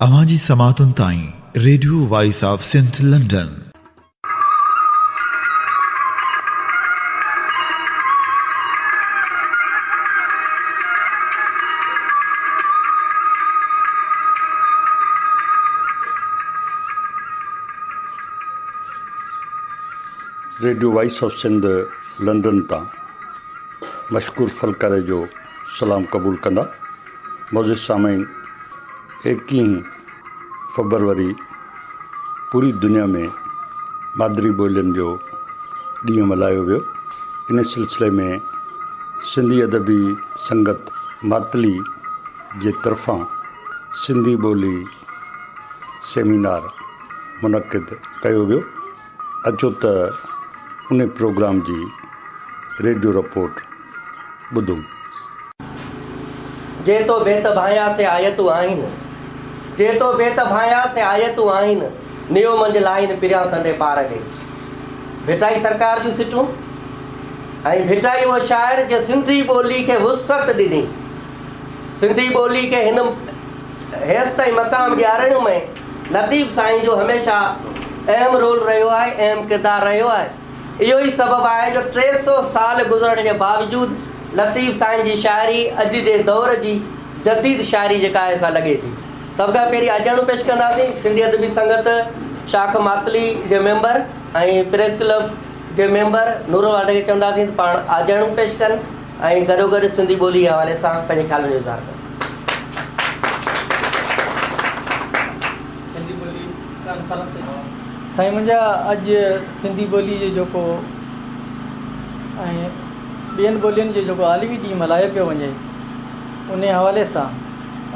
अवांजी समातुन ताईं radio voice of Sindh London. Radio voice of Sindh London तां मशकूर फलकार जो सलाम क़बूल कंदा। मौजूद सामीन 21 फरवरी पूरी दुनिया में मादरी ॿोलियुनि जो ॾींहुं मल्हायो वियो। इन सिलसिले में सिंधी अदबी संगत मातली जे तरफ़ां सिंधी ॿोली सेमिनार मुनक़िद कयो वियो। अचो त उन प्रोग्राम जी रेडियो रिपोर्ट ॿुधूं। जे तो बेत भाया से आयतूं आहिनि, जे तो बेत भाया से आयतूं आहिनि, नियो मंझि लाइन पिरिया संदे पार ॾे। भिटाई सरकार जूं सिटूं ऐं भिटाई उहो शाइर जे सिंधी ॿोली खे वुसअत ॾिनी। सिंधी ॿोली खे हिन हेसि ताईं मक़ाम ॾियारण में लतीफ़ साईं जो हमेशह अहम रोल रहियो आहे, अहम किरदारु रहियो आहे। इहो ई सबबु आहे जो 300 साल गुज़रण जे बावजूदि लतीफ़ साईं जी शाइरी अॼु जे दौर जी जदीद शाइरी जेका आहे सा लॻे थी। सभ खां पहिरीं अॼाणो पेश कंदासीं सिंधी अदबी संगत शाख मातली जे मेंबर ऐं प्रेस क्लब जे मेंबर नूरो वाडे खे चवंदासीं त पाण अॼाणो पेश कनि ऐं गॾोगॾु सिंधी ॿोली जे हवाले सां पंहिंजे ख़्यालनि जो इज़हार कनि। साईं मुंहिंजा अॼु सिंधी ॿोली जो जेको ऐं ॿियनि ॿोलियुनि जो जेको आलिमी ॾींहुं मल्हायो पियो वञे उन हवाले सां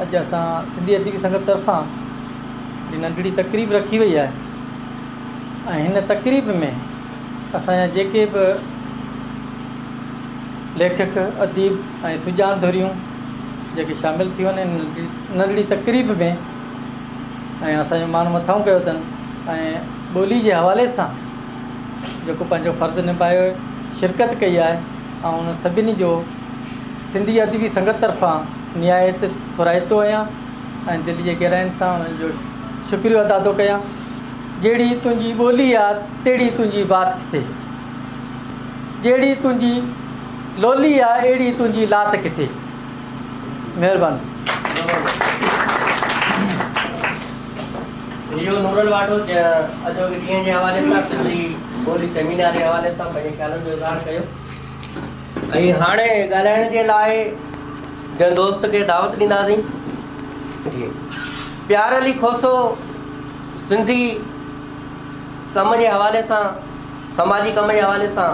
अॼु असां सिंधी अदबी संगत तरफ़ां हिकिड़ी नंढड़ी तक़रीब रखी वई आहे ऐं हिन तक़रीब में असांजा जेके बि लेखक अदीब ऐं सुजान धुरियूं जेके शामिलु थी वञनि नंढड़ी तक़रीब में ऐं असांजो माण्हू मथां कयो अथनि ऐं ॿोली जे हवाले सां जेको पंहिंजो फ़र्ज़ु निभायो शिरकत कई आहे ऐं उन सभिनी जो सिंधी अदबी संगत तरफ़ां निहायत थोराइतो आहियां ऐं दिलि जे गहराइनि सां उन्हनि जो शुक्रियो अदा थो कयां। जहिड़ी तुंहिंजी ॿोली आहे तहिड़ी तुंहिंजी बात किथे, जहिड़ी तुंहिंजी लोली आहे अहिड़ी तुंहिंजी लात किथे। महिरबानी। इहो नूरल वाडो अॼोके ॾींहं जे हवाले सां सिंधी ॿोली सेमिनार जे हवाले सां पंहिंजे ख़्यालनि जो इज़हार कयो। ऐं हाणे ॻाल्हाइण जे लाइ जंहिं दोस्त खे दावत ॾींदासीं प्यार अली खोसो सिंधी कम जे हवाले सां समाजी कम जे हवाले सां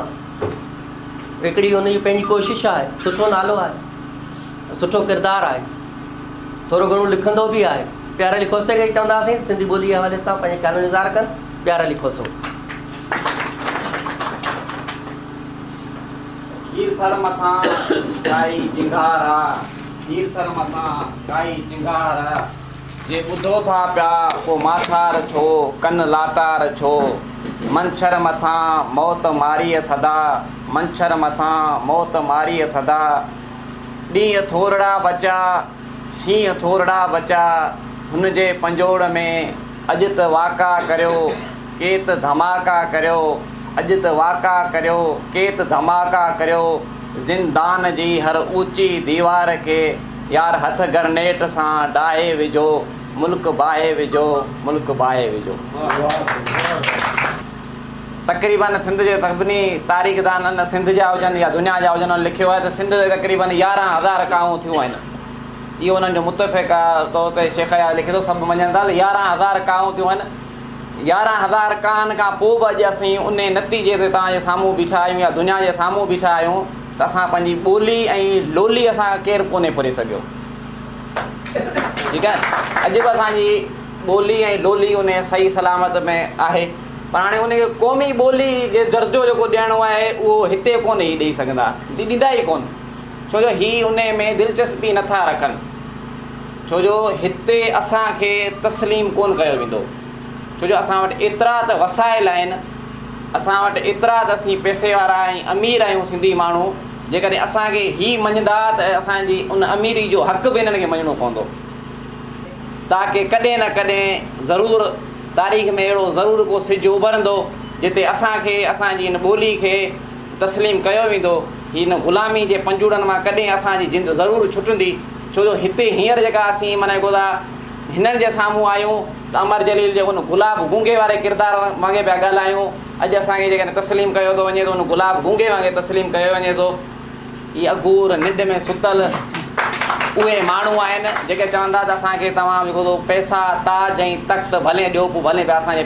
हिकिड़ी हुनजी पंहिंजी कोशिशि आहे, सुठो नालो आहे, सुठो किरदारु आहे, थोरो घणो लिखंदो बि आहे। प्यार अली खोसे खे चवंदासीं सिंधी ॿोली जे हवाले सां पंहिंजे ख़्यालनि जो इज़हार कनि। प्यार अली खोसो। हीर थर मथां काई चिंगारा, हीर थर मथां काई चिंगारा, जे ॿुधो था पिया को माथार छो कन लाटार छो, मंछर मथां मौत मारीअ सदा, मंछर मथां मौत मारीअ सदा, ॾींहं थोरड़ा बचा शींहं थोरड़ा बचा, हुन जे पंजोड़ में अॼु त वाका करियो के त धमाका करियो, अॼु त वाका करियो के त धमाका करियो, ज़िंदान जी हर ऊची दीवार खे यार हथ ग्रनेट सां डाहे विझो, मुल्क बाहे विझो, मुल्क बाहे विझो। तक़रीबन सिंध जे सभिनी तारीख़दाननि सिंध जा हुजनि या दुनिया जा हुजनि लिखियो आहे त सिंध जे तक़रीबन 11,000 काऊं थियूं आहिनि। इहो उन्हनि जो मुतफ़िक़ तौर ते शेख या लिखे थो, सभु मञनि था 11,000 काऊं थियूं आहिनि। 11,000 काउनि खां पोइ बि अॼु असीं उन नतीजे ते तव्हांजे साम्हूं बीठा आहियूं या दुनिया जे साम्हूं बीठा आहियूं त असां पंहिंजी ॿोली ऐं लोली असां केरु कोन्हे पुरे सघियो। ठीकु आहे, अॼु बि असांजी ॿोली ऐं लोली उन सही सलामत में आहे, पर हाणे उनखे क़ौमी ॿोली जे दर्जो जेको ॾियणो आहे उहो हिते कोन्ह ई ॾेई सघंदा, ॾींदा ई कोन, छो जो हीअ उन में दिलचस्पी नथा रखनि, छो जो हिते असांखे तस्लीम कोन कयो वेंदो, छो जो असां वटि एतिरा त वसाइल आहिनि, असां वटि एतिरा त असीं पैसे वारा ऐं अमीर आहियूं सिंधी माण्हू, जेकॾहिं असांखे हीअ मञंदा त असांजी उन अमीरी जो हक़ बि हिननि खे मञिणो पवंदो। ताकी कॾहिं न कॾहिं ज़रूरु तारीख़ में अहिड़ो ज़रूरु को सिज उभरंदो जिते असांखे असांजी हिन ॿोली खे तस्लीम कयो वेंदो। हिन ग़ुलामी जे पंजूड़नि मां कॾहिं असांजी जिंद ज़रूरु छुटंदी। छो जो हिते हींअर जेका असीं माना गोदा हिननि जे साम्हूं आहियूं त अमर जलील जे हुन गुलाब गूंगे वारे किरदार वांगुरु पिया ॻाल्हायूं। अॼु असांखे जेकॾहिं तस्लीम कयो थो वञे थो हुन गुलाब गूंगे वांगुरु तस्लीम कयो वञे थो। इहे अगूर निंड में सुतल उहे माण्हू आहिनि जेके चवंदा त असांखे तव्हां जेको थो पैसा ताज ऐं तख़्त भले ॾियो पोइ भले पिया असांजे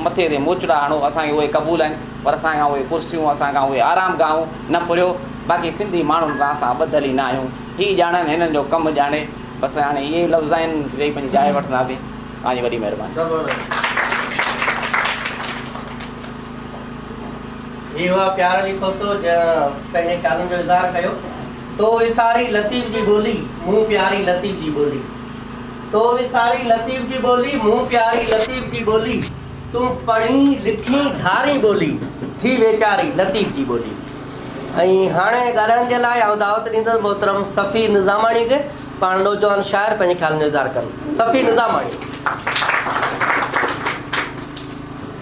मथे ते मोचड़ा हणो, असांखे उहे क़बूल आहिनि, पर असांखां उहे कुर्सियूं असांखां उहे आराम गाहूं न पुरियो। बाक़ी सिंधी माण्हुनि खां असां ॿधल ई न आहियूं। हीअ ॼाणनि हिननि जो कमु ॼाणे। बसि हाणे इहे लफ़्ज़ आहिनि चई पंहिंजी जाइ वठंदासीं। तव्हांजी वॾी महिरबानी। इहो आहे प्यार जी ख़ुसरो पंहिंजे ख़्यालनि जो इज़हार कयो। तो विसारी लतीफ़ जी ॿोली मूं प्यारी लतीफ़ जी ॿोली, तो विसारी लतीफ़ जी ॿोली मूं प्यारी लतीफ़ जी ॿोली, तुम पढ़ी लिखी धारी ॿोली थी वेचारी लतीफ़ जी ॿोली। ऐं हाणे ॻाल्हाइण जे लाइ आउं दावत ॾींदुसि मोहतरम सफ़ी निज़ामाणी खे। पाण नौजवान शाइर पंहिंजे ख़्याल जो इज़हार कनि। सफ़ी निज़ामाणी।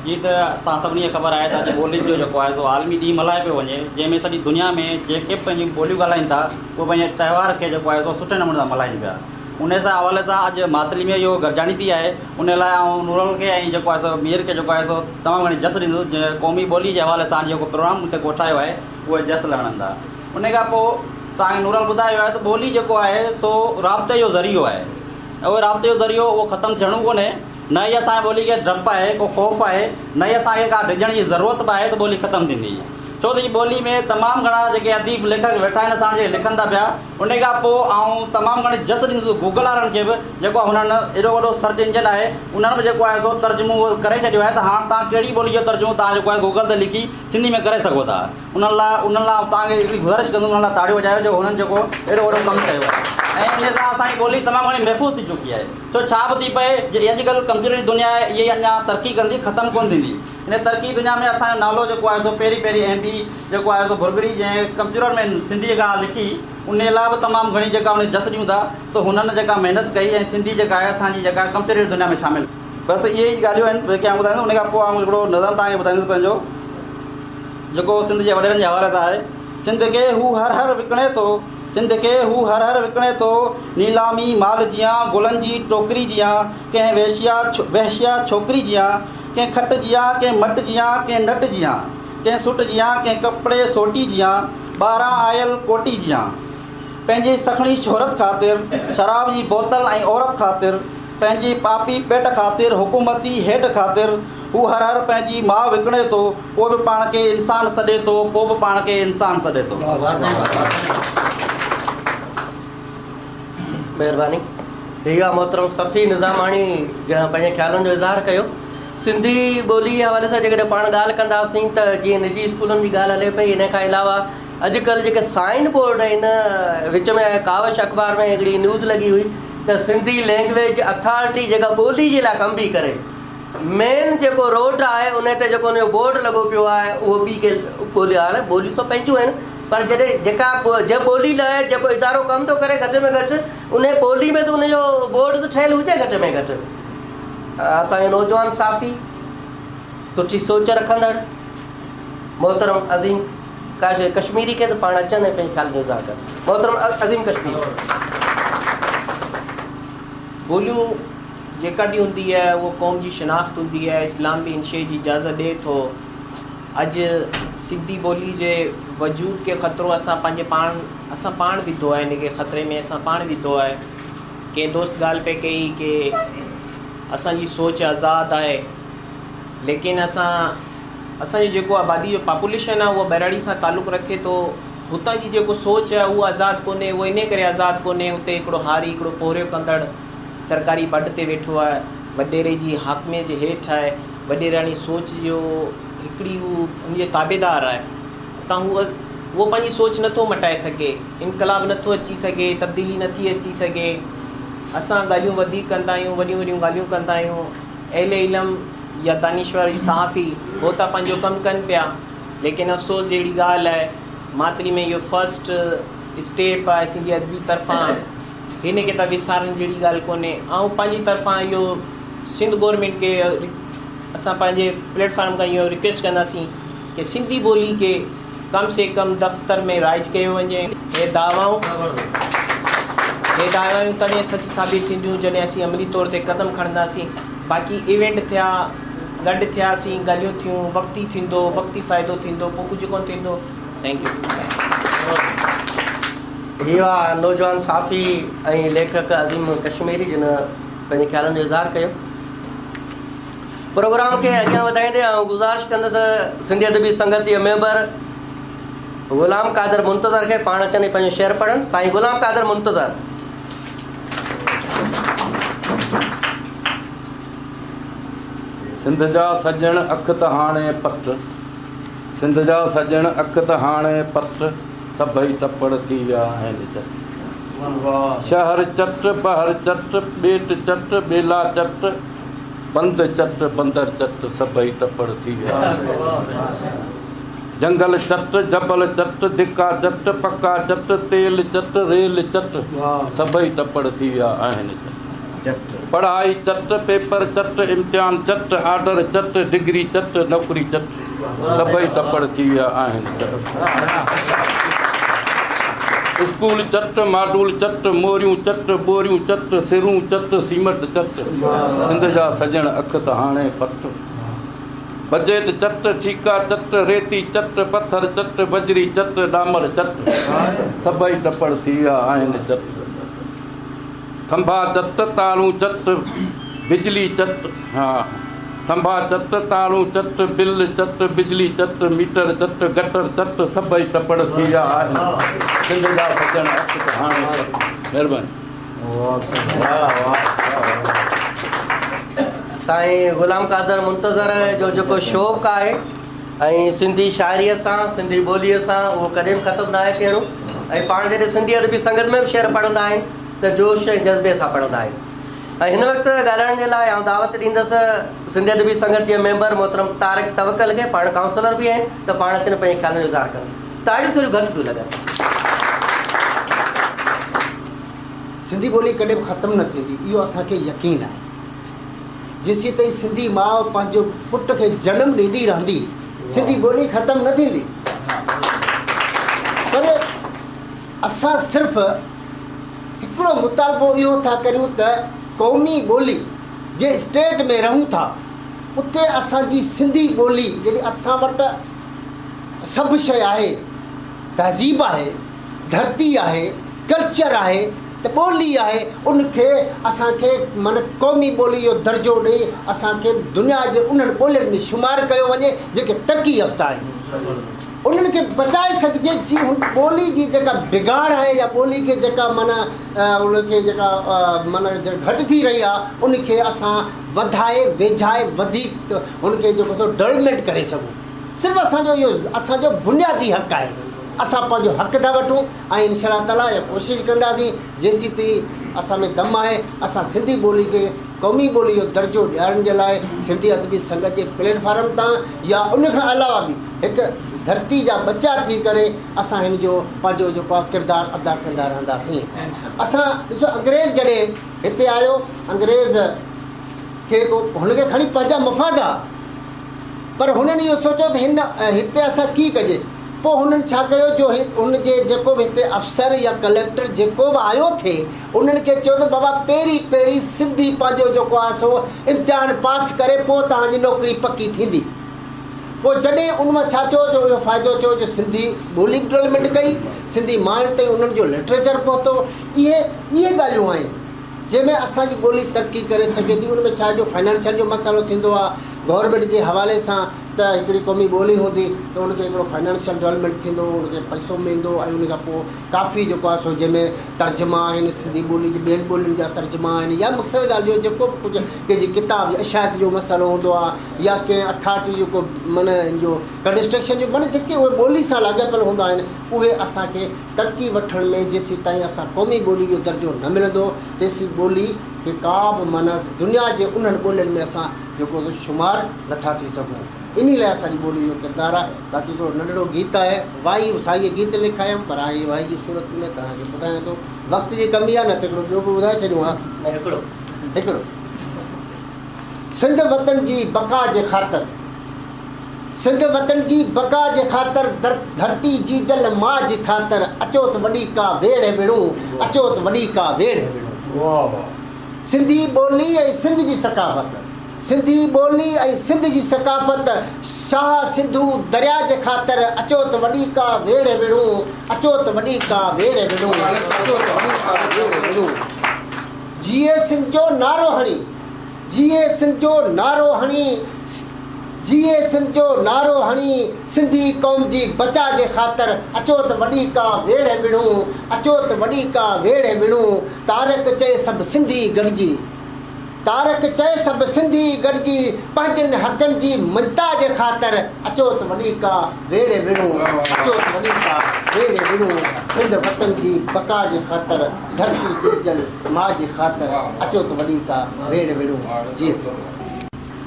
जीअं त तव्हां सभिनी खे ख़बर आहे त अॼु ॿोलियुनि जो जेको आहे सो आलमी ॾींहुं मल्हाए पियो वञे, जंहिंमें सॼी दुनिया में जेके पंहिंजी ॿोलियूं ॻाल्हाइनि था उहे पंहिंजे त्योहार खे जेको आहे सो सुठे नमूने सां मल्हाइनि पिया। उन सां हवाले सां अॼु मातली में इहो गॾिजाणी थी आहे। उन लाइ आउं नूरल खे ऐं जेको आहे सो मीर खे जेको आहे सो तमामु घणी जस ॾींदुसि। जंहिं क़ौमी ॿोली जे हवाले सां जेको प्रोग्राम हुते कोठायो आहे उहे जस लहणंदा। उन खां पोइ तव्हांखे नूरल ॿुधायो आहे त ॿोली जेको आहे सो राब्ते जो ज़रियो आहे। उहो राब्ते जो ज़रियो उहो ख़तमु थियणो कोन्हे। न ई असांजी ॿोली खे डपु आहे, को ख़ौफ़ आहे, न ई असांखे का डिॼण जी ज़रूरत बि आहे त ॿोली ख़तमु थींदी। छो त हीअ ॿोली में तमामु घणा जेके अदीब लेखक वेठा आहिनि असांजे लिखनि था पिया। उन खां पोइ आउं तमामु घणी जस ॾींदुसि गूगल वारनि खे बि, जेको हुननि एॾो वॾो सर्च इंजन आहे उन्हनि बि जेको आहे सो तर्जुमो करे छॾियो आहे त हाणे तव्हां कहिड़ी ॿोली जो तर्जुमो तव्हां जेको आहे गूगल ते लिखी सिंधी में करे सघो था। उन्हनि लाइ तव्हांखे हिकिड़ी गुज़ारिश कंदुमि, उन्हनि लाइ ताड़ियूं वॼायो जो हुननि जेको एॾो वॾो कमु कयो आहे। ऐं इन सां असांजी ॿोली तमामु घणी महफ़ूज़ थी चुकी आहे। छो छा बि थी पए जे अॼुकल्ह कंप्यूटर जी दुनिया आहे, इहे अञा तरक़ी कंदी, ख़तमु कोन थींदी। इन तरक़ी दुनिया में असांजो नालो जेको आहे सो पहिरीं MB जेको आहे सो भुरगड़ी जंहिं कंप्यूटर में सिंधी जेका लिखी उन लाइ बि तमामु घणी जेका उन जस ॾियूं था त हुननि जेका महिनत कई ऐं सिंधी जेका आहे असांजी जेका कंप्यूटर जी दुनिया में शामिलु। बसि इहे ई ॻाल्हियूं आहिनि जेके आउं ॿुधाईंदुमि। उन खां पोइ आउं हिकिड़ो नज़म तव्हांखे ॿुधाईंदुसि पंहिंजो, जेको सिंध जे वॾेरनि जे हवाले सां आहे। सिंध खे हू हर हर विकिणे थो, सिंध खे हू हर हर विकिणे थो, नीलामी माल जियां गुलनि जी टोकरी जियां, कंहिं वहशिया छोकिरी जियां, कंहिं खट जियां, कंहिं मट जियां, कंहिं नट जियां, कंहिं सुट जियां, कंहिं कपिड़े सोटी जियां, 12 आयल कोटी जियां। पंहिंजी सखणी शोहरत ख़ातिर, शराब जी बोतल ऐं औरत ख़ातिर, पंहिंजी पापी पेट ख़ातिर, हुकूमती हेठ ख़ातिर, हू हर हर पंहिंजी माउ विकिणे थो, पोइ बि पाण खे इंसान सॾे थो, पोइ बि पाण खे इंसान सॾे थो। महिरबानी। इहो आहे मोहतरम सफ़ी निज़ामाणी जंहिं पंहिंजे ख़्यालनि जो इज़हार कयो। सिंधी ॿोली जे हवाले सां जेकॾहिं पाण ॻाल्हि कंदासीं त जीअं निजी स्कूलनि जी ॻाल्हि हले पई, इन खां अलावा अॼुकल्ह जेके साइन बोर्ड आहिनि, विच में कावश अख़बार में हिकिड़ी न्यूज़ लॻी हुई त सिंधी लैंग्वेज अथॉरिटी जेका ॿोली जे लाइ कमु बि करे, मेन जेको रोड आहे उन ते जेको उनजो बोर्ड लॻो पियो आहे उहो ॿी के ॿोली आहे। ॿोलियूं सभु पंहिंजियूं आहिनि, पर जॾहिं जेका जंहिं ॿोली लाइ जेको इदारो कमु थो करे घटि में घटि उन ॿोली में त उनजो बोर्ड त ठहियलु हुजे घटि में घटि। असांजो नौजवान साफ़ी, सुठी सोच रखंदड़ मोहतरम अज़ीम कश्मीरी खे त पाण अचनि ऐं पंहिंजे ख़्याल जो इज़हार कनि। मोहतरम अज़ीम कश्मीरी। ॿोलियूं जेका बि हूंदी आहे उहो क़ौम जी शिनाख़्त हूंदी आहे। इस्लाम बि इन शइ जी इजाज़त ॾिए थो। अॼु सिंधी ॿोली जे वजूद खे ख़तरो असां पाण विधो आहे, इन खे ख़तरे में असां पाण विधो आहे। कंहिं दोस्त ॻाल्हि पे कई की असांजी सोच आज़ादु आहे, लेकिन असांजो जेको आबादी जो पॉपुलेशन आहे उहो बहिराड़ी सां तालुक़ु रखे थो। हुतां जी जेको सोच आहे उहा आज़ादु कोन्हे। उहो इन करे आज़ादु कोन्हे, हुते हिकिड़ो हारी, हिकिड़ो पोरियो कंदड़ सरकारी बड ते वेठो आहे, वॾेरे जी हाकमे जे हेठि आहे, वॾेराणी सोच जो हिकिड़ी उनजे ताबेदार आहे। त उहो पंहिंजी सोच नथो मटाए सघे, इनकलाब नथो अची सघे, तब्दीली नथी अची सघे। असां ॻाल्हियूं वधीक कंदा आहियूं, वॾियूं वॾियूं ॻाल्हियूं कंदा आहियूं। अहले इल्म या दानिश्वर सहाफ़ी हो त पंहिंजो कमु कनि पिया, लेकिन अफ़सोस जहिड़ी ॻाल्हि आहे मातरी में इहो फस्ट स्टेप आहे सिंधी अदबी तरफ़ां हिन खे त विसारण जहिड़ी ॻाल्हि कोन्हे। ऐं पंहिंजी तरफ़ां इहो सिंध गवर्नमेंट खे असां पंहिंजे प्लेटफॉर्म खां इहो रिक्वेस्ट कंदासीं कि सिंधी ॿोली खे कम से कम दफ़्तर में राइज कयो वञे। हे दावाऊं तॾहिं सच साबित थींदियूं जॾहिं असीं अमली तौर ते क़दम खणंदासीं। बाक़ी इवेंट थिया, गॾु थियासीं, ॻाल्हियूं थियूं, वक़्ती थींदो, वक़्ती फ़ाइदो थींदो, पोइ कुझु कोन थींदो। Thank U. इहो आहे नौजवान साफ़ी ऐं लेखक अज़ीम कश्मीरी जिन पंहिंजे ख़्यालनि जो इज़हार कयो। प्रोग्राम खे अॻियां वधाईंदे ऐं गुज़ारिश कंदुसि सिंधी अदबी संगत जे मेंबर ग़ुलाम क़ादिर मुंतज़र खे पाण अचनि पंहिंजो शेर पढ़नि। साईं ग़ुलाम क़ादिर मुंतज़र। सिंध जा सजण अख त हाणे पट, सिंध जा सजण अख त हाणे पट, सभई टपड़ थी विया आहिनि चट। शहर चट, बहर चट, ॿेट चट, ॿेला चट, बंद चट, बंदर चट, सभई टपड़ थी विया आहिनि। जंगल चट, जबल चट, धिका चट, पक्का चट, तेल चट, रेल चट, सभई टपड़ थी विया आहिनि चट। पढ़ाई चट, पेपर चट, इम्तिहान चट, आर्डर चट, डिग्री चट, नौकरी चट, सभई टपड़ थी विया आहिनि चट। स्कूल चट, माडूल चट, मोरियूं चट, बोरियूं चट, सिरूं चट, सीमट चट, सिंध जा सजण अख त हाणे पट। बजट चट, ठीका चट, रेती चट, पत्थर चट, बजरी चट, डामर चट, सभई टपड़ थी विया आहिनि चट। खंभा चट, तारूं चट, बिजली चट, हा खंभा चट, तारूं चट, बिल चट, बिजली चट, मीटर चट, गटर चट, सभई टपड़ थी विया आहिनि। सिंध जा सजण अख त हाणे चट। महिरबानी। साईं ग़ुलाम क़ादिर मुंतज़र जो जेको शौक़ु आहे ऐं सिंधी शाइरीअ सां, सिंधी ॿोलीअ सां, उहो कॾहिं बि ख़तमु न आहे कहिड़ो। ऐं पाण जॾहिं सिंधी अदबी संगत में बि शेर पढ़ंदा आहिनि त जोश ऐं जज़्बे सां पढ़ंदा आहिनि। ऐं हिन वक़्तु ॻाल्हाइण जे लाइ आउं दावत ॾींदुसि सिंधी अदबी संगत जे मेंबर मोहतरम तारिक तवक्कल खे। पाण काउंसलर बि आहिनि त पाण अचनि पंहिंजे ख़्यालनि जो इज़हार कनि। ताड़ियूं थोरियूं घटि थियूं लॻनि। सिंधी ॿोली कॾहिं बि ख़तमु न थींदी, इहो असांखे यकीन आहे। जेसीं ताईं सिंधी माउ पंहिंजो पुट खे जनमु ॾींदी रहंदी, सिंधी ॿोली ख़तमु न थींदी। पर असां सिर्फ़ु हिकिड़ो मुतालबो इहो था करियूं त क़ौमी ॿोली जे स्टेट में रहूं था, उते असांजी सिंधी ॿोली जॾहिं असां वटि सभु शइ आहे, तहज़ीब आहे, धरती आहे, कल्चर आहे, त ॿोली आहे, उनखे असांखे माना क़ौमी ॿोली जो दर्जो ॾेई असांखे दुनिया जे उन्हनि ॿोलियुनि में शुमारु कयो वञे जेके तरक़ी याफ़्ता आहिनि। उन्हनि खे बचाए सघिजे। जी ॿोली जी जेका बिगाड़ आहे या ॿोली खे जेका माना उनखे जेका माना घटि थी रही आहे, उनखे असां वधाए वेझाए वधीक उनखे जेको थो डेवलपमेंट करे सघूं। सिर्फ़ु असांजो इहो असांजो बुनियादी हक़ आहे। असां पंहिंजो हक़ था वठूं ऐं इंशा ताला इहा कोशिशि कंदासीं जेसीं ताईं असां में दम आहे असां सिंधी ॿोली खे क़ौमी ॿोली जो दर्जो ॾियारण जे लाइ सिंधी अदबी संगत जे प्लेटफॉर्म तां या उनखां अलावा बि हिकु धरती जा बचा थी करे असां हिन जो पंहिंजो जेको आहे किरदारु अदा कंदा रहंदासीं। असां ॾिसो अंग्रेज़ जॾहिं हिते आयो, अंग्रेज़ खे हुनखे खणी पंहिंजा मफ़ाद आहे, पर हुननि इहो सोचियो त हिते असां कीअं कजे। पोइ हुननि छा कयो, जो हुनजे जेको बि हिते अफ़सर या कलेक्टर जेको बि आयो थिए उन्हनि खे चयो त बाबा पहिरीं सिंधी पंहिंजो जेको आहे सो इम्तिहान पास करे पोइ तव्हांजी नौकिरी पकी थींदी। पोइ जॾहिं उनमां छा थियो जो इहो फ़ाइदो थियो जो सिंधी ॿोली डेवलपमेंट कई, सिंधी माण्हुनि ताईं उन्हनि जो लिटरेचर पहुतो। इहे ॻाल्हियूं आहिनि जंहिंमें असांजी ॿोली तरक़ी करे सघे थी। उनमें छा जो फाइनेंशियल जो मसाइलो थींदो आहे, गवर्नमेंट जे हवाले सां त हिकिड़ी क़ौमी ॿोली हूंदी त उनखे हिकिड़ो फाइनेंशियल डेवलपमेंट थींदो, उनखे पैसो मिलंदो ऐं उन खां पोइ काफ़ी जेको आहे सो जंहिंमें तर्जुमा आहिनि सिंधी ॿोली जे ॿियनि ॿोलियुनि जा तर्जुमा आहिनि या मक़सदु ॻाल्हि जो जेको बि कुझु कंहिंजी किताब इशायत जो मसाइलो हूंदो आहे या कंहिं अथॉरिटी जेको माना हिन जो कंस्ट्रक्शन जो माना जेके उहे ॿोली सां लाॻापियल हूंदा आहिनि उहे असांखे तरक़ी वठण में जेसीं ताईं असां क़ौमी ॿोली जो दर्जो न मिलंदो तेसीं ॿोली कि का बि माना दुनिया जे उन्हनि ॿोलियुनि में असां जेको शुमार नथा थी सघूं। इन लाइ असांजी ॿोली जो किरदारु आहे। बाक़ी हिकिड़ो नंढिड़ो गीत आहे, वाई साईं गीत लिखायुमि, पर हाणे वाई जी सूरत में तव्हांखे ॿुधायां थो, वक़्त जी कमी आहे न त हिकिड़ो ॿियो बि ॿुधाए छॾियो आहे। हिकिड़ो सिंध वतन जी बका जे ख़ातिर, सिंध वतन जी बका जे ख़ातिर, धरती जी जल मां जी ख़ातिर, अचो त वॾी का वेड़ विणूं, अचो त वॾी का वेड़ विणूं। सिंधी ॿोली ऐं सिंध जी सकाफ़त, सिंधी ॿोली ऐं सिंध जी सकाफ़त, शाह सिंधू दरिया जे ख़ातिर, अचो त वॾी का वेड़ विणूं, अचो त वॾी का वेड़ विणूं, अचो त वॾी का वेड़ विणूं। जीए सिंध जो नारो हणी, जीए सिंध जो नारो हणी, जीए सिंध जो नारो हणी, सिंधी क़ौम जी बचा जे ख़ातिर, अचो त वॾी का वेड़ विणूं, अचो त वॾी का वेड़ विणूं। तारक चए सभु सिंधी गॾिजी, तारक चए सभु सिंधी गॾिजी, पंहिंजनि हक़नि जी मनता जे ख़ातिर, अचो त वॾी का वेड़ विणूं, अचो त वॾी का वेड़ विणूं। सिंध वतन जी बका जे ख़ातिर, धरती जी जल मां जे ख़ातिर, अचो त वॾी का वेड़ विणूं। जी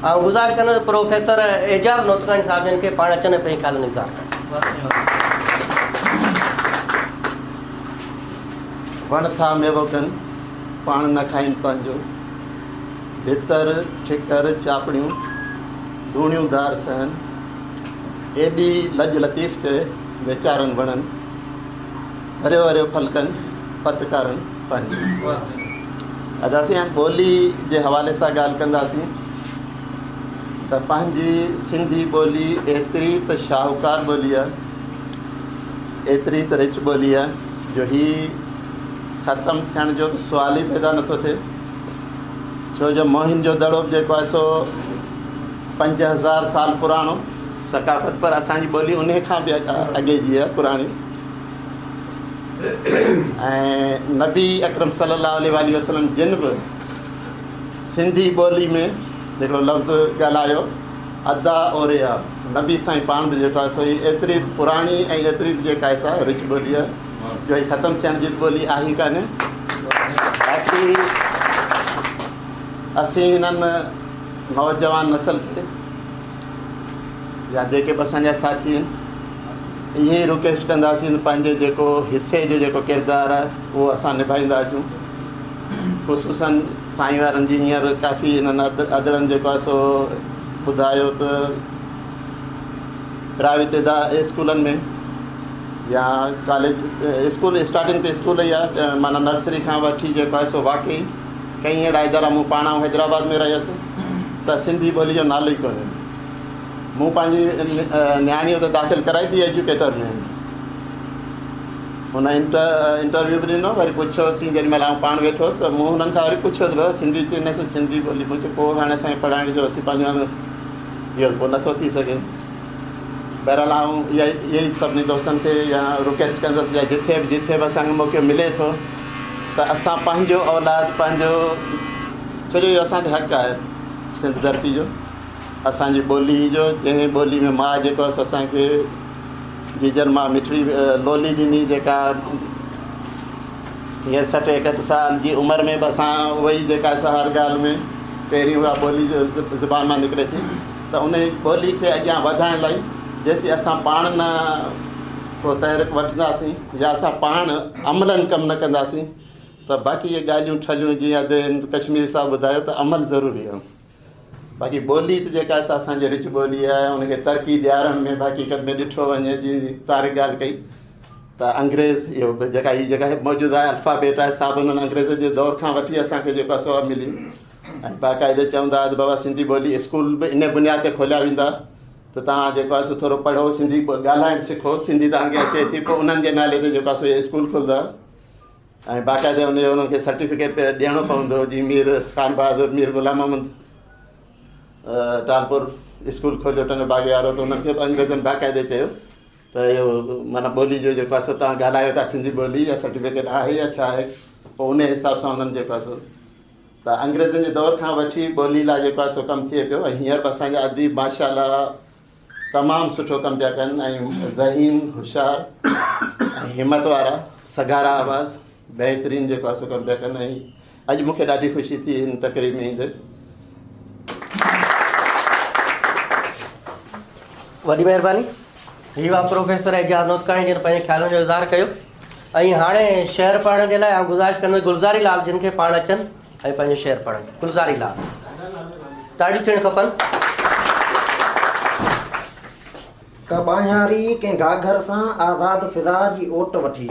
ऐं गुज़ारिश कंदुसि प्रोफेसर एजाज़ नोतकानी साहिब जिन खे पाण अचनि पंहिंजे ख़्याल इज़हार कनि। वण था मेवो कनि, पाण न खाइनि पंहिंजो, भितर ठिकर चापड़ियूं, धूणियूं धार सहनि, एॾी लज लतीफ़ चए वीचारनि वणनि, हरियो हरियो फलकनि पतकारनि पंहिंजी। अॼु असीं हाणे ॿोली जे हवाले सां ॻाल्हि कंदासीं त पंहिंजी सिंधी ॿोली एतिरी त शाहूकार ॿोली आहे, एतिरी त रिच ॿोली आहे जो ही ख़तमु थियण जो सुवाल ई पैदा नथो थिए। छो जो मोहिन जो दड़ो जेको आहे सो 5000 साल पुराणो सकाफ़त, पर असांजी ॿोली उन खां बि अॻे जी आहे, पुराणी। ऐं नबी अकरम सल्लल्लाहु अलैहि वसल्लम जिन बि सिंधी ॿोली में हिकिड़ो लफ़्ज़ ॻाल्हायो, अदा ओरिया, नबी साईं पाण बि जेको आहे सो ही एतिरी पुराणी ऐं एतिरी जेका आहे सा रिच ॿोली आहे जो ही ख़तमु थियण जी ॿोली आहे ई कान्हे। बाक़ी असीं हिननि नौजवान नसल खे या जेके बि असांजा साथी आहिनि, इहे ई रिक्वेस्ट कंदासीं पंहिंजे जेको हिसे जो जेको किरदारु आहे उहो असां निभाईंदा अचूं। ख़ुशूसन साईं वारनि जी हींअर काफ़ी हिननि अदड़नि जेको आहे सो ॿुधायो त प्राइवेट स्कूलनि में या कॉलेज स्कूल स्टार्टिंग ते स्कूल ई आहे, माना नर्सरी खां वठी जेको आहे सो वाक़ई कई अहिड़ा इदारा, मूं पाण हैदराबाद में रहियसि त सिंधी ॿोली जो नालो ई कोन्हे। मूं पंहिंजी नियाणीअ त दाख़िल कराई थी एजुकेटर में, हुन इंटरव्यू बि ॾिनो, वरी पुछियोसीं जेॾी महिल आउं पाण वेठो हुउसि त मूं हुननि खां वरी पुछियो त भाउ सिंधी थी न सिंधी ॿोली, मुंहिंजो पोइ हाणे असांखे पढ़ाइण जो असीं पंहिंजो हाणे इहो पोइ नथो थी सघे। बहरहाल आउं इहा ई सभिनी दोस्तनि खे या रिक्वेस्ट कंदुसि या जिथे बि असांखे मौक़ो मिले थो त असां पंहिंजो औलाद पंहिंजो, छो जो इहो असांखे हक़ु आहे सिंध धरती जो, असांजी ॿोली जो, जंहिं ॿोली में माउ जेको आहे सो असांखे जीजर मां मिठड़ी लोली ॾिनी, जेका हींअर 60-61 साल जी उमिरि में बि असां उहा ई जेका असां हर ॻाल्हि में पहिरीं उहा ॿोली ज़ुबान मां निकिरे थी, त उन ॿोली खे अॻियां वधाइण लाइ जेसीं असां पाण न को तहरीक वठंदासीं या असां पाण अमलनि कमु न कंदासीं त बाक़ी इहे ॻाल्हियूं ठलियूं जीअं अॼु कश्मीर साहब ॿुधायो त अमल ज़रूरी आहे। बाक़ी ॿोली त जेका आहे असांजी रिच ॿोली आहे, उनखे तरक़ी ॾियारण में बाक़ी कॾहिं ॾिठो वञे, जीअं तारीख़ ॻाल्हि कई त अंग्रेज़ इहो जेका मौजूदु आहे अल्फ़ाबेट आहे, साब हुननि अंग्रेज़ जे दौर खां वठी असांखे जेको आहे सो मिली। ऐं बाक़ाइदे चवंदा त बाबा सिंधी ॿोली स्कूल बि इन बुनियाद ते खोलिया वेंदा त तव्हां जेको आहे सो थोरो पढ़ो, सिंधी ॻाल्हाइणु सिखो, सिंधी तव्हांखे अचे थी, पोइ उन्हनि जे नाले ते जेको आहे सो इहे स्कूल खुलंदा। ऐं बाक़ाइदे उन्हनि खे सर्टिफिकेट ॾियणो पवंदो, जीअं मीर ख़ान बहादुर, मीर ग़ुलाम मोहम्मद टालपुर स्कूल खोलियो टन बागे वारो, त उन्हनि खे अंग्रेज़नि बाक़ाइदे चयो त इहो माना ॿोली जो जेको आहे सो तव्हां ॻाल्हायो था सिंधी ॿोली, या सर्टिफिकेट आहे या छा आहे, पोइ उन हिसाब सां उन्हनि जेको आहे सो त अंग्रेज़नि जे दौर खां वठी ॿोली लाइ जेको आहे सो कमु थिए पियो। ऐं हींअर बि असांजा अदीब माशाअल्लाह तमामु सुठो कमु पिया कनि, ऐं ज़हीन होशियारु ऐं हिमत वारा, सगारा आवाज़, बहितरीनु जेको आहे सो कमु पिया कनि। ऐं अॼु मूंखे ॾाढी ख़ुशी थी हिन तक़रीब में ईंदे। वॾी महिरबानी। हीउ आहे प्रोफेसर एजाज़ नोतकाणी जिन पंहिंजे ख़्यालनि जो इज़हार कयो। ऐं हाणे शेयर पढ़ण जे लाइ गुज़ारिश कंदुसि गुलज़ारी लाल जिन खे पाण अचनि ऐं पंहिंजो शेयर पढ़नि। गुलज़ारी लाल, ताड़ियूं थियणु खपनि। कबायारी के घाघर सां आज़ाद फिदा जी ओट वठी।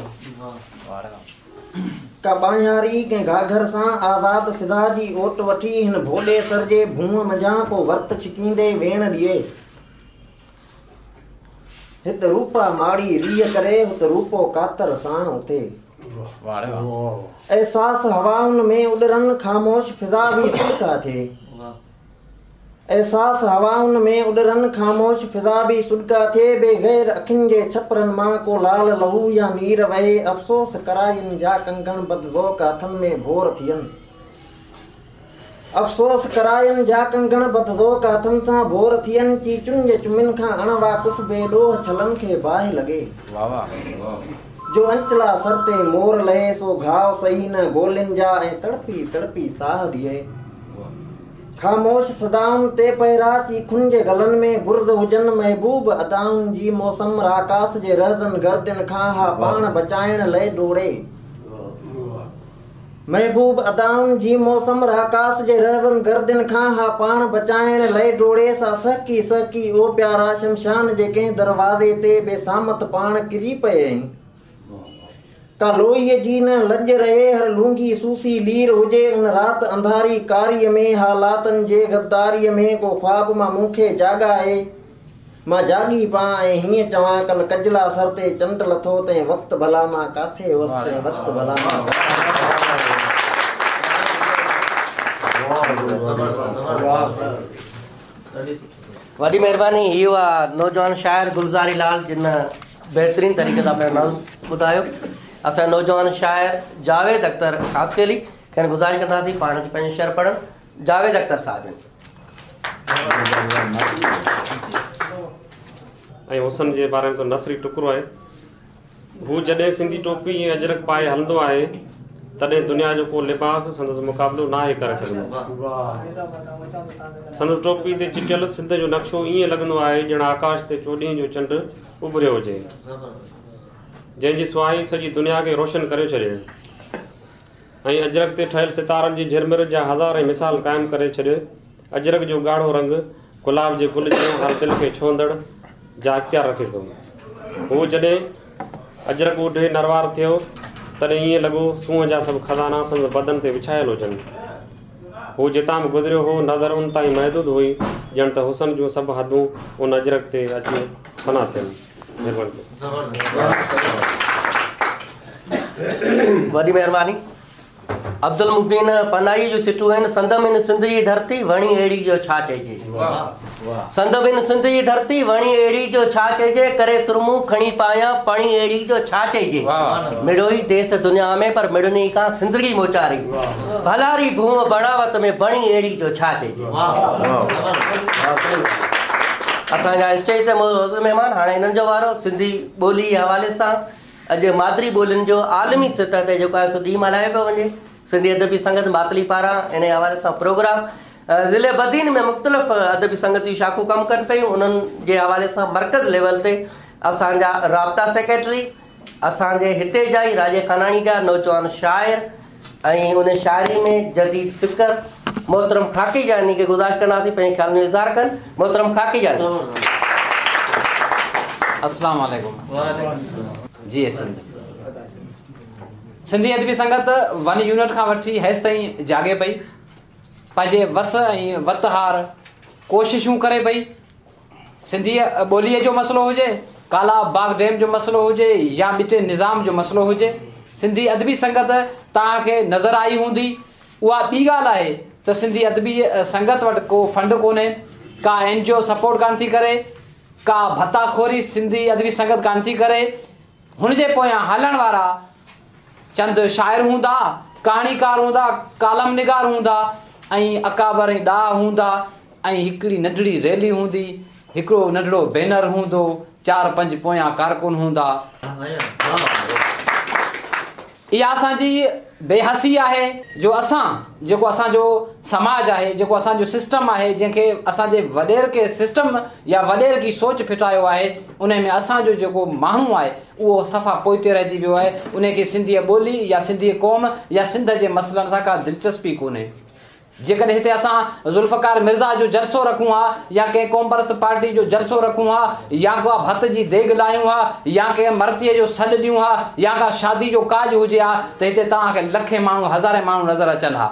कबायारी के घाघर सां आज़ाद फिदा जी ओट वठी हिन भोले सर जे भूम मंझां को वर्त छिकींदे वेण ॾिए। हित रूपा माड़ी रीह करे हुत रूपो कातर साण उथे। एहसास हवाउनि में उॾरनि ख़ामोश फिदा बि सुॾका थिए। एहसास हवाउनि में उॾरनि ख़ामोश फिदा बि सुॾका थिए। बेग़ैर अखियुनि जे छपरनि मां को लाल लहू या नीर वहे। अफ़सोस कराइनि जा कंगण बदज़ोक हथनि में भोर थियनि। अफ़सोस कराइनि जा कंगण बदज़ोक हथनि सां भोर थियनि। चीचुनि जे चुमिन खां अणवाकुफ़ बेॾोह छलनि खे बाहि लॻे। जो अंचला सर ते मोर लहे सो घाव सही न गोलियुनि जा ऐं तड़पी तड़पी साह ॾिए। ख़ामोश सदाउनि ते पहिरा चीखुनि जे गलनि में गुर्ज़ हुजनि। महबूब अदाउनि जी मौसम राकास जे रहदनि गर्दियुनि खां हा पाण बचाइण लाइ डोड़े। महबूब अदाउनि जी मौसम राकास जे रहदनि गर्दियुनि खां हा पाण बचाइण लाइ डोड़े। सा सहकी सहकी ओ प्यारा शमशान जे कंहिं दरवाज़े ते बेसामत पाण किरी पए। का लोईअ जी न लॼ रहे हर लूंगी सूसी लीर हुजे। उन राति अंधारी कारीअ में हालातनि जे गद्दारीअ में को ख्वाब मां मूंखे जाॻाए। मां जाॻी पां ऐं हीअं चवां कल कजला सर ते चंड लथो तंहिं वक़्तु भला मां काथे हुअसि तंहिं वक़्तु भला मां। वॾी महिरबानी। इहो आहे नौजवान शाइर गुलज़ारी लाल जिन बहितरीन तरीक़े सां पंहिंजो नालो ॿुधायो। असांजा नौजवान शाइर जावेद अख्तर ख़ासकेली खेनि गुज़ारिश कंदासीं पाण खे पंहिंजो शेयर पढ़नि। जावेद अख्तर साहिब ऐं हुसन जे बारे में तो नसरी टुकरो आहे। हू जॾहिं सिंधी टोपी ऐं अजरक पाए हलंदो आहे तॾहिं दुनिया जो को लिबास संदसि मुक़ाबिलो न आहे करे सघंदो। संदसि टोपी ते चिटियल सिंध जो नक्शो ईअं लॻंदो आहे ॼण आकाश ते चोॾींहं जो चंड उभरियो हुजे, जंहिंजी सुहाई सॼी दुनिया खे रोशन करे छॾे। ऐं अजरक ते ठहियल सितारनि जी झिरमिर जा हज़ार मिसाल क़ाइमु करे छॾियो। अजरक जो ॻाढ़ो रंग गुलाब जे गुल जो हर दिलि खे छोंदड़ जा इख़्तियार रखे थो। हू जॾहिं अजरक उढे नरवार थियो तॾहिं ईअं लॻो सूंहं जा सभु खज़ाना संदसि बदन ते विछायल हुजनि। हू जितां बि गुज़रियो हो नज़र उन ताईं महदूद हुई ॼण त हुसन जूं सभु हदूं उन अजरक ते अची फना थियनि। वॾी महिरबानी। अब्दुल मुबीन पनाई जो सिटूं आहिनि। संदमिन सिंध जी धरती वणी अहिड़ी जो छा चइजे। संदमिन सिंध जी धरती वणी अहिड़ी जो छा चइजे। करे सुरमू खणी पायां पणी अहिड़ी जो छा चइजे। मिड़ो ई देश दुनिया में पर मिड़नी खां सिंधड़ी मोचारी। भलारी भूम बड़ावत में बणी अहिड़ी जो छा चइजे। असांजा स्टेज ते मौजूदु महिमान हाणे हिननि जो वारो। सिंधी ॿोली जे हवाले सां अॼु मादरी ॿोलियुनि जो आलमी सतह ते जेको आहे सो ॾींहुं मल्हायो पियो वञे। सिंधी अदबी संगत मातली पारां इन हवाले सां प्रोग्राम ज़िले बदीन में मुख़्तलिफ़ अदबी संगतियूं शाखूं कमु कनि पियूं। उन्हनि जे हवाले सां मर्कज़ लेवल ते असांजा राब्ता सेक्रेटरी असांजे हिते जा ई राजे खानाणी जा नौजवान शाइर ऐं उन शाइरी में जदीद फ़िक्र मोहतरम खाकी जानी खे गुज़ारिश कंदासीं पंहिंजे ख़्याल जो इज़हार कनि। मोहतरम खाकी जानी। अस्सलाम वालेकुम। जी सिंधी अदबी संगत वन यूनिट खां वठी हेसि ताईं जागे पई। पंहिंजे वस ऐं वतहार कोशिशूं करे पई। सिंधी ॿोलीअ जो मसइलो हुजे, काला बाग डैम जो मसइलो हुजे या ॿिटे निज़ाम जो मसइलो हुजे, सिंधी अदबी संगत तव्हांखे नज़र आई हूंदी। उहा ॿी ॻाल्हि आहे त सिंधी अदबी संगत वटि को फंड कोन्हे, का NGO सपोर्ट कान थी करे, का भत्ताखोरी सिंधी अदबी संगत कान थी करे। हुनजे पोयां हलण वारा चंद शाइर हूंदा, कहाणीकार हूंदा, कालम निगार हूंदा ऐं अकाबर ऐं ॾाह हूंदा ऐं हिकिड़ी नंढड़ी रैली हूंदी, हिकिड़ो नंढड़ो बैनर हूंदो, 4-5 पोयां कारकुन हूंदा। इहा असांजी बेहसी आहे जो असां जेको असांजो समाज आहे, जेको असांजो सिस्टम आहे, जंहिंखे असांजे वॾेर खे सिस्टम या वॾेर की सोच फिटायो आहे, उन में असांजो जेको माण्हू आहे उहो सफ़ा पोइते रहिजी वियो आहे। उनखे सिंधीअ ॿोली या सिंधी क़ौम या सिंध जे मसइलनि सां का दिलचस्पी कोन्हे। जेकॾहिं हिते असां ज़ुल्फ़कार मिर्ज़ा जो जलसो रखूं हा या कंहिं क़ौम परस्त पार्टी जो जलसो रखूं हा या का भत जी देग लायूं हा या कंहिं मर्तीअ जो सॾु ॾियूं हा या का शादी जो काज हुजे हा, त हिते तव्हांखे लखे माण्हू हज़ारे माण्हू नज़र अचनि हा।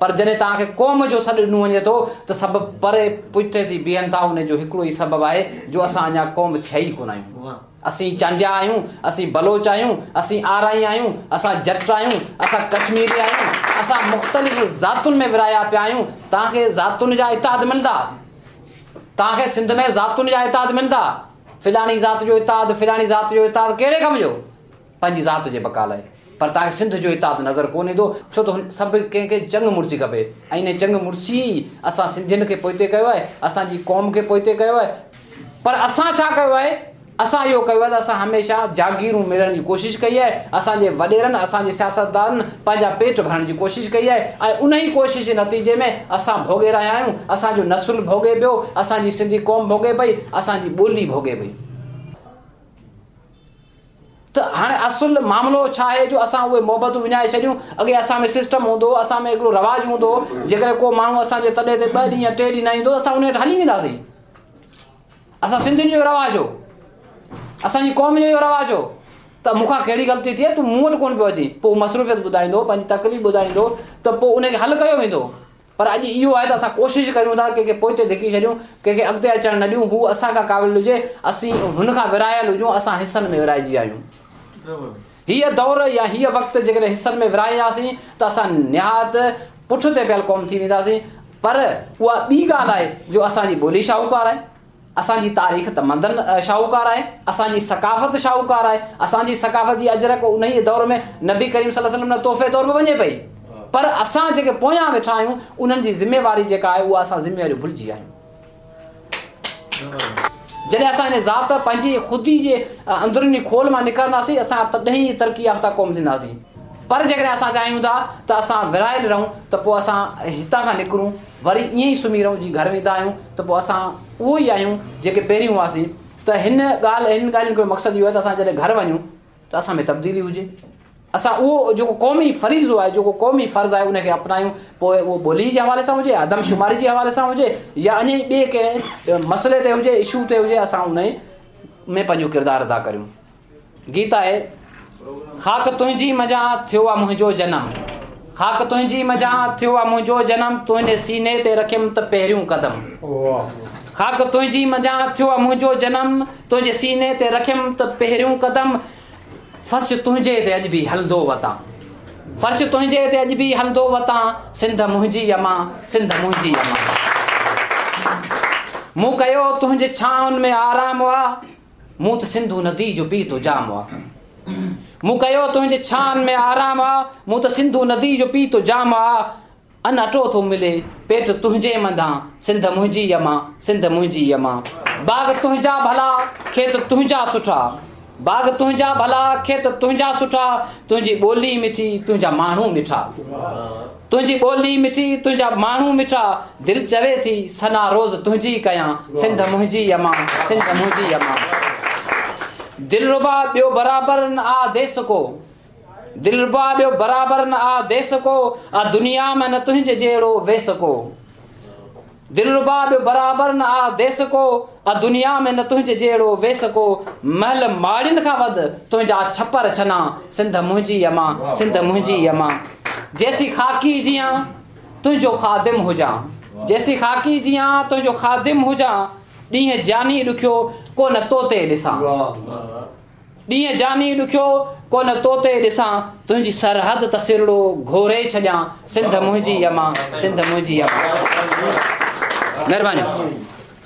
पर जॾहिं तव्हांखे क़ौम जो सॾु ॾिनो वञे थो त सभु परे पुठिते थी बीहनि था। उनजो हिकिड़ो ई सबबु आहे जो असां अञा क़ौम थिया ई कोन आहियूं। असीं चांडिया आहियूं, असीं बलोच आहियूं, असीं आराई आहियूं, असां जट आहियूं, असां कश्मीरी आहियूं, असां मुख़्तलिफ़ ज़ातुनि में विराया पिया आहियूं। तव्हांखे ज़ातुनि जा इताद मिलंदा, तव्हांखे सिंध में ज़ातुनि जा इताद मिलंदा। फिलाणी ज़ात जो इताद, फिलाणी ज़ात जो इताद कहिड़े कम जो? पंहिंजी ज़ात जे बका लाइ। पर तव्हांखे सिंध जो इताद नज़र कोन ईंदो, छो त सभु कंहिंखे चंग मुड़सी खपे। ऐं इन चंग मुड़सी असां सिंधियुनि खे पोइते कयो आहे, असांजी क़ौम खे पोइते कयो आहे। पर असां छा कयो आहे? असां इहो कयो आहे त असां हमेशह जागीरूं मिलण जी कोशिशि कई आहे। असांजे वॾेरनि, असांजे सियासतदारनि पंहिंजा पेट भरण जी कोशिशि कई आहे ऐं उन ई कोशिशि जे नतीजे में असां भोगे रहिया आहियूं। असांजो नसुल भोगे पियो, असांजी सिंधी क़ौम भोगे पई, असांजी ॿोली भोगे पई। त हाणे असुल मामिलो छा आहे जो असां उहे मोहबतूं विञाए छॾियूं। अॻे असां में सिस्टम हूंदो, असां में हिकिड़ो रवाजु हूंदो, जेकॾहिं को माण्हू असांजे तॾहिं ते 2 ॾींहं 3 ॾींहं न ईंदो असां उन वटि हली वेंदासीं। असां सिंधियुनि जो रवाजु हो, असांजी क़ौम जो इहो रवाजु हो त मूंखां कहिड़ी ग़लती थिए तूं मूं वटि कोन पियो अची। पोइ मसरूफ़ियत ॿुधाईंदो, पंहिंजी तकलीफ़ ॿुधाईंदो त पोइ उनखे हल कयो वेंदो। पर अॼु इहो आहे त असां कोशिशि करियूं था कंहिंखे पोइते धिकी छॾियूं, कंहिंखे अॻिते अचणु न ॾियूं। हू असांखां क़ाबिल हुजे, असीं हुनखां विरायल हुजूं, असां हिसनि में विराइजी आहियूं। हीअ दौर या हीअ वक़्तु जेकॾहिं हिसनि में विराईंदासीं त असां निहायत पुठिते पियल क़ौम थी वेंदासीं। पर उहा ॿी ॻाल्हि आहे जो असांजी ॿोली शाहूकार आहे, असांजी तारीख़ तमदन शाहूकार आहे, असांजी सकाफ़त शाहूकार आहे। असांजी सकाफ़त जी अजरक उन ई दौर में नबी करीम सल्लल्लाहु अलैहि वसल्लम तोहफ़े तौर पे वञे पई। पर असां जेके पोयां वेठा आहियूं उन्हनि जी ज़िम्मेवारी जेका आहे उहा असां ज़िम्मेवारी भुलिजी आहियूं। जॾहिं असां हिन ज़ात पंहिंजी ख़ुदि जे अंदरुनी खोल मां निकिरंदासीं असां तॾहिं ई तरक़ी याफ़्ता क़ौम थींदासीं। पर जेकॾहिं असां चाहियूं था त असां विरायल रहूं त पोइ असां हितां खां निकिरूं वरी ईअं ई सुम्ही रहूं जीअं घर वेंदा आहियूं त पोइ असां उहो ई आहियूं जेके पहिरियों हुआसीं। त हिन ॻाल्हियुनि जो मक़सदु इहो आहे त असां जॾहिं घर वञूं त असां में तब्दीली हुजे, असां उहो जेको क़ौमी फ़रीज़ो आहे, जेको क़ौमी फ़र्ज़ु आहे उनखे अपनायूं। पोइ उहो ॿोली जे हवाले सां हुजे, आदमशुमारी जे हवाले सां हुजे या अञा ॿिए कंहिं मसइले ते हुजे, इशू ते हुजे, असां उन में पंहिंजो किरदारु अदा करियूं। गीत आहे, ख़ाक तुंहिंजी मज़ा थियो आहे मुंहिंजो जनम, ख़ाक तुंहिंजी मज़ा थियो आहे मुंहिंजो जनम, तुंहिंजे सीने ते रखियमि त पहिरियों कदम। ख़ाक तुंहिंजी मज़ा थियो आहे मुंहिंजो जनम, तुंहिंजे सीने ते रखियमि त पहिरियों कदम। फर्श तुंहिंजे ते अॼु बि हलंदो वतां, फर्श तुंहिंजे ते अॼु बि हलंदो वतां, सिंध मुंहिंजी अमां, सिंध मुंहिंजी अमां। मूं कयो तुंहिंजे छांवनि में आराम हुआ, मूं त सिंधू नदी जो पी तो जाम हुआ। मूं कयो तुंहिंजे छांवनि में आराम हुआ, मूं त सिंधू नदी जो पी तो जाम हुआ। अन अटो थो मिले पेट तुंहिंजे मंदां, सिंध मुंहिंजी अमां, सिंध मुंहिंजी अमां। बाग तुंहिंजा भला खेत तुंहिंजा सुठा, बाग तुंहिंजा भला खेत तुंहिंजा सुठा, तुंहिंजी ॿोली मिठी तुंहिंजा माण्हू मिठा, तुंहिंजी ॿोली मिठी तुंहिंजा माण्हू मिठा। दिलि चवे थी सना रोज़ तुंहिंजी कयां, सिंध मुंहिंजी अमां, सिंध मुंहिंजी अमां। दिलरुबा ॿियो बराबरि न आ देस को, दिलरुबा ॿियो बराबरि न आ देस को, आ दुनिया में न तुंहिंजे जहिड़ो वेस को। दिलरुबा ॿियो बराबरि न आ देस को, आ दुनिया में न तुंहिंजे जहिड़ो वेस को। महल माड़ियुनि खां वधि तुंहिंजा छपर छना, सिंध मुंहिंजी अमां, सिंध मुंहिंजी अमां। जैसी ख़ाकी जियां तुंहिंजो ख़ादिम हुजां, जैसी ख़ाकी जियां तुंहिंजो ख़ादिम हुजां। ॾींहं जानी ॾुखियो कोन तोते ॾिसां, ॾींहं जानी ॾुखियो कोन तोते ॾिसां। तुंहिंजी सरहद त सिरड़ो घोरे छॾियां, सिंध मुंहिंजी अमां, सिंध मुंहिंजी अमां। महिरबानी,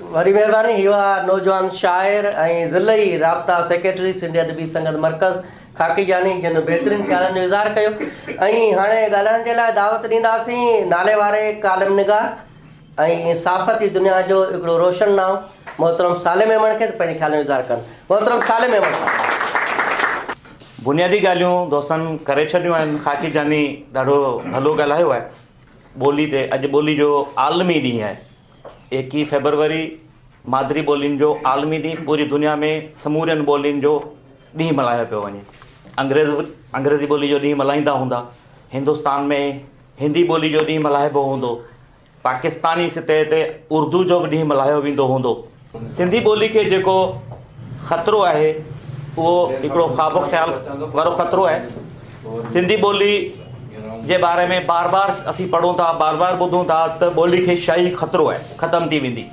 वरी महिरबानी। इहो आहे नौजवान शाइर ऐं ज़िलई राब्ता सेक्रेटरी सिंधी अदबी संगत मर्कज़ खाकी जानी, जिन बहितरीन ख़्यालनि जो इज़हार कयो। ऐं हाणे ॻाल्हाइण जे लाइ दावत ॾींदासीं नाले वारे कालम निगार ऐं साफ़ती दुनिया जो हिकिड़ो रोशन नाम मोहतरम साले मेमण खे पंहिंजे ख़्यालनि जो इज़हार कनि। मोहतरम साले मेमण साहब। बुनियादी ॻाल्हियूं दोस्तनि करे छॾियूं आहिनि। ख़ाकी जानी ॾाढो भलो ॻाल्हायो आहे ॿोली ते। अॼु ॿोली जो आलमी ॾींहुं आहे, 21 फेबरवरी मादरी ॿोलियुनि जो आलमी ॾींहुं। पूरी दुनिया में समूरियुनि ॿोलियुनि जो ॾींहुं मल्हायो पियो वञे। अंग्रेज़ी ॿोली जो ॾींहुं मल्हाईंदा हूंदा, हिंदुस्तान में हिंदी ॿोली जो ॾींहुं मल्हाइबो हूंदो, पाकिस्तानी सतह ते उर्दू जो बि ॾींहुं मल्हायो वेंदो हूंदो। सिंधी ॿोली खे जेको ख़तरो आहे उहो हिकिड़ो ख़्वाबो ख़्याल वारो ख़तरो आहे। सिंधी ॿोली जे बारे में बार बार असीं पढ़ूं था, बार बार ॿुधूं था त ॿोली खे शाही ख़तरो आहे, ख़तमु थी वेंदी।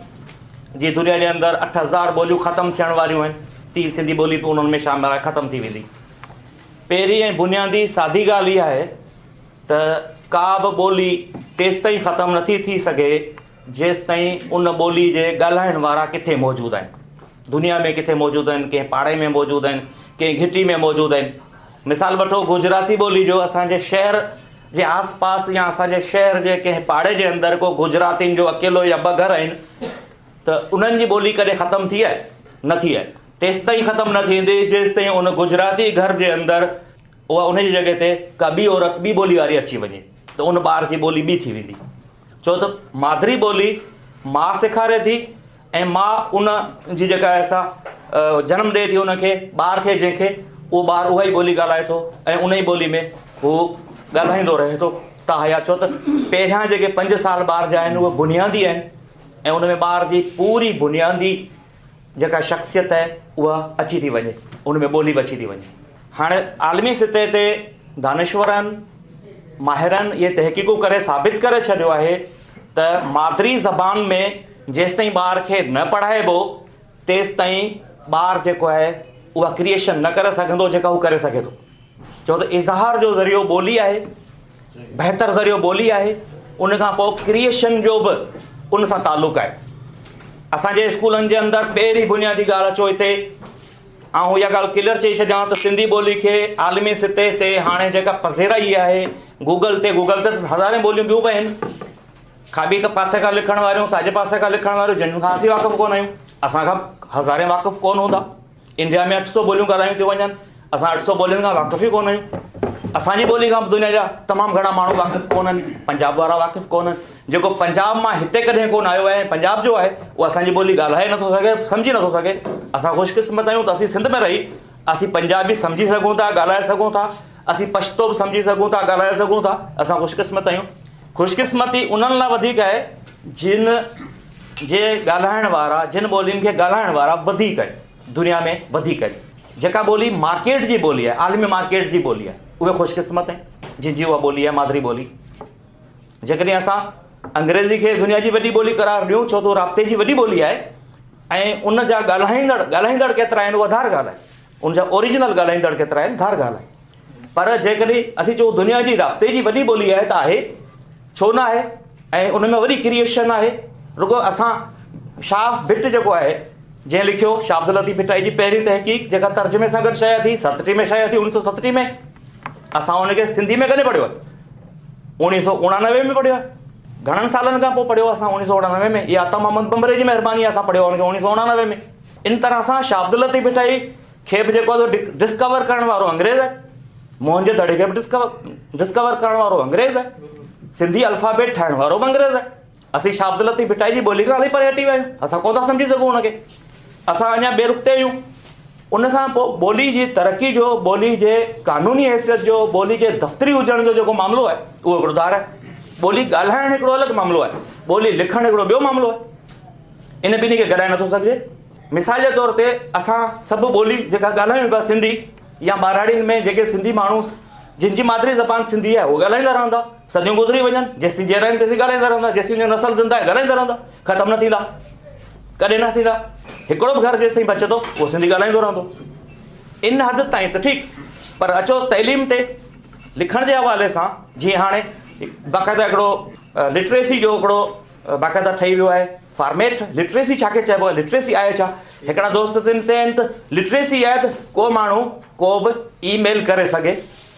जीअं दुनिया जे अंदरि 8000 ॿोलियूं ख़तमु थियण वारियूं आहिनि, ती सिंधी ॿोली बि उन्हनि में शामिल आहे, ख़तमु थी वेंदी। पहिरीं ऐं बुनियादी सादी ॻाल्हि इहा आहे त का बि ॿोली तेसि ताईं ख़तमु नथी थी सघे जेसि ताईं उन ॿोली जे ॻाल्हाइण वारा किथे मौजूदु आहिनि। दुनिया में किथे मौजूदु आहिनि, कंहिं पाड़े में मौजूदु आहिनि, कंहिं घिटी में मौजूदु आहिनि। मिसाल वठो, गुजराती ॿोली जो असांजे शहर जे आसपास या असांजे शहर जे कंहिं पाड़े जे अंदरि को गुजरातियुनि जो अकेलो या 2 घर आहिनि त उन्हनि जी ॿोली कॾहिं ख़तमु थी आहे? न थी आहे। तेसि ताईं ख़तमु न थींदी जेसि ताईं उन गुजराती घर जे अंदरि उहा उनजी जॻह ते का ॿी औरत ॿी ॿोली वारी अची वञे त उन ॿार जी ॿोली ॿी थी वेंदी। छो त मादरी ॿोली माउ सेखारे थी ऐं माउ उन जी जेका असां जनमु ॾिए थी उनखे, ॿार खे, जंहिंखे उहो ॿारु उहा ई ॿोली ॻाल्हाए थो ऐं उन ई ॿोली में हू ॻाल्हाईंदो रहे थो ताहया। छो त पहिरियां जेके 5 साल ॿार जा आहिनि उहे बुनियादी आहिनि ऐं उन में ॿार जी पूरी बुनियादी जेका शख़्सियत आहे उहा अची थी वञे, उन में ॿोली बि अची थी वञे। हाणे आलमी सतह ते दानिश्वरनि, माहिरनि इहे तहक़ीक़ूं करे साबित करे छॾियो आहे त मादरी ज़बान में जेसि ताईं ॿार खे न पढ़ाइबो तेसि ताईं ॿारु जेको आहे उहा क्रिएशन न करे सघंदो जेका हू करे सघे थो। छो त इज़हार जो ज़रियो ॿोली आहे, बहितर ज़रियो ॿोली आहे, उन खां पोइ क्रिएशन जो बि उन सां तालुक़ु आहे। असांजे स्कूलनि जे अंदरि पहिरीं बुनियादी ॻाल्हि अचो हिते, ऐं इहा ॻाल्हि क्लियर चई छॾियां त सिंधी ॿोली खे आलमी सतह ते हाणे जेका पज़ेराई आहे गूगल ते हज़ारें ॿोलियूं ॿियूं बि आहिनि, खाॿी पासे खां लिखण वारियूं, साॼे पासे खां लिखण वारियूं, जिन खां असीं वाक़ुफ़ु कोन आहियूं। असांखां हज़ारें वाक़ुफ़ु कोन हूंदा। इंडिया में 800 ॿोलियूं ॻाल्हायूं थियूं वञनि, असां 800 ॿोलियुनि खां वाक़ुफ़ु ई कोन आहियूं। असांजी ॿोली खां दुनिया जा तमामु घणा माण्हू वाक़ुफ़ु कोन आहिनि, पंजाब वारा वाक़ुफ़ु कोन आहिनि। जेको पंजाब मां हिते कॾहिं कोन आयो आहे, पंजाब जो आहे, उहो असांजी ॿोली ॻाल्हाए नथो सघे, सम्झी नथो सघे। असां ख़ुशकिस्मत आहियूं त असीं सिंध में रही असीं पंजाबी सम्झी सघूं था, ॻाल्हाए सघूं था, असीं पछतो बि सम्झी सघूं था, ॻाल्हाए सघूं था। असां ख़ुशकिस्मत आहियूं। ख़ुशकिस्मती उन्हनि लाइ वधीक आहे जिन जे ॻाल्हाइण वारा, जिन ॿोलियुनि खे ॻाल्हाइण वारा वधीक आहिनि, दुनिया में वधीक आहिनि। जेका ॿोली मार्केट जी ॿोली आहे, आलमी मार्केट जी ॿोली आहे, उहे ख़ुशकिस्मत आहिनि जंहिंजी उहा ॿोली आहे मादरी ॿोली। जेकॾहिं असां अंग्रेज़ी खे दुनिया जी वॾी ॿोली करार ॾियूं छो त राब्ते जी वॾी ॿोली आहे ऐं उन जा ॻाल्हाईंदड़ केतिरा आहिनि उहा धार ॻाल्हि आहे, उन जा ओरिजिनल ॻाल्हाईंदड़ केतिरा आहिनि धार ॻाल्हि आहे। पर जेकॾहिं असीं चऊं दुनिया जी राब्ते जी वॾी ॿोली आहे त आहे, छो न आहे, ऐं उन में वॾी क्रिएशन आहे। रुगो असां शाफ़ भिट जेको आहे, जंहिं लिखियो शाब्दुल लतीफ़ भिटाई जी पहिरीं तहक़ीक़ जेका तर्जुमे सां गॾु शाया थी 37 में शाया थी, 1937 में। असां उनखे सिंधी में कॾहिं पढ़ियो आहे? 1999 में पढ़ियो आहे। घणनि सालनि खां पोइ पढ़ियो असां 1999 में। इहा अता मोहम्मद बम्बरे जी महिरबानी आहे, असां पढ़ियो हुनखे 1989 में। इन तरह सां शाब्दुल लतीफ़ भिटाई खे बि जेको आहे डिस्कवर करण वारो अंग्रेज़ आहे, मोहन जे दड़े खे बि डिस्कवर करण वारो अंग्रेज़ आहे, सिंधी अल्फ़ाबेट ठाहिण वारो बि अंग्रेज़ आहे। असीं शाब्दुल लतीफ़ भिटाई जी ॿोली खां इलाही परे हटी विया आहियूं, असां कोन था सम्झी सघूं हुनखे, असां अञा बेरुख़्ते आहियूं। उन खां पोइ ॿोली जी तरक़ी जो, ॿोली जे क़ानूनी हैसियत जो, ॿोली जे दफ़्तरी हुजण जो जेको मामिलो आहे उहो हिकिड़ो धार आहे। ॿोली ॻाल्हाइणु हिकिड़ो अलॻि मामिलो आहे, ॿोली लिखणु हिकिड़ो ॿियो मामिलो आहे। इन ॿिन्ही खे गॾाए नथो सघिजे। मिसाल जे तौर ते असां सभु ॿोली जेका ॻाल्हायूं पिया सिंधी या ॿाराड़ियुनि में जेके सिंधी माण्हू जिनजी मादरी ज़बान सिंधी आहे उहे ॻाल्हाईंदा रहंदा, सदियूं गुज़री वञनि, जेसि ताईं जहिड़ा आहिनि तेसि ॻाल्हाईंदा रहंदा, जेसि ताईं नसल ज़िंदा आहे ॻाल्हाईंदा रहंदा, ख़तमु न थींदा, कॾहिं न थींदा। हिकिड़ो बि घर जेसि ताईं बचे थो उहो सिंधी ॻाल्हाईंदो रहंदो। इन हद ताईं त ठीकु, पर अचो तइलीम ते, लिखण जे हवाले सां, जीअं हाणे बाक़ाइदा हिकिड़ो लिटरेसी जो हिकिड़ो बाक़ाइदा ठही वियो आहे फॉर्मेट। लिटरेसी छा खे चइबो आहे, लिटरेसी आहे छा? हिकिड़ा दोस्त चवनि त लिटरेसी आहे त को माण्हू को बि ईमेल करे सघे,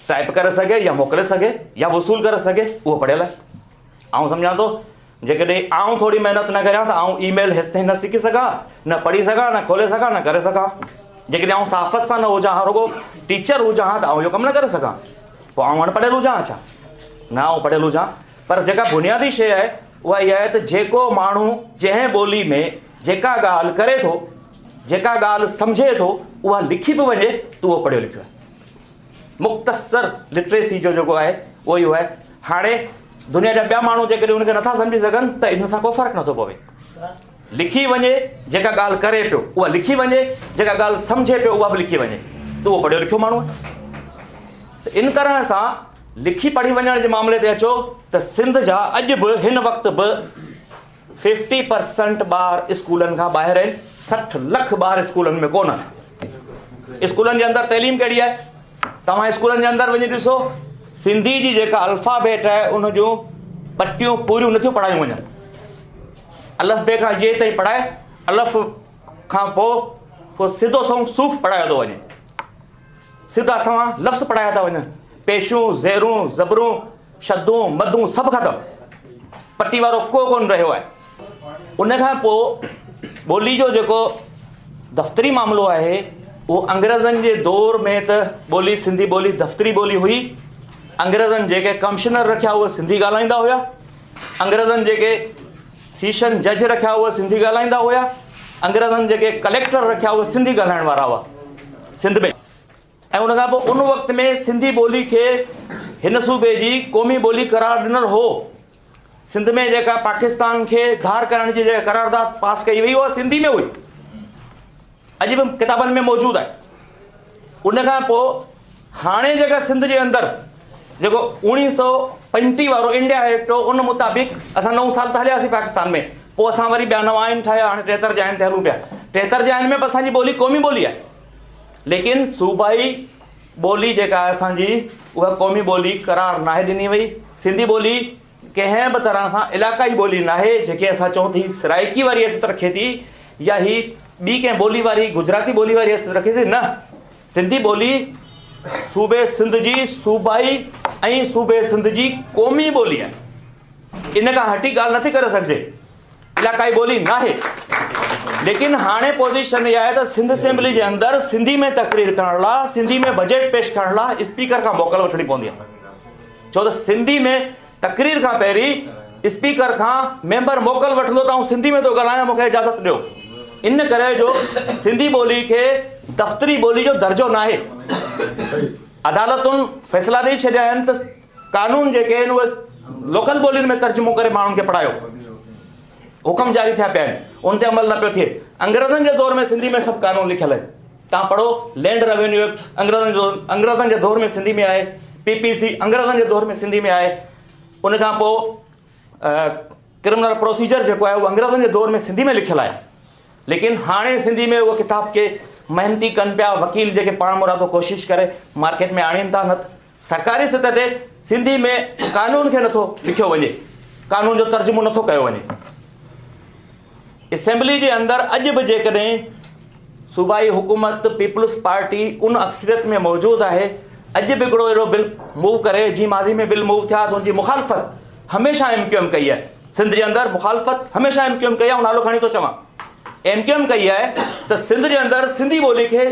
टाइप करे सघे या मोकिले सघे या वसूल करे सघे, उहो पढ़ियल आहे। आउं सम्झां थो जेकॾहिं आउं थोरी महिनत न करियां त आउं ईमेल हेसि ताईं न सिखी सघां, न पढ़ी सघां, न खोले सघां, न करे सघां। जेकॾहिं आउं साफ़त सां न हुजां हा रुगो टीचर हुजां हा त आउं इहो कमु न करे सघां पोइ आउं अनपढ़ियल हुजां छा न आउं पढ़ियल हुजां पर जेका बुनियादी शइ आहे उहा इहा आहे त जेको माण्हू जंहिं ॿोली में जेका ॻाल्हि करे थो जेका ॻाल्हि सम्झे थो उहा लिखी बि वञे त उहो पढ़ियो लिखियो आहे मुख़्तसर लिटरेसी जो जेको आहे उहो इहो आहे हाणे दुनिया जा ॿिया माण्हू जेकॾहिं उनखे नथा सम्झी सघनि त इन सां को फ़र्क़ु नथो पवे लिखी वञे जेका ॻाल्हि करे पियो उहा लिखी वञे जेका ॻाल्हि सम्झे पियो उहा बि लिखी वञे त उहो पढ़ियो लिखियो माण्हू आहे त इन तरह सां लिखी पढ़ी वञण जे मामले ते अचो त सिंध जा अॼु बि हिन वक़्तु बि 50% ॿार स्कूलनि खां ॿाहिरि आहिनि 60 लख ॿार स्कूलनि में कोन आहिनि स्कूलनि जे अंदरि तइलीम कहिड़ी आहे तव्हां स्कूलनि जे अंदरि वञी ॾिसो सिंधी जी जेका अल्फ़ाबेट आहे उन जूं पटियूं पूरियूं नथियूं पढ़ायूं वञनि अलफ़ बे खां जे ताईं पढ़ाए अलफ़ खां पोइ सिधो सो सूफ़ पढ़ायो थो वञे सिधा सवां लफ़्ज़ पढ़ाया था वञनि पेशूं ज़ेरूं ज़बरूं शदूं मदूं सभु ख़तमु पटी वारो को कोन रहियो आहे उन खां पोइ ॿोली जो जेको दफ़्तरी मामिलो आहे उहो अंग्रेज़नि जे दौर में त ॿोली सिंधी ॿोली दफ़्तरी ॿोली हुई अंग्रेज़नि जेके कमिश्नर रखिया उहे सिंधी ॻाल्हाईंदा हुया अंग्रेज़नि जेके सीशन जज रखिया उहे सिंधी ॻाल्हाईंदा हुया अंग्रेज़नि जेके कलेक्टर रखिया उहे सिंधी ॻाल्हाइण वारा हुआ सिंध में ऐं उन खां पोइ उन वक़्त में सिंधी ॿोली खे हिन सूबे जी क़ौमी ॿोली करार ॾिनल हो सिंध में जेका पाकिस्तान खे धार करण जी जेका करारदाद पास कई वई उहा सिंधी में हुई अॼु बि किताबनि में मौजूदु आहे उन खां पोइ हाणे जेका सिंध जे अंदरि जेको 1935 वारो इंडिया एक्ट हो उन मुताबिक़ असां 9 साल त हलियासीं पाकिस्तान में पोइ असां वरी ॿिया नवां आइन ठाहिया हाणे 73 जा आइन ते हलूं पिया 73 जे आइन में बि असांजी ॿोली क़ौमी ॿोली आहे लेकिन सूबाई ॿोली जेका आहे असांजी उहा क़ौमी ॿोली करार नाहे ॾिनी वई सिंधी ॿोली कंहिं बि तरह सां इलाक़ाई ॿोली नाहे जेके असां चऊं थी सराइकी वारी हैसियत रखे थी या ही ॿी कंहिं ॿोली वारी गुजराती ॿोली वारी हैसियत रखे थी न सिंधी ॿोली सूबे सिंध जी सूबाई ऐं सूबे सिंध जी क़ौमी ॿोली आहे इन खां हटी ॻाल्हि नथी करे सघिजे इलाक़ाई ॿोली नाहे लेकिन हाणे पोज़ीशन इहा आहे त सिंध असेंबली जे अंदरि सिंधी में तक़रीर करण लाइ सिंधी में बजट पेश करण लाइ स्पीकर खां मोकल वठणी पवंदी आहे छो त सिंधी में तक़रीर खां पहिरीं स्पीकर खां मेंबर मोकल वठंदो त आउं सिंधी में थो ॻाल्हायां मूंखे इजाज़त ॾियो इन करे जो सिंधी ॿोली खे दफ़्तरी ॿोली जो दर्जो नाहे अदालतुनि फ़ैसिला ॾेई छॾिया आहिनि त कानून जेके आहिनि उहे लोकल ॿोलियुनि में तर्जुमो करे माण्हुनि खे पढ़ायो हुकम जारी थिया पिया आहिनि उन ते अमल न पियो थिए अंग्रेज़नि जे दौर में सिंधी में सभु कानून लिखियल आहिनि तव्हां पढ़ो लैंड रेवेन्यू एक्ट अंग्रेज़नि जे दौर में सिंधी में आहे PPC अंग्रेज़नि जे दौर में सिंधी में आहे उन खां पोइ क्रिमिनल प्रोसीजर जेको आहे उहो अंग्रेज़नि जे दौर में सिंधी में लिखियल आहे लेकिन हाणे सिंधी में उहो किताब खे महिनती कनि पिया वकील जेके पाण मुरादो कोशिशि करे मार्केट में आणीनि था न सरकारी सतह ते सिंधी में कानून खे नथो लिखियो वञे कानून जो तर्जुमो नथो कयो वञे असेंबली जे अंदरि अॼु बि जेकॾहिं सूबाई हुकूमत पीपल्स पार्टी उन अक्सरियत में मौजूदु आहे अॼु बि हिकिड़ो अहिड़ो बिल मूव करे जीअं माज़ी में बिल मूव थिया त हुनजी मुखालफ़त हमेशह MQM कई आहे सिंध जे अंदरि मुखालफ़त हमेशह MQM कई आहे नालो खणी थो चवां MQM कई आहे त सिंध जे अंदरि सिंधी ॿोली खे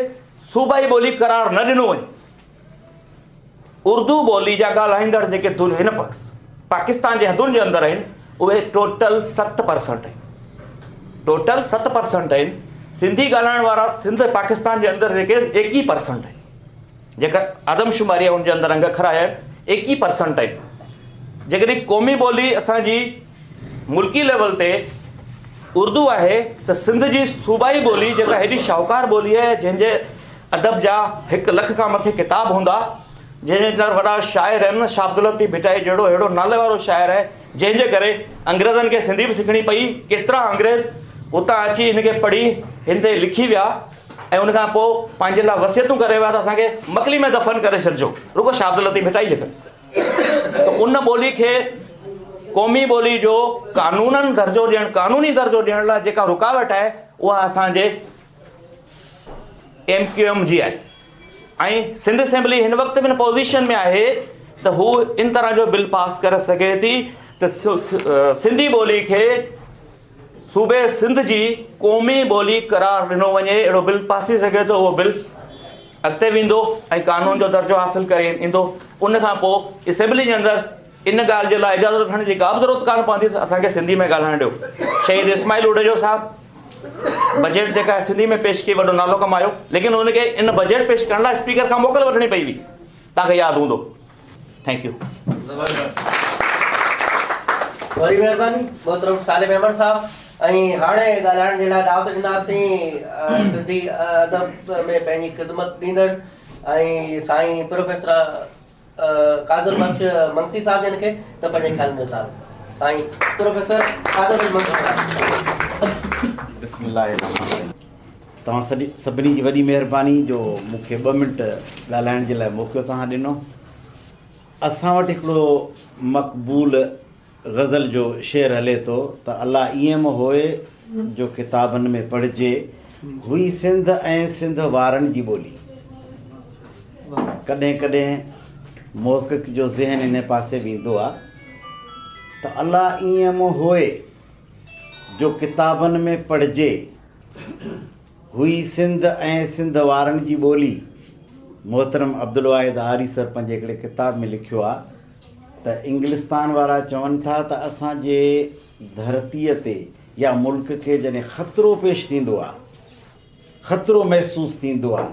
सूबाई ॿोली करार न ॾिनो वञे उर्दू ॿोली जा ॻाल्हाईंदड़ जेके हिन पाकिस्तान जे हदुनि जे अंदरि आहिनि उहे टोटल 7% आहिनि टोटल 7% आहिनि सिंधी ॻाल्हाइण वारा सिंध पाकिस्तान जे अंदरि जेके 21% आहिनि जेका आदमशुमारी आहे हुनजे अंदरि अंग खरा आहिनि 21% आहिनि जेकॾहिं क़ौमी ॿोली असांजी मुल्की लेवल ते उर्दू आहे त सिंध जी सूबाई ॿोली जेका हेॾी शाहूकार ॿोली आहे जंहिंजे अदब जा 1 लख खां मथे किताब हूंदा जंहिंजे अंदरि वॾा शाइर आहिनि शाह अब्दुल लतीफ़ भिटाई जहिड़ो अहिड़ो नाले वारो शाइर आहे जंहिंजे करे अंग्रेज़नि खे सिंधी बि सिखणी पई केतिरा अंग्रेज़ उतां अची हिनखे पढ़ी हिन ते लिखी विया ऐं उन खां पोइ पंहिंजे लाइ वसियतूं करे विया त असांखे मकली में दफ़न करे छॾिजो रुगो शाह अब्दुल लतीफ़ भिटाई जे करे त उन ॿोली खे क़ौमी ॿोली जो कानूनी दर्जो ॾियण लाइ जेका रुकावट आहे उहा असांजे MQM जी आहे ऐं सिंध असेंबली हिन वक़्तु बि हिन पोज़ीशन में आहे त हू इन तरह जो बिल पास करे सघे थी त सिंधी ॿोली खे सूबे सिंध जी क़ौमी ॿोली करार ॾिनो वञे, अहिड़ो बिल पास थी सघे थो, उहो बिल अॻिते वेंदो ऐं कानून जो दर्जो हासिलु करे ईंदो। उन खां पोइ असेंबली जे अंदरि इन ॻाल्हि जे लाइ इजाज़त वठण जी का बि ज़रूरत कान पवंदी त असांखे सिंधी में ॻाल्हाइण ॾियो। शहीद इस्माइल उडेजो साहब बजट जेका आहे सिंधी में पेश कई, वॾो नालो कमायो, लेकिन हुनखे इन बजट पेश करण लाइ स्पीकर खां मोकल वठणी पई हुई, तव्हांखे यादि हूंदो। Thank U. वरी महिरबानी मोहतरम साले मेंबर साहब। ऐं हाणे ॻाल्हाइण जे लाइ दावत ॾींदासीं सिंधी अदब में पंहिंजी ख़िदमत ॾींदड़ ऐं साईं प्रोफेसर कादर बख्श मंसी साहब जिन खे त पंहिंजे ख़्याल में साहब साईं प्रोफेसर कादर बख्श मंसी साहब। बिस्मिल्लाहिर्रहमानिर्रहीम। तव्हां सभिनी जी वॾी महिरबानी जो मूंखे 2 मिंट ॻाल्हाइण जे लाइ मौक़ो तव्हां ॾिनो। असां वटि हिकिड़ो मक़बूल ग़ज़ल जो शेर हले थो त अलाह ईअं होए जो किताबनि में पढ़िजे, हुई सिंध ऐं सिंध वारनि जी ॿोली। कॾहिं कॾहिं मोहक़िक़ जो ज़हन इन पासे वेंदो आहे त अलाह ईअं होए जो किताबनि में पढ़िजे, हुई सिंध ऐं सिंध वारनि जी ॿोली। मोहतरम अब्दुल वाहिद आरी सर पंहिंजे हिकिड़े किताब में लिखियो आहे त इंग्लिस्तान वारा चवनि था त असांजे धरतीअ ते या मुल्क खे जॾहिं ख़तरो पेश थींदो आहे, ख़तरो महसूसु थींदो आहे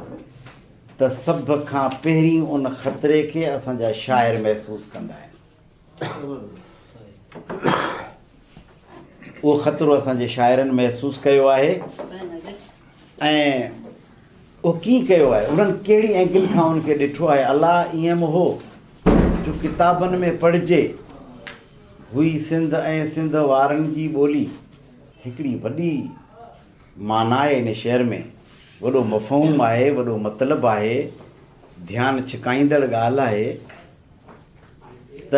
त सभ खां पहिरीं उन ख़तरे खे असांजा शाइर महसूसु कंदा आहिनि। उहो ख़तरो असांजे शाइरनि महसूसु कयो आहे। ऐं उहो कीअं कयो आहे, उन्हनि कहिड़ी एंगल खां उनखे ॾिठो आहे। अलाह ईअं हो जो किताबनि में पढ़िजे, हुई सिंध ऐं सिंध वारनि जी ॿोली। हिकिड़ी वॾी माना आहे इन शहर में, वॾो मफ़हूम आहे, वॾो मतिलबु आहे, ध्यानु छिकाईंदड़ ॻाल्हि आहे त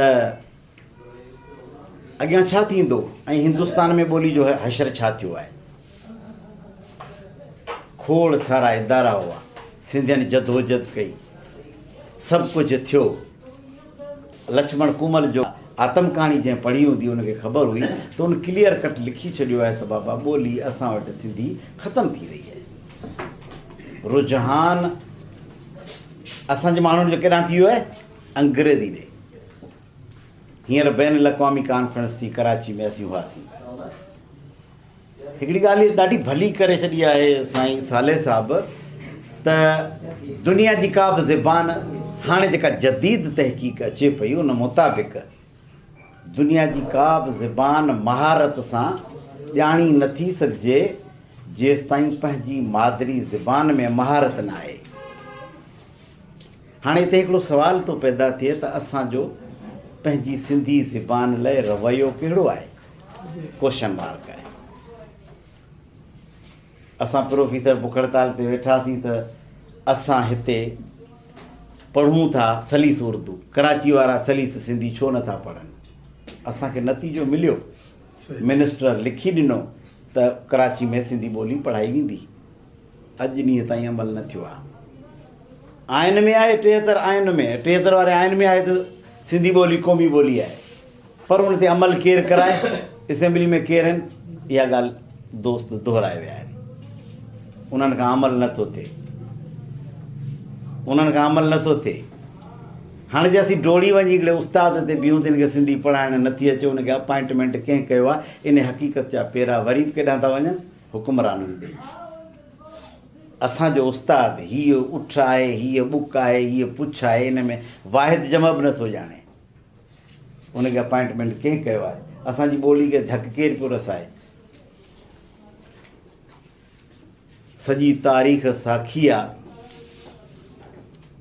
अॻियां छा थींदो ऐं हिंदुस्तान में ॿोली जो हशर छा थियो आहे। खोड़ सारा इदारा हुआ, सिंधियुनि जदोजहद कई, सभु कुझु थियो। लक्ष्मण कुमल जो आतम कहाणी जंहिं पढ़ी हूंदी उनखे ख़बर हुई त उन क्लियर कट लिखी छॾियो आहे त बाबा ॿोली असां वटि सिंधी ख़तमु थी रही आहे। रुझान असांजे माण्हुनि जो केॾांहुं थी वियो आहे, अंग्रेज़ी ॾे। हींअर बैन अल-अक़वामी कॉन्फ्रेंस थी कराची में, असीं हुआसीं। हिकिड़ी ॻाल्हि ॾाढी भली करे छॾी आहे साईं साले साहिबु त दुनिया जी का बि ज़बान हाणे जेका जदीद तहक़ीक़ अचे पई उन मुताबिक़ दुनिया जी का बि ज़बान महारत सां ॼाणी नथी सघिजे जेसि ताईं पंहिंजी मादरी ज़बान में महारत न आहे। हाणे हिते हिकिड़ो सुवाल थो पैदा थिए त असांजो पंहिंजी सिंधी ज़बान लाइ रवैयो कहिड़ो आहे, क्वेश्चन मार्क आहे। असां प्रोफेसर बुख हड़ताल ते वेठासीं त असां हिते पढ़ूं था सलीस उर्दू, कराची वारा सलीस सिंधी छो नथा पढ़नि। असांखे नतीजो मिलियो, मिनिस्टर लिखी ॾिनो त कराची में सिंधी ॿोली पढ़ाई वेंदी। अॼु ॾींहं ताईं अमल न थियो आहे। आइन में आहे 73 आइन में, 73 वारे आइन में आहे त सिंधी ॿोली क़ौमी ॿोली आहे, पर उन ते अमल केरु कराए, असेंबली में केरु आहिनि, इहा ॻाल्हि दोस्त दोहराए विया आहिनि। उन्हनि खां अमल नथो थिए, उन्हनि खां अमल नथो थिए। हाणे जे असीं डोड़ी वञी हिकिड़े उस्ताद ते बीहूं त हिनखे सिंधी पढ़ाइण नथी अचे, उनखे अपॉइंटमेंट कंहिं कयो आहे, इन हक़ीक़त जा पेरा वरी बि केॾांहुं था वञनि, हुकुमराननि ॾे। असांजो उस्ताद हीअ उठ आहे, हीअ बुक आहे, हीअ पुछ आहे, इन में वाहिद जमा बि नथो ॼाणे, उनखे अपॉइंटमेंट कंहिं कयो आहे। असांजी ॿोली खे धक केरु पियो रसाए। सॼी तारीख़ साखी आहे,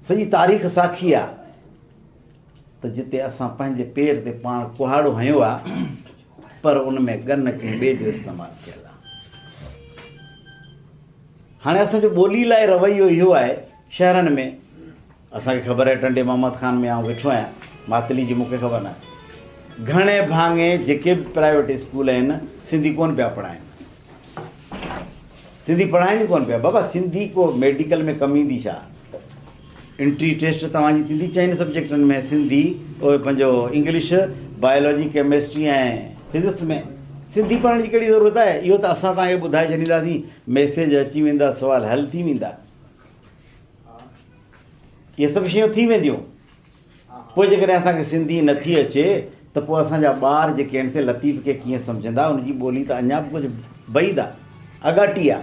सॼी तारीख़ साखी आहे त जिते असां पंहिंजे पेर ते पाण कुहाड़ो हयो आहे, पर उन में गन कंहिं ॿिए जो इस्तेमालु कयल आहे। हाणे असांजो ॿोली लाइ रवैयो इहो आहे। शहरनि में असांखे ख़बर आहे, टंडे मोहम्मद ख़ान में आउं वेठो आहियां, मातली जी मूंखे ख़बर न आहे। घणे भाङे जेके बि प्राइवेट स्कूल आहिनि सिंधी कोन पिया पढ़ाइनि, सिंधी पढ़ाइनि ई कोन पिया। बाबा सिंधी को मेडिकल में कमी ईंदी छा? एंट्री टेस्ट तव्हांजी थींदी 4 सब्जेक्टनि में, सिंधी, उहे पंहिंजो इंग्लिश, बायोलॉजी, केमिस्ट्री ऐं फिज़िक्स में। सिंधी पढ़ण जी कहिड़ी ज़रूरत आहे? इहो त असां तव्हांखे ॿुधाए छॾींदासीं, मैसेज अची वेंदा, सुवाल हल थी वेंदा, इहे सभु शयूं थी वेंदियूं। पोइ जेकॾहिं असांखे सिंधी नथी अचे त पोइ असांजा ॿार जेके आहिनि से लतीफ़ खे कीअं सम्झंदा? उनजी ॿोली त अञा बि कुझु बईद आहे, अगाटी आहे।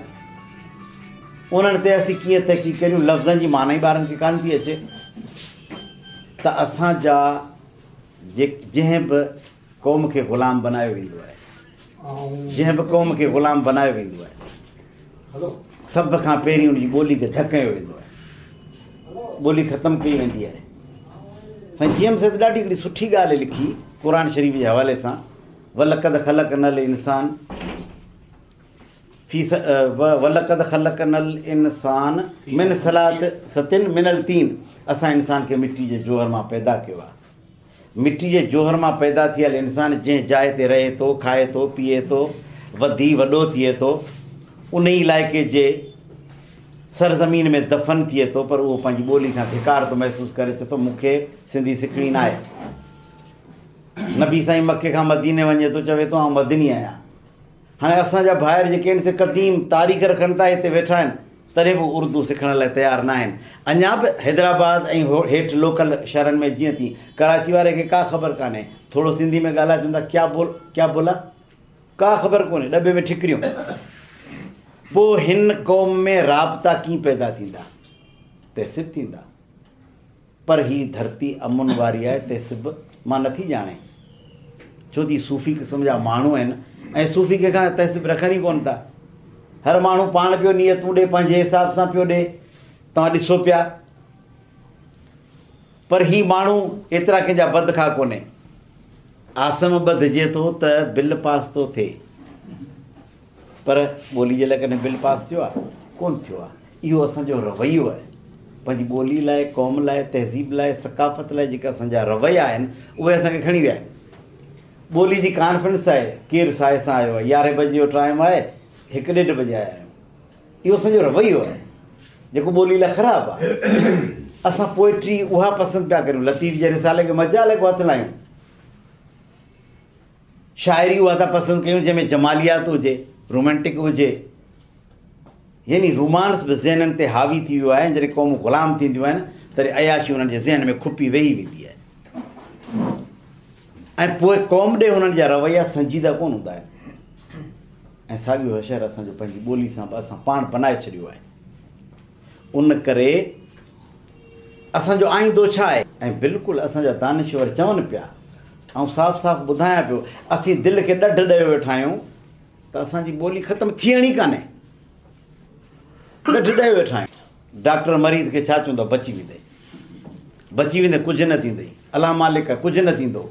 उन्हनि ते असीं कीअं तहक़ीक़ करियूं? लफ़्ज़नि जी माना ई ॿारनि खे कान थी अचे। त असांजा जंहिं बि क़ौम खे ग़ुलाम बनायो वेंदो आहे, जंहिं बि क़ौम खे ग़ुलाम बनायो वेंदो आहे, सभ खां पहिरीं उनजी ॿोली खे ढकियो वेंदो आहे, ॿोली ख़तमु कई वेंदी आहे। साईं जी एम साहिब ॾाढी हिकिड़ी सुठी ॻाल्हि लिखी क़ुर शरीफ़ जे हवाले सां, वलक़द ख़लक़नल इंसान वलक़द ख़लक़नल इंसान मिन सलासतिन मिनल तीन। असां इंसान खे मिटी जे जोहर मां पैदा कयो आहे। मिटी जे जोहर मां पैदा थियल इंसान जंहिं जाइ ते रहे थो, खाए थो, पीए थो, वधी वॾो थिए थो, उन ई इलाइक़े जे सरज़मीन में दफ़न थिए थो, पर उहो पंहिंजी ॿोली खां धिकार थो महसूसु करे चए थो मूंखे सिंधी सिखणी न आहे। नबी साईं मके खां मदीने वञे थो, चवे थो आउं मदनी आहियां। हाणे असांजा भाइर जेके आहिनि से क़दीम तारीख़ रखनि था, हिते वेठा आहिनि, तॾहिं बि उर्दू सिखण लाइ तयारु न आहिनि। अञा बि हैदराबाद ऐं हेठि लोकल शहरनि में जीअं थी, कराची वारे खे का ख़बर कान्हे, थोरो सिंधी में ॻाल्हाए चवंदा क्या बोला, का ख़बर कोन्हे, डॿे में ठिकरियूं। पोइ हिन क़ौम में राब्ता कीअं पैदा थींदा? तहसिब थींदा। पर ही धरती अमुन वारी आहे, तहसिब मां नथी ॼाणे, छो थी सूफ़ी क़िस्म जा माण्हू आहिनि ऐं सूफ़ी कंहिंखां तहसिब रखनि ई कोन था। हर माण्हू पाण पियो नियतूं ॾे, पंहिंजे हिसाब सां पियो ॾे, तव्हां ॾिसो पिया। पर ही माण्हू एतिरा कंहिंजा बदखा कोन्हे। आसम ॿधिजे थो त बिल पास थो थिए, पर ॿोली जे लाइ कॾहिं बिल पास थियो आहे? कोन थियो आहे। इहो असांजो रवैयो आहे। पंहिंजी ॿोली लाइ, क़ौम लाइ, तहज़ीब लाइ, सकाफ़त लाइ जेका असांजा रवैया आहिनि उहे असांखे खणी विया आहिनि। ॿोली जी कॉन्फ्रेंस आहे, केरु साए सां आयो आहे, 11 बजे जो टाइम आहे, 1-1:30 बजे आया आहियूं। इहो असांजो रवैयो आहे जेको ॿोली लाइ ख़राबु आहे। असां पोइट्री उहा पसंदि पिया करियूं, लतीफ़ जे रिसाले खे मजाल को हथु लायूं। शाइरी उहा था पसंदि कयूं जंहिंमें जमालियात हुजे, रोमेंटिक हुजे। यानी रोमांस बि ज़हननि ते हावी थी वियो आहे। जॾहिं क़ौमूं ग़ुलाम थींदियूं आहिनि तॾहिं अयाशी उन्हनि जे ज़हन में खुपी वेही वेंदी आहे, ऐं पोइ क़ौम ॾे हुननि जा रवैया संजीदा कोन हूंदा आहिनि। ऐं साॻियो हशर असांजो पंहिंजी ॿोली सां बि असां पाण बनाए छॾियो आहे। उन करे असांजो आईंदो छा आहे? ऐं बिल्कुलु असांजा दानिश्वर चवनि पिया, ऐं साफ़ साफ़ ॿुधायां पियो, असीं दिलि खे ॾढ ॾेयो वेठा आहियूं त असांजी ॿोली ख़तमु थियणी कान्हे। ॾढ ॾेयो वेठा आहियूं। डॉक्टर मरीज़ खे छा चवंदो? बची वेंदे, बची वेंदे, कुझु न थींदई, अलाह मालिक कुझु न थींदो।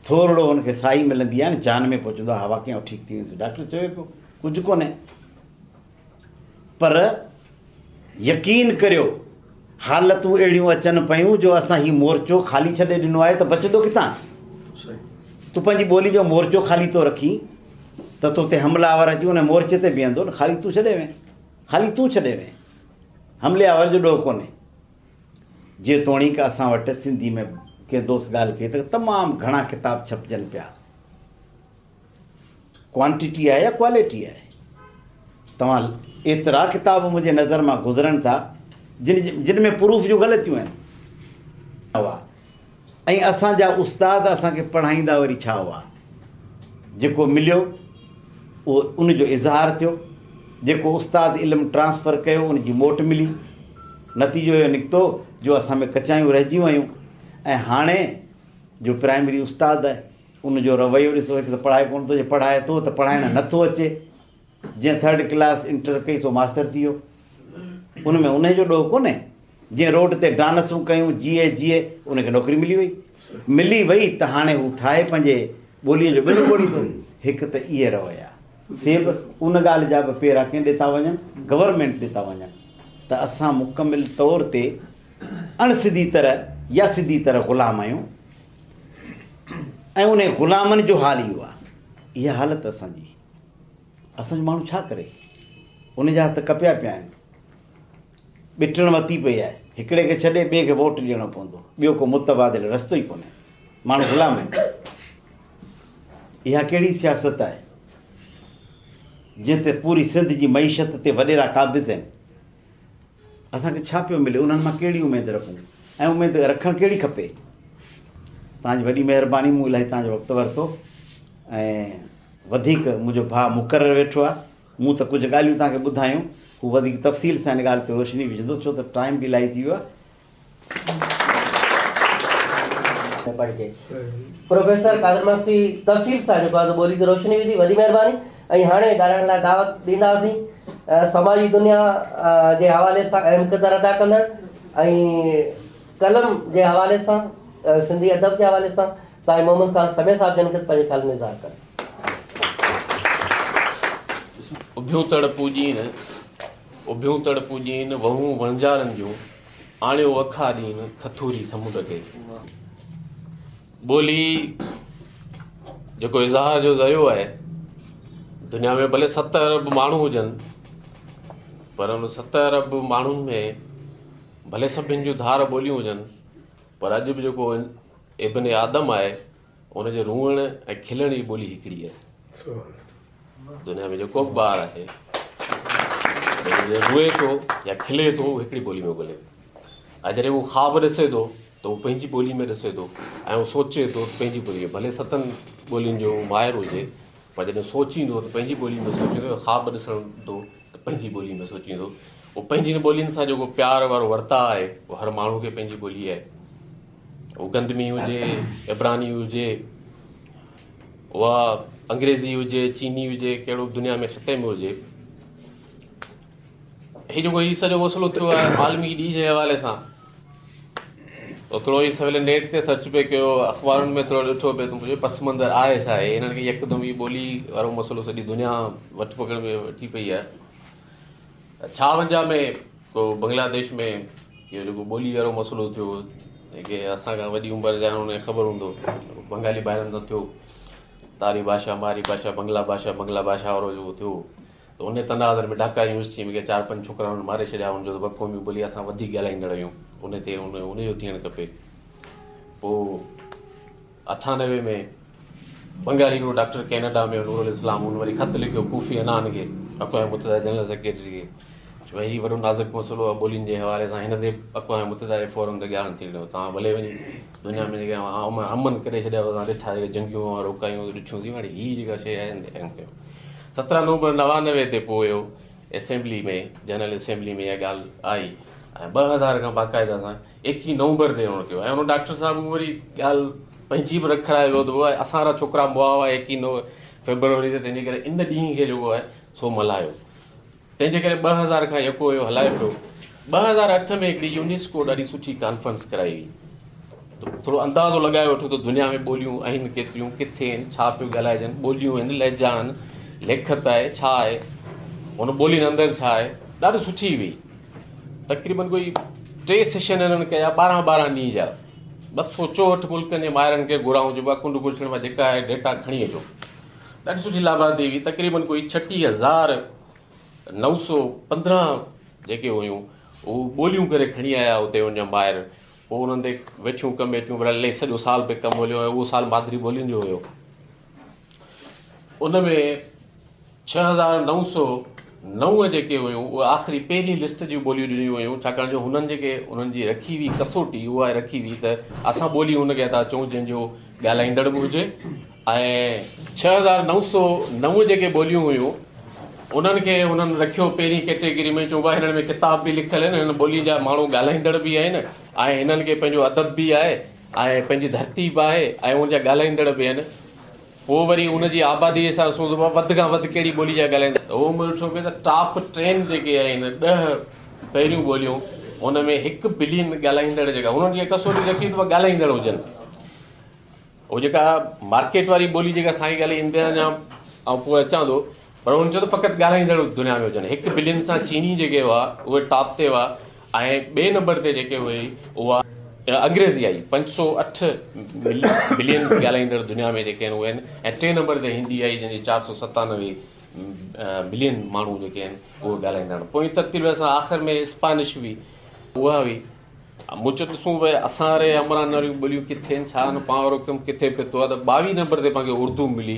थोरो हुनखे साई मिलंदी आहे न जान में, पहुचंदो आहे, हवा कीअं ठीकु थी वेंदी। डॉक्टर चवे पियो कुझु कोन्हे। पर यकीन करियो, हालतूं अहिड़ियूं अचनि पियूं जो असां हीउ मोर्चो ख़ाली छॾे ॾिनो आहे त बचंदो किथां? तूं पंहिंजी ॿोली जो मोर्चो ख़ाली थो रखी त तोते हमलावर अची उन मोर्चे ते बीहंदो न। ख़ाली तूं छॾे वएं, ख़ाली तूं छॾे वएं, हमलावर जो ॾोह कोन्हे। जे तोणीक असां वटि सिंधी में कंहिं दोस्त ॻाल्हि कई त तमामु घणा किताब छपजनि पिया। क्वांटिटी आहे या क्वालिटी आहे? तव्हां एतिरा किताब मुंहिंजे नज़र मां गुज़रनि था जिन में प्रूफ जूं ग़लतियूं आहिनि। ऐं असांजा उस्ताद असांखे पढ़ाईंदा वरी छा हुआ? जेको मिलियो उहो उनजो इज़हार थियो, जेको उस्ताद इल्मु ट्रांसफ़र कयो उनजी मोट मिली। नतीजो इहो निकितो जो असां में कचायूं रहिजी वियूं। ऐं हाणे जो प्राइमरी उस्ताद आहे उनजो रवैयो ॾिसो, हिकु त पढ़ाए कोन थो, जे पढ़ाए थो त पढ़ाइणु नथो अचे। जीअं 3rd क्लास इंटर कई सो मास्टर थी वियो। उन में उनजो ॾोह कोन्हे। जीअं रोड ते डांसूं कयूं, जीए उनखे नौकिरी मिली वई त हाणे हू ठाहे पंहिंजे ॿोलीअ जो बिल कोड़ी थो। हिकु त इहे रवैया सेब उन ॻाल्हि जा बि पेरा कंहिं ॾे था वञनि, गवर्नमेंट ॾे था वञनि। त असां मुकमिल तौर ते अणसिधी तरह या सिधी तरह ग़ुलाम आहियूं। ऐं उन ग़ुलामनि जो हाल इहो आहे। इहा हालत असांजो माण्हू छा करे? उन जा हथ कपिया पिया आहिनि, ॿिटण वती पई आहे। हिकिड़े खे छॾे ॿिए खे वोट ॾियणो पवंदो, ॿियो को मुतबादिल रस्तो ई कोन्हे। माण्हू ग़ुलाम आहिनि। इहा कहिड़ी सियासत आहे? जंहिं ते पूरी सिंध जी मईशत ते वॾेरा क़ाबिज़ आहिनि। असांखे छा पियो मिले, उन्हनि मां कहिड़ी उमेदु रखूं ऐं उमेदु रखणु कहिड़ी खपे। तव्हांजी वॾी महिरबानी, मूं इलाही तव्हांजो वक़्तु वरितो ऐं वधीक मुंहिंजो भाउ मुक़ररु वेठो आहे। मूं त कुझु ॻाल्हियूं तव्हांखे ॿुधायूं, हू वधीक तफ़सील सां हिन ॻाल्हि ते रोशनी विझंदो, छो त टाइम बि इलाही थी वियो आहे। प्रोफेसर कादर मक्सी तफ़सील सां जेको आहे ॿोली ते रोशनी विधी, वॾी महिरबानी। ऐं हाणे ॻाल्हाइण लाइ दावत ॾींदासीं समाजी दुनिया जे हवाले सां अहम किरदारु अदा कंदड़ ऐं कलम जे हवाले सां सिंधी अदब जे हवाले सां साईं मोहम्मद ख़ान समय साहिब जन खे पंहिंजे ख़्याल में इज़हार कनि। उभियूं तड़ पूॼीन वहूं वणजारनि जूं आणियो अखा ॾीन खथूरी समुंड खे। ॿोली जेको इज़हार जो ज़रियो आहे, दुनिया में भले 7 अरब माण्हू हुजनि, पर उन 7 अरब माण्हुनि में भले सभिनि जूं धार ॿोलियूं हुजनि, पर अॼु बि जेको इब्न आदम आहे उनजे रुअण ऐं खिलण जी ॿोली हिकिड़ी आहे। दुनिया में जेको बि ॿारु आहे रुए थो या खिले थो, उहो हिकिड़ी ॿोली में ॻोल्हे। ऐं जॾहिं उहो ख़्वाबु ॾिसे थो त उहो पंहिंजी ॿोली में ॾिसे थो ऐं उहो सोचे थो पंहिंजी ॿोली में। भले 7 ॿोलियुनि जो माहिर हुजे, पर जॾहिं सोचींदो त पंहिंजी ॿोली में सोचींदो, ख़्वाबु ॾिसंदो त पंहिंजी ॿोली में सोचींदो। उहो पंहिंजी ॿोलियुनि सां जेको प्यार वारो वर्ता आहे, उहो हर माण्हू खे पंहिंजी ॿोली आहे। उहा गंदमी हुजे, इब्रानी हुजे, उहा अंग्रेज़ी हुजे, चीनी हुजे, कहिड़ो दुनिया में ख़िते में हुजे। हीउ जेको हीउ सॼो मसइलो थियो आहे आलमी ॾींहं जे हवाले सां, थोरो ई सवेल नेट ते सर्च पे कयो, अख़बारुनि में थोरो ॾिठो पियो त मुंहिंजो पस मंज़र आहे छा आहे। हिननि खे यकदमि ई ॿोली वारो मसइलो सॼी दुनिया वठ पकड़ में वठी पई आहे। 56 में को बांग्लादेश में इहो जेको ॿोली वारो मसइलो थियो, जेके असांखां वॾी उमिरि जा हुनखे ख़बर हूंदो, बंगाली ॿारनि सां थियो, तारी भाषा मारी भाषा बंगला भाषा वारो जेको थियो, त उन तनाज़र में ढाका यूनिवर्सिटी में 4-5 छोकिरा हुन मारे छॾिया। हुनजो त क़ौमी ॿोली असां वधीक ॻाल्हाईंदड़ आहियूं, उन ते उनजो थियणु खपे। पोइ 98 में बंगाली हिकिड़ो डॉक्टर कैनेडा में नूरुल इस्लाम, हुन वरी ख़त लिखियो कोफ़ी अनान खे, अक़वाम मुतहिदा जनरल सेक्रेटरी खे, चयो हीउ वॾो नाज़ुक मसइलो आहे ॿोलियुनि जे हवाले सां, हिन ते अक़वाम मुतहिदा जे फोरम ते ॼाण थी ॾियो। तव्हां भले वञी दुनिया में जेके अमन करे छॾिया, असां ॾिठा जेके जंगियूं रोकायूं ॾिठियूंसीं, हाणे हीअ जेका शइ आहे कयो। 17 नवंबर 99 ते पोइ हुयो असेंबली में, जनरल असेंबली में इहा ॻाल्हि आई ऐं 2000 खां बाक़ाइदा सां 21 नवंबर ते हुन कयो। ऐं हुन डॉक्टर साहिब वरी ॻाल्हि पंहिंजी बि रखाए वियो त असां छोकिरा मुआ हुआ 21 फेब्रुआरी ते, तंहिंजे करे इन ॾींहं खे जेको आहे सो मल्हायो। तंहिंजे करे 2000 खां यको इहो हलाए पियो। 2008 में हिकिड़ी यूनेस्को ॾाढी सुठी कॉन्फ्रेंस कराई हुई, त थोरो अंदाज़ो लॻाए वठो त दुनिया में ॿोलियूं आहिनि केतिरियूं, किथे आहिनि, छा पियो ॻाल्हाइजनि, ॿोलियूं आहिनि, लहजा आहिनि, लेखत आहे, छा आहे, हुन ॿोलियुनि अंदरि छा आहे। ॾाढी सुठी हुई। तक़रीबन कोई 3 सेशन हिननि कया, 12 ॾींहं जा। 264 मुल्कनि जे माहिरनि खे घुराऊं, जेको आहे कुंड कुछड़ में जेका आहे डेटा खणी अचो। ॾाढी सुठी लाभार्थी हुई। तक़रीबन कोई 36,915 जेके हुयूं उहे ॿोलियूं करे खणी आया हुते उनजा माहिर। पोइ उन्हनि ते वेठियूं कमेटियूं, भले सॼो साल पे कमु हलियो ऐं उहो साल मादिरी ॿोलियुनि जो हुयो। उन में 6,909 जेके हुयूं उहे आख़िरी पहिरीं लिस्ट जूं ॿोलियूं ॾिनियूं हुयूं, छाकाणि जो हुननि जेके उन्हनि जी रखी हुई कसोटी, उहा रखी हुई त असां ॿोली हुनखे था चऊं जंहिंजो ॻाल्हाईंदड़ बि हुजे। ऐं 6,909 जेके ॿोलियूं हुयूं उन्हनि खे हुननि रखियो पहिरीं कैटेगरी में, चऊं भाई हिननि में किताब बि लिखियल आहिनि, हिन ॿोली जा माण्हू ॻाल्हाईंदड़ बि आहिनि ऐं हिननि खे पंहिंजो अदब बि आहे ऐं पंहिंजी धरती बि आहे ऐं उनजा ॻाल्हाईंदड़ बि आहिनि। पोइ वरी उनजी आबादी जे हिसाब सां वधि खां वधि कहिड़ी ॿोली जा ॻाल्हाईंदा, उहो मूं ॾिठो पियो त टॉप 10 जेके आहिनि 10 पहिरियूं ॿोलियूं, उन में 1 बिलियन ॻाल्हाईंदड़ जेका हुननि जी कसोटी रखी त ॻाल्हाईंदड़ हुजनि। उहो जेका मार्केट वारी ॿोली जेका साईं ॻाल्हि ईंदे जा ऐं पोइ अचां थो, पर हुन चयो त फ़क़ति ॻाल्हाईंदड़ दुनिया में हुजनि। 1 बिलियन सां चीनी जेके हुआ उहे टॉप ते हुआ ऐं ॿिए नंबर ते जेके हुई उहा अंग्रेज़ी आई। 508 बिलियन ॻाल्हाईंदड़ दुनिया में जेके आहिनि उहे आहिनि। ऐं 3 नंबर ते हिंदी आई, जंहिंजी 497 बिलियन माण्हू जेके आहिनि उहे ॻाल्हाईंदा आहिनि। पोइ तरतीब सां आख़िर में स्पेनिश हुई, उहा हुई। मूं चयो ॾिसूं भई असां रे अमरान वारियूं ॿोलियूं किथे आहिनि, छा न पाण वारो कमु किथे पियो आहे, त 22 नंबर ते पाण खे उर्दू मिली।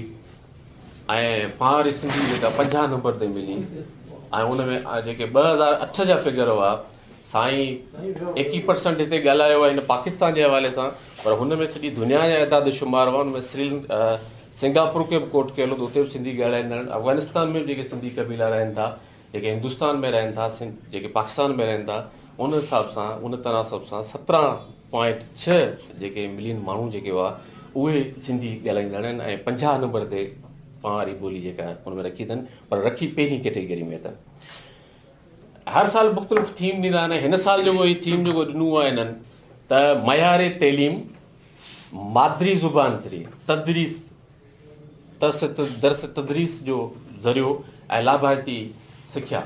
ऐं पाण वारी सिंधी जेका 50 नंबर ते मिली ऐं उन में जेके 2008 जा फिगर हुआ साईं 21% हिते ॻाल्हायो आहे हिन पाकिस्तान जे हवाले सां, पर हुन में सॼी दुनिया जा इदाद शुमार हुआ। हुन में सिंगापुर खे बि कोट कयल हो, उते बि सिंधी ॻाल्हाईंदा आहिनि। अफ़गानिस्तान में जेके सिंधी कबीला रहनि था, जेके हिंदुस्तान में रहनि था, जेके पाकिस्तान में रहनि था, उन हिसाब सां उन तनासब सां 17.6 जेके मिलियन माण्हू जेके हुआ उहे सिंधी ॻाल्हाईंदा आहिनि ऐं 50 नंबर ते पाण वारी ॿोली जेका आहे उन में रखी अथनि, पर रखी पहिरीं कैटेगरी में अथनि। हर साल मुख़्तलिफ़ थीम ॾींदा आहिनि। हिन साल जेको हीउ थीम जेको ॾिनो आहे हिननि त मयारे तइलीम, मादरी ज़ुबान ज़रिए तदरीस दर्स तदरीस जो ज़रियो ऐं लाभार्थी सिख्या,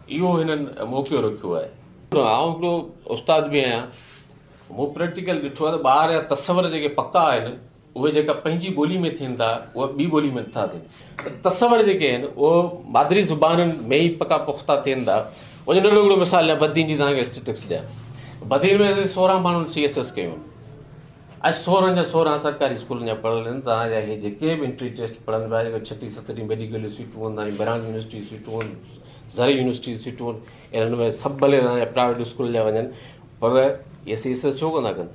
इहो हिननि मौक़ो रखियो आहे। आउं हिकिड़ो उस्ताद बि आहियां, मूं प्रैक्टिकल ॾिठो आहे त ॿार जा तस्वर जेके पका आहिनि उहे जेका पंहिंजी ॿोली में थियनि था उहे ॿी ॿोली में नथा थियनि। तस्वर जेके आहिनि उहे मादरी ज़ुबाननि में ई पका पुख़्ता थियनि था। वञो नंढो हिकिड़ो मिसाल ॾियां, बदीन जी तव्हांखे स्टेटिक्स ॾियां। बदीन में 16 माण्हुनि CSS कयूं ऐं 16 जा 16 सरकारी स्कूलनि जा पढ़ियल आहिनि। तव्हांजा इहे जेके बि एंट्री टेस्ट पढ़नि पिया, जेके 36-37 मेडिकल सीटूं आहिनि, बरान यूनिवर्सिटी सीटूं आहिनि, ज़री यूनिवर्सिटी सीटूं आहिनि, इन्हनि में सभु भले तव्हांजा प्राइवेट स्कूल जा वञनि, पर इहे CSS छो कंदा कनि?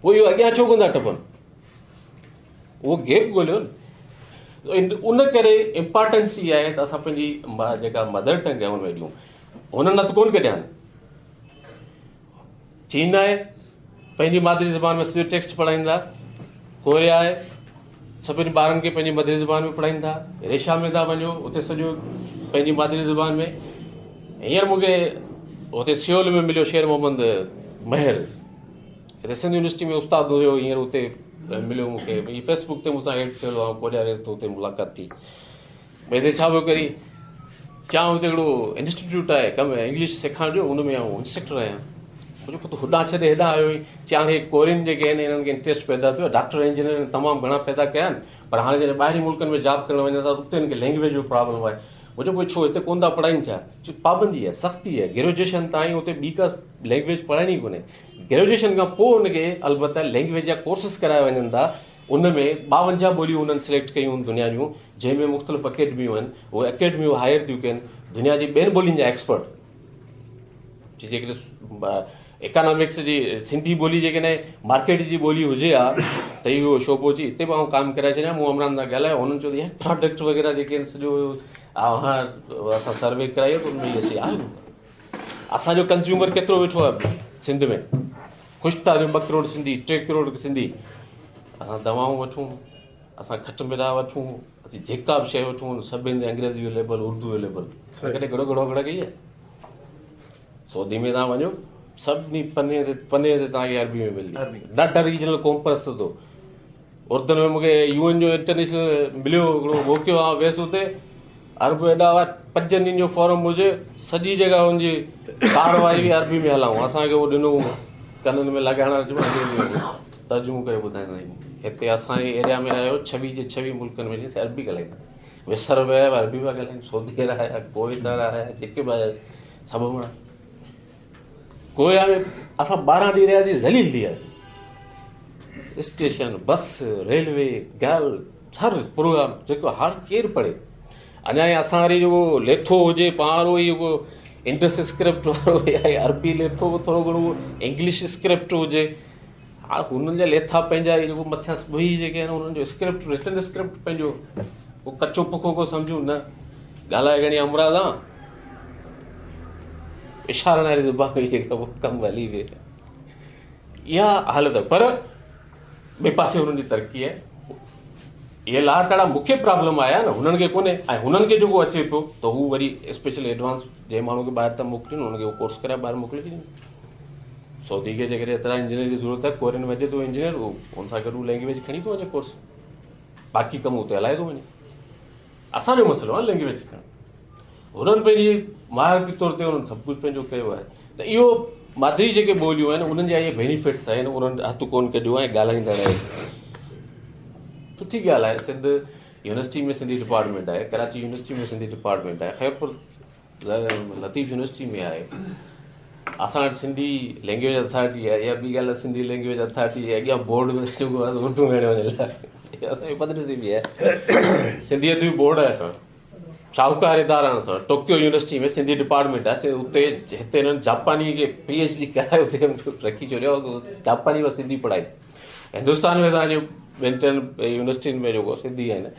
उहो इहो अॻियां छो कंदा टपनि? उहो गैप ॻोल्हियो न। उन करे इम्पॉर्टेंस इहा आहे त असां पंहिंजी जेका मदर टंग आहे हुन में ॾियूं। हुननि न त कोन कढिया आहिनि। चीन आहे पंहिंजी मादरी ज़बान में सॼो टेक्स्ट पढ़ाईंदा, कोरिया आहे सभिनी ॿारनि खे पंहिंजी मादरी ज़बान में पढ़ाईंदा, रेशा में था वञो उते सॼो पंहिंजी मादरी ज़बान में। हींअर मूंखे हुते सियोल में मिलियो शेर मोहम्मद महर, हिते सिंध यूनिवर्सिटी में उस्ताद हुयो, हींअर हुते मिलियो मूंखे। हीअ फेसबुक ते मूंसां एड थियल आहे, कोरिया रेस ते हुते मुलाक़ात थी। भई हिते छा पियो करी चवां, हुते हिकिड़ो इंस्टीट्यूट आहे कमु इंग्लिश सेखारण जो, हुन में आउं इंस्ट्रक्टर आहियां। मुंहिंजो पुटु होॾां छॾे हेॾां आयो हुई, चवां हे कोरियन जेके आहिनि हिननि खे इंट्रस्ट पैदा थियो, डॉक्टर इंजीनियर तमामु घणा पैदा कया आहिनि, पर हाणे जॾहिं ॿाहिरी मुल्कनि में जॉब करणु वञनि था उते हिननि खे लैंग्वेज जो प्रॉब्लम आहे। मुंहिंजो कोई छो हिते कोन था पढ़ाइनि छा? पाबंदी आहे, सख़्ती आहे। ग्रेजुएशन ताईं हुते ॿी का लैंग्वेज पढ़ाइणी कोन्हे। ग्रेजुएशन खां पोइ हुनखे अलबत्ता लैंग्वेज जा कोर्सिस कराए वञनि था। उन में 52 ॿोलियूं हुननि सिलेक्ट कयूं आहिनि दुनिया जूं, जंहिंमें मुख़्तलिफ़ अकेडमियूं आहिनि। उहे अकेडमियूं हायर थियूं कनि दुनिया जी ॿियनि ॿोलियुनि जा एक्सपर्ट। जेकॾहिं इकोनॉमिक्स जी सिंधी ॿोली जेकॾहिं मार्केट जी ॿोली हुजे हा त इहो शोबो जी हिते बि आउं काम कराए छॾियां। मूं अमरान सां ॻाल्हायो, हुननि चयो इहे प्रोडक्ट वग़ैरह जेके आहिनि सॼो असां सर्वे करायो त उनमें इहे शइ आहियूं। असांजो कंज़्यूमर केतिरो वेठो आहे सिंध में, ख़ुशि था थियूं। 2 करोड़ सिंधी, 3 करोड़ सिंधी। असां दवाऊं वठूं, असां खट मिठा वठूं, असीं जेका बि शइ वठूं सभिनि ते अंग्रेज़ी जो लेबल, उर्दू जो लेबल। कॾहिं गड़ो कई आहे? सऊदी में तव्हां वञो, सभिनी पने ते तव्हांखे अरबी में मिलंदी। ॾाढा रीजनल कॉम्प्रेस थो। उर्दू में मूंखे UN जो इंटरनेशनल मिलियो, हिकिड़ो मोकिलियो आहे, वियुसि हुते। अरब एॾा हुआ, 5 ॾींहनि जो फॉरम हुजे, सॼी जॻह हुनजी कारवाई बि अरबी में हलाऊं। असांखे उहो ॾिनो कननि में लॻाइण तर्जुमो करे ॿुधाईंदा आहियूं। हिते असांजे एरिया में आयो 26 जे 26 मुल्कनि में अरबी ॻाल्हाईंदा। मिस्र में आया अरबी पिया ॻाल्हाइनि, सऊदी अरब आया, कुवैत आया, जेके बि आया सभु माण्हू। कोरिया में असां 12 ॾींहं रहियासीं, ज़लील थी आहे। स्टेशन, बस, रेलवे, ॻाल्हि, हर प्रोग्राम जेको हर केरु पढ़े। अञा असां वरी जेको लेथो हुजे पाण जेको इंडस स्क्रिप्ट वारो या अरबी लेथो, थोरो घणो इंग्लिश स्क्रिप्ट हुजे। हाणे हुननि जा लेथा पंहिंजा जेको मथियां ॿई जेके आहिनि हुननि जो स्क्रिप्ट, रिटन स्क्रिप्ट पंहिंजो, उहो कचो पुखो को सम्झूं न। ॻाल्हाए घणी अमराज़ आहे, इशारनि वारी ज़ुबान हुई जेका कमु हली विए। इहा हालत आहे, पर ॿिए पासे हुननि जी तरक़ी आहे। इहे लाचाड़ा मूंखे प्रॉब्लम आया न, हुननि खे कोन्हे। ऐं हुननि खे जेको अचे पियो त हू वरी स्पेशल एडवांस जंहिं माण्हू खे ॿाहिरि था मोकिलिनि हुनखे उहो कोर्स कराए ॿाहिरि मोकिले ॾींदा। सऊदी खे जेकॾहिं एतिरा इंजीनियर जी ज़रूरत आहे, कोरियन में वञे थो इंजीनियर, उहो हुन सां गॾु लैंग्वेज खणी थो वञे कोर्स, बाक़ी कमु हुते हलाए थो वञे। असांजो मसइलो आहे लैंग्वेज सिखणु। हुननि पंहिंजी महारती तौर ते हुननि सभु कुझु पंहिंजो कयो आहे। त इहो मादरी जेके ॿोलियूं आहिनि उन्हनि जा इहे बेनिफिट्स आहिनि, उन्हनि हथु कोन कढियो आहे, ॻाल्हाईंदा आहिनि। सुठी ॻाल्हि आहे। सिंध यूनिवर्सिटी में सिंधी डिपार्टमेंट आहे, कराची यूनिवर्सिटी में सिंधी डिपार्टमेंट आहे, ख़ैरपुर लतीफ़ यूनिवर्सिटी में आहे। असां वटि सिंधी लैंग्वेज अथॉरिटी आहे, या ॿी ॻाल्हि आहे सिंधी लैंग्वेज अथॉरिटी आहे। अॻियां बोर्ड में जेको आहे उर्दू में वञण लाइ असांजी बदनसीबी आहे। सिंधियत बि बोर्ड आहे असां शाहूकार इदारा सां टोक्यो यूनिवर्सिटी में सिंधी डिपार्टमेंट आहे उते हिते हिननि जापानी खे PhD करायो रखी छॾियो जापानी में सिंधी पढ़ाई। हिंदुस्तान में तव्हांजो ॿिनि टिनि यूनिवर्सिटियुनि में जेको सिंधी आहिनि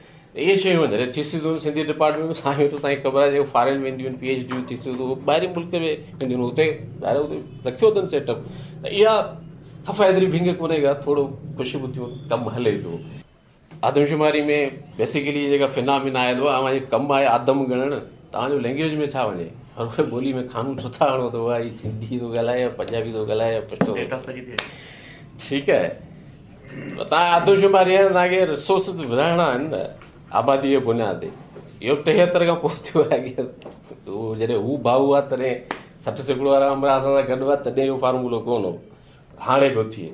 इहे शयूं आहिनि थीसियूं सिंधी डिपार्टमेंट में असांखे त असांखे ख़बर आहे जेको फॉरेन वेंदियूं आहिनि PhD थीसियूं त उहे ॿाहिरि मुल्क में वेंदियूं आहिनि हुते ॾाढो रखियो अथनि सेटअप त इहा सफ़ा एतिरी भिंग कोन्हे का थोरो ख़ुशबू थियो कमु हले पियो। आदमशुमारी में बेसिकली जेका फिनामिना आयल आहे अवां कमु आहे आदम ॻणणु तव्हांजो लैंग्वेज में छा वञे हर कोई ॿोली में क़ानून सुठा आणो अथव ही सिंधी थो ॻाल्हाए पंजाबी थो ॻाल्हाए पछतो ठीकु आहे तव्हां आदमशुमारी आहे तव्हांखे रिसोर्सिस विरहाइणा आहिनि न आबादी जे बुनियाद ते इहो 73 खां पोइ थियो आहे की उहो जॾहिं हू भाऊ आहे तॾहिं 60 सैकड़ो वारा अमरा असां सां गॾु आहे तॾहिं इहो फार्मूलो कोन हो हाणे पियो थिए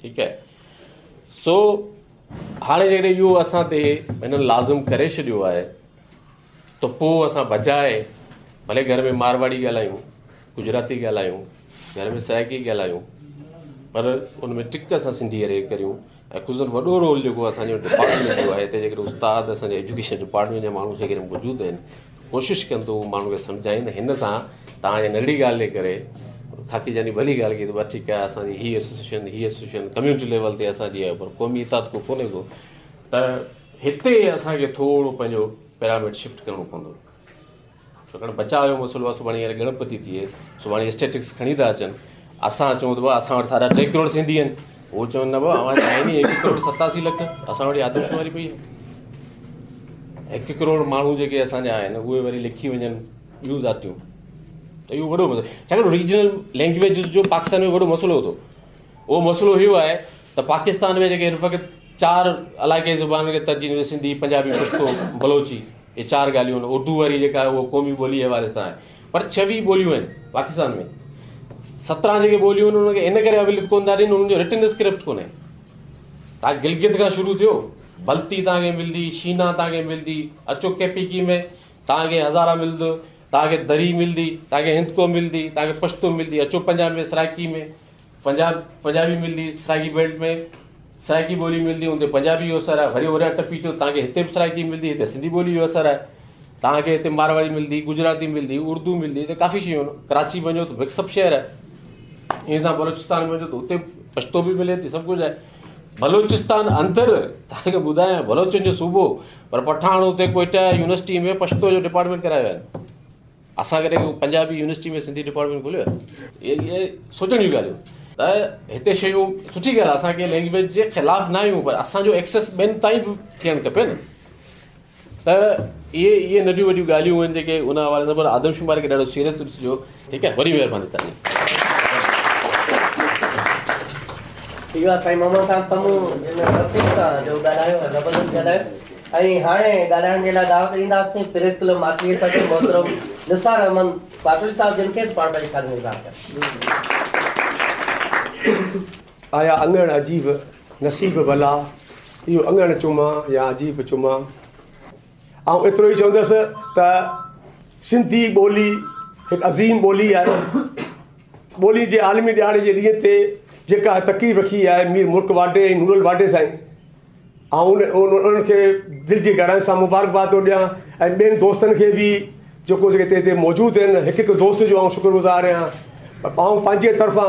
ठीकु आहे। सो हाणे जॾहिं इहो असां ते हिननि लाज़िम करे छॾियो आहे त पोइ असां बजाए भले घर में मारवाड़ी ॻाल्हायूं गुजराती ॻाल्हायूं घर में सराइकी ॻाल्हायूं पर उन में टिक असां सिंधी अरे करियूं ऐं कुझु वॾो रोल जेको असांजो डिपार्टमेंट जो आहे हिते जेकॾहिं उस्ताद असांजे एजुकेशन डिपार्टमेंट जा माण्हू जेकॾहिं मौजूदु आहिनि कोशिशि कनि थो माण्हू खे सम्झाइनि हिन सां तव्हांजे नंढी ॻाल्हि जे करे खाकी जानी भली ॻाल्हि की त ठीकु आहे असांजी हीअ एसोसिएशन कम्यूनिटी लेवल ते असांजी आहे पर क़ौमी इताद को कोन्हे को त हिते असांखे थोरो पंहिंजो पैरामीड शिफ्ट करिणो पवंदो छाकाणि बचाव जो मसइलो आहे सुभाणे हींअर गणपति थिए सुभाणे स्टेटिक्स खणी था अचनि असां चऊं त असां वटि 3.5 करोड़ सिंधी आहिनि उहो चवनि न भाउ अवां आहिनि 1 करोड़ 87 लख असां वटि आदमशुमारी पई आहे 1 करोड़ माण्हू जेके असांजा आहिनि उहे वरी लिखी वञनि ॿियूं ज़ातियूं त इहो वॾो मसइलो छाकाणि रीजनल लैंग्वेजिस जो पाकिस्तान में वॾो मसइलो हो उहो मसइलो इहो आहे त पाकिस्तान में जेके फ़क़ति 4 अलाए कंहिं ज़ुबान खे तरजीह सिंधी पंजाबी पश्तो बलोची ये 4 ॻाल्हियूं आहिनि उर्दू वारी जेका आहे उहो क़ौमी ॿोली जे हवाले सां आहे पर 26 ॿोलियूं आहिनि पाकिस्तान में 17 जेके ॿोलियूं आहिनि उनखे इन करे अविलित कोन था ॾियनि उन्हनि जो रिटन स्क्रिप्ट कोन्हे तव्हां गिलगित खां शुरू थियो बल्ती तव्हांखे मिलंदी शीना तव्हांखे मिलंदी अचो केपीकी में तव्हांखे हज़ारा मिलंदो तव्हांखे दरी मिलंदी तव्हांखे हिंदको मिलंदी तव्हांखे पश्तो मिलंदी अचो पंजाब में सराइकी में पंजाबी मिलंदी सराइकी बेल्ट में सराइकी ॿोली मिलंदी हुते पंजाबी जो असरु आहे वरी ओरिया टपी थियो तव्हांखे हिते बि सराइकी मिलंदी हिते सिंधी ॿोली जो असरु आहे तव्हांखे हिते मारवाड़ी मिलंदी गुजराती मिलंदी उर्दू मिलंदी हिते काफ़ी शयूं आहिनि कराची वञो त मिक्सअप शहर आहे ईअं तव्हां बलोचिस्तान में वञो त उते पश्तो बि मिले थी सभु कुझु आहे बलोचिस्तान अंदरि तव्हांखे ॿुधायां बलोचनि जो सूबो पर पठाण उते कोइटा यूनिवर्सिटी में पश्तो जो डिपार्टमेंट करायो आहे असां कॾहिं पंजाबी यूनिवर्सिटी में सिंधी डिपार्टमेंट खोलियो आहे इहे सोचण जूं ॻाल्हियूं त हिते शयूं सुठी ॻाल्हि आहे असांखे लैंग्वेज जे ख़िलाफ़ु न आहियूं पर असांजो एक्सेस ॿियनि ताईं बि थियणु खपे न त इहे नंढियूं वॾियूं ॻाल्हियूं आहिनि जेके उन हवाले सां पर आदमशुमारी खे ॾाढो सीरियस ॾिसिजो ठीकु आहे वॾी महिरबानी तव्हांजी ठीकु आहे साईं मोहम्मद ख़ान समूह रफ़ीक सां जो ॻाल्हायो ज़बरदस्त ॻाल्हायो ऐं हाणे ॻाल्हाइण जे लाइ दावत ॾींदासीं प्रेस क्लब मातलीअ सां मोहतरम निसार अहमद पाटोड़ी साहिब जिन खे पाण पंहिंजी ख़ाली निज़ार आया अंगण अजीब नसीब भला इहो अंगण चुमा या अजीब चुमा ऐं एतिरो ई चवंदुसि त सिंधी ॿोली हिकु अज़ीम ॿोली आहे ॿोली जे आलमी ॾियारे जे ॾींहं ते जेका तकलीफ़ रखी आहे मीर मुल्क वाडे ऐं नूरल वाडे साईं ऐं उन्हनि खे दिलि जी गहराई सां मुबारकबाद थो ॾियां ऐं ॿियनि दोस्तनि खे बि जेको जेके हिते मौजूदु आहिनि हिकु हिकु दोस्त जो शुक्रगुज़ार आहियां ऐं पंहिंजे तरफ़ां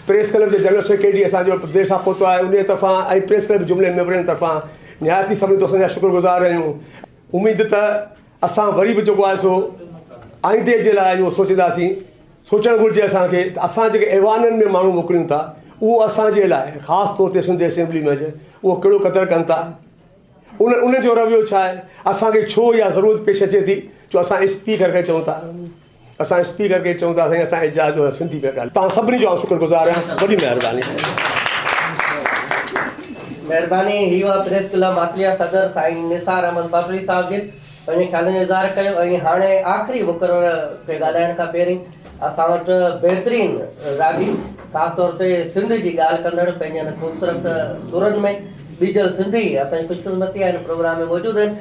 प्रेस क्लब जे जनरल सेक्रेटरी असांजो देर सां पहुतो आहे उन तरफ़ां ऐं प्रेस क्लब जुमिले मेंबरनि तरफ़ां निहायती सभिनी दोस्तनि जा शुक्रगुज़ार आहियूं उमेदु त असां वरी बि जेको आहे सो आईंदे जे लाइ इहो सोचींदासीं सोचणु घुरिजे असांखे त असां जेके ऐवाननि में माण्हू मोकिलियूं था उहो असांजे लाइ ख़ासि तौर ते सिंध असेंबली में उहो कहिड़ो क़दुरु कनि था उन जो रवैयो छा आहे असांखे छो इहा ज़रूरत पेश अचे थी जो असां स्पीकर खे चऊं था असां स्पीकर खे चऊं था साईं असां इजाज़त सिंधी पिया ॻाल्हि तव्हां सभिनी जो शुक्रगुज़ार आहियां वॾी महिरबानी ही हुआ प्रेस क्लब मातलिया सदर साईं निसार अहमद पाटोड़ी साहिब जिन पंहिंजे ख़्यालनि जो इज़हार कयो ऐं हाणे आख़िरी मुक़रर खे ॻाल्हाइण खां पहिरीं असां वटि बहितरीन रागी ख़ासि तौर ते सिंध जी ॻाल्हि कंदड़ पंहिंजनि ख़ूबसूरत सुरनि में बीजल सिंधी असांजी ख़ुशकिस्मती आहे हिन प्रोग्राम में मौजूदु आहिनि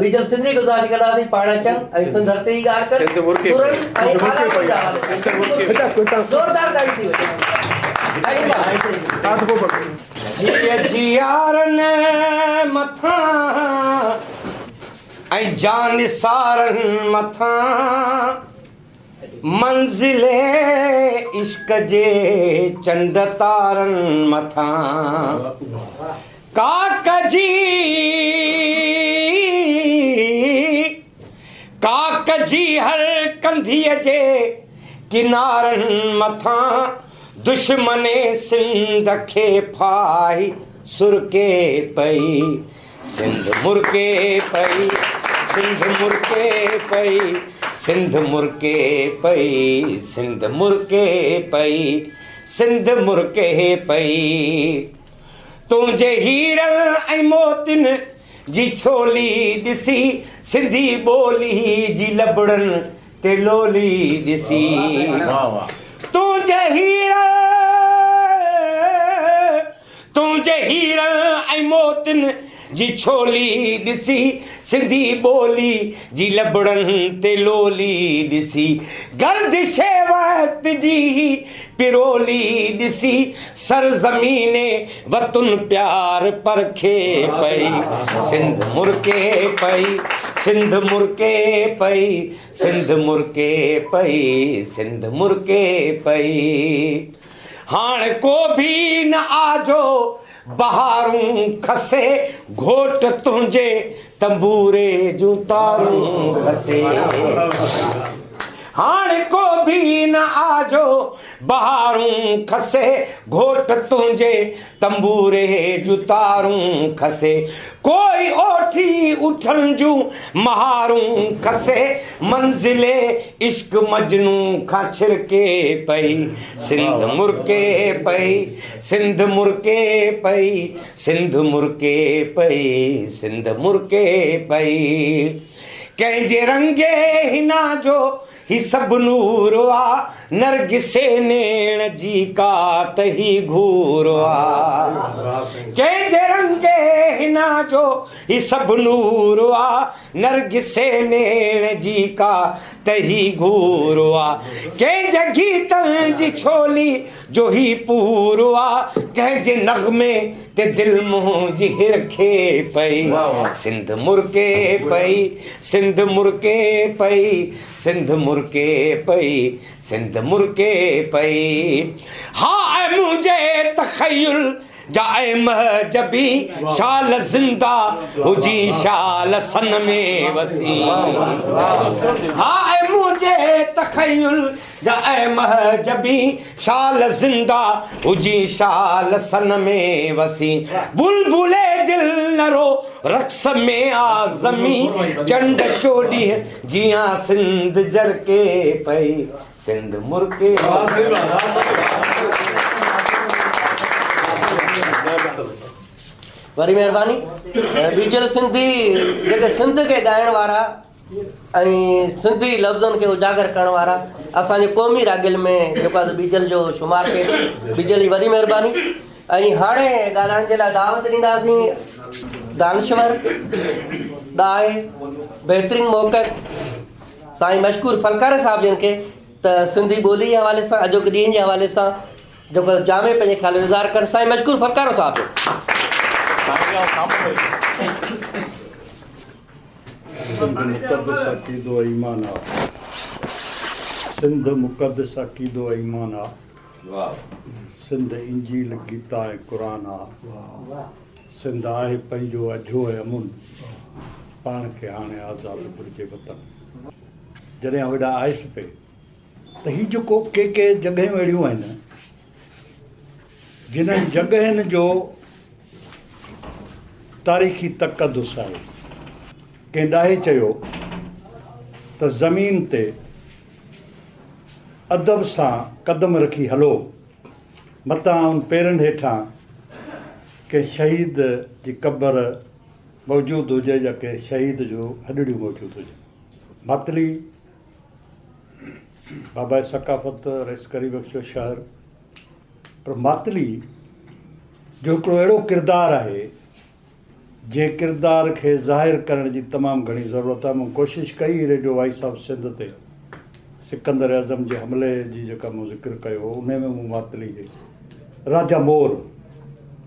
बीजल सिंधी गुज़ारिश कंदासीं पाण अचनि ऐं सिंध हर ते ई ॻाल्हि कनि ज़ोरदार ॻाल्हि थी वञे जियारनि मथां ऐं जान सारनि मथां मंज़िले इश्क जे चंड तारनि मथां काक जी हर कंधीअ जे किनारनि मथां दुश्मने सिंध खे फाही सुरके पई सिंध मुरके पई सिंध मुरके पई सिंध मुरके पई सिंध मुरके पई सिंध मुरके पई तुंहिंजे हीरल ऐं मोतिन जी छोली ॾिसी सिंधी ॿोली जी लबड़नि ते लोली ॾिसी तुंहिंजे हीरल ऐं मोतिन जी छोली ॾिसी सिंधी ॿोली जी लबड़नि ते लोली ॾिसी गर्दिशे वक़्त जी पिरोली ॾिसी सरज़मीने वतुन प्यार परखे पई सिंध मुरके पई सिंध मुरके पई सिंध मुरके पई सिंध मुरके पई हाणे को बि न आजो बहारूं खसे घोट तुंहिंजे तंबूरे जूं तारूं खसे हाणे को बि न आजो बहारूं खसे घोट तुंहिंजे तंबूरे जूं तारूं खसे कोई ओठी उठनि जूं महारूं खसे मंज़िले इश्क मजनू खां छिरके पई सिंध मुरके पई सिंध मुरके पई सिंध मुरके पई सिंध मुरके पई कंहिंजे रंगे हिना जो ही सब नूर आ नरगिसे नेण जी कात ही घूर आ कंहिंजे रंगे हिना जो ही सब नूर आ नरगिसे नेण जी कात ही घूर आ कंहिंजे गीतनि जी छोली जो ही पूर आ कंहिंजे नग़मे ते दिल मुंहिंजी हिरखे पई सिंध मुरके पई सिंध मुरके पई सिंध मुरके पई सिंध मुरके पई हा मुंहिंजे तख़य्युल जाए महजबी शाल जिंदा हुजी शाल सन में वसी हाय मुझे तख़य्युल जाए महजबी शाल जिंदा हुजी शाल सन में वसी बुलबुले दिल नरो रक्स में आज़मी चंड चोड़ी जिया सिंध जरके पई सिंध मुरके वरी महिरबानी बीजल सिंधी जेके सिंध खे ॻाइण वारा ऐं सिंधी लफ़्ज़नि खे उजागर करण वारा असांजे क़ौमी रागिल में जेको आहे बीजल जो शुमार थिए बीजल जी वॾी महिरबानी ऐं हाणे ॻाल्हाइण जे लाइ दावत ॾींदासीं दानिश्वर ॾाहे बहितरीन मौक़े साईं मशकूर फलकार साहिब जिन खे त सिंधी ॿोली जे हवाले सां अॼोके ॾींहं जे हवाले सां जेको जामे पंहिंजे ख़्याल इज़हार कर साईं मशकूर फलकार साहिब सिंध मुक़दस अक़ीदो ईमान आ सिंध मुक़दस अक़ीदो ईमान आ सिंध इंजील गीता ऐं क़ुरान आ सिंध आहे पंहिंजो अझो ऐं अमुन पाण खे हाणे आज़ादु घुरिजे वतन जॾहिं होॾां आयुसि पे त हीउ जेको के जॻहियूं अहिड़ियूं आहिनि जिन्हनि जॻहियुनि जो तारीख़ी तक़दुस आहे कंहिं ॾाहे चयो त ज़मीन ते अदब सां क़दम रखी हलो मतां उन पेरनि हेठां के शहीद जी क़बर मौजूदु हुजे या के शहीद जो हॾड़ियूं मौजूदु हुजे मातली बाबा सकाफ़त रइस्करी बख़्शो शहर पर मातली जो हिकिड़ो अहिड़ो किरदारु आहे जंहिं किरदार खे ज़ाहिर करण जी तमामु घणी ज़रूरत आहे मूं कोशिशि कई रेडियो वॉइस ऑफ सिंध ते सिकंदर आज़म जे हमले जी जेका मूं ज़िक्र कयो उन में मूं मातली जे राजा मोर,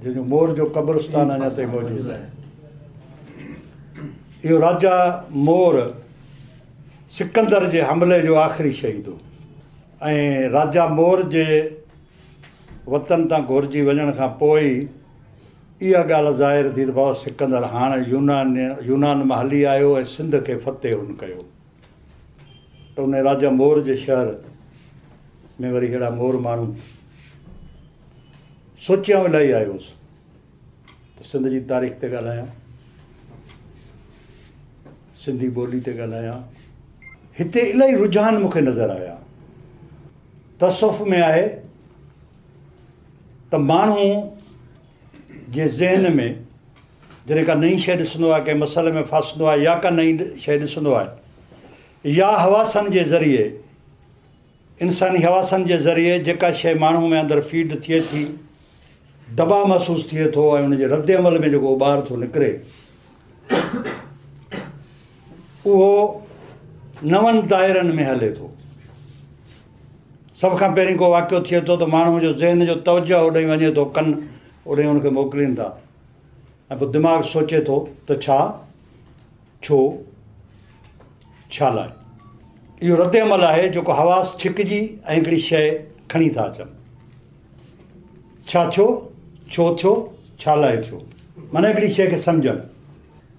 जंहिंजो मोर जो क़ब्रस्तान अञा ताईं मौजूदु आहे। इहो राजा मोर सिकंदर जे हमले जो आख़िरी शहीद हो ऐं राजा मोर जे वतन तां घुरिजी वञण खां पोइ इहा ॻाल्हि ज़ाहिर थी त बाबा सिकंदर हाणे यूनान मां हली आयो ऐं सिंध खे फ़तेह हुन कयो। त उन राजा मोर जे शहर में वरी अहिड़ा मोर माण्हू सोचियां इलाही आयोसि त सिंध जी तारीख़ ते ॻाल्हायां, सिंधी ॿोली ते ॻाल्हायां। हिते इलाही रुझान मूंखे नज़र आया। तसौफ़ में आहे त माण्हू जे ज़हन में जॾहिं का नई शइ ॾिसंदो आहे, कंहिं मसइले में फासंदो आहे या का नई शइ ॾिसंदो आहे या हवासनि जे ज़रिए, इंसानी हवासनि जे ज़रिए जेका शइ माण्हू में अंदरि फीड थिए थी, दबाव महसूसु थिए थो ऐं उनजे रद्द अमल में जेको उॿार थो निकिरे उहो नवनि दाइरनि में हले थो। सभ खां पहिरीं को वाक़ियो थिए थो त माण्हू जो ज़हन जो तवजो होॾे वञे थो, कनि होॾे हुनखे मोकिलीनि था ऐं पोइ दिमाग़ सोचे थो त छा, छो, छा लाइ। इहो रद्द अमल आहे जेको हवास छिकिजी ऐं हिकिड़ी शइ खणी था अचनि। छा थियो, छो थियो, छा लाइ थियो, माना हिकिड़ी शइ खे सम्झनि।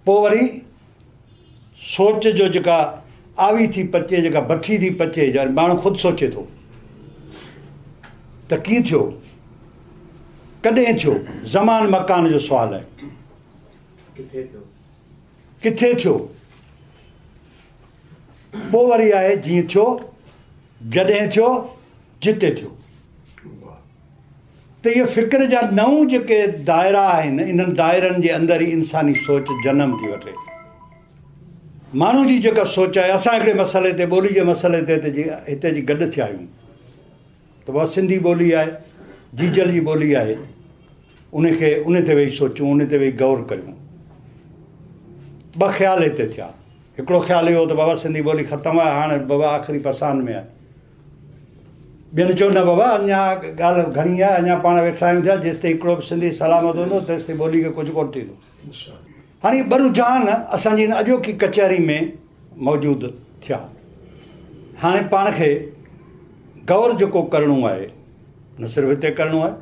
पोइ वरी सोच जो जेका आवी थी पचे, जेका भठी थी पचे, या माण्हू ख़ुदि सोचे थो त कीअं थियो, कॾहिं थियो, ज़मान मकान जो सुवालु आहे। किथे थियो, पोइ वरी आहे जीअं थियो, जॾहिं थियो, जिते थियो। त इहे फ़िक्र जा 9 जेके दायरा आहिनि, इन्हनि दायरनि जे अंदरि ई इंसानी सोच जनम थी वठे। माण्हू जी जेका सोच आहे, असां हिकिड़े मसइले ते, ॿोली जे मसइले ते हिते जी गॾु थिया आहियूं त उहा सिंधी ॿोली आहे, जीजल जी ॿोली आहे, उनखे उन ते वेही सोचूं, उन ते वेही गौर करियूं। 2 ख़्याल हिते थिया। हिकिड़ो ख़्यालु इहो त बाबा सिंधी ॿोली ख़तमु आहे, हाणे बाबा आख़िरी पसान में आहे। ॿियनि चयो न बाबा अञा ॻाल्हि घणी आहे, अञा पाण वेठा आहियूं थिया, जेसिताईं हिकिड़ो बि सिंधी सलामत हूंदो तेसिताईं ॿोली खे कुझु कोन थींदो। हाणे 2 रुझान असांजी हिन अॼोकी कचहरी में मौजूदु थिया। हाणे पाण खे गौर जेको करिणो आहे, न सिर्फ़ु हिते करिणो आहे,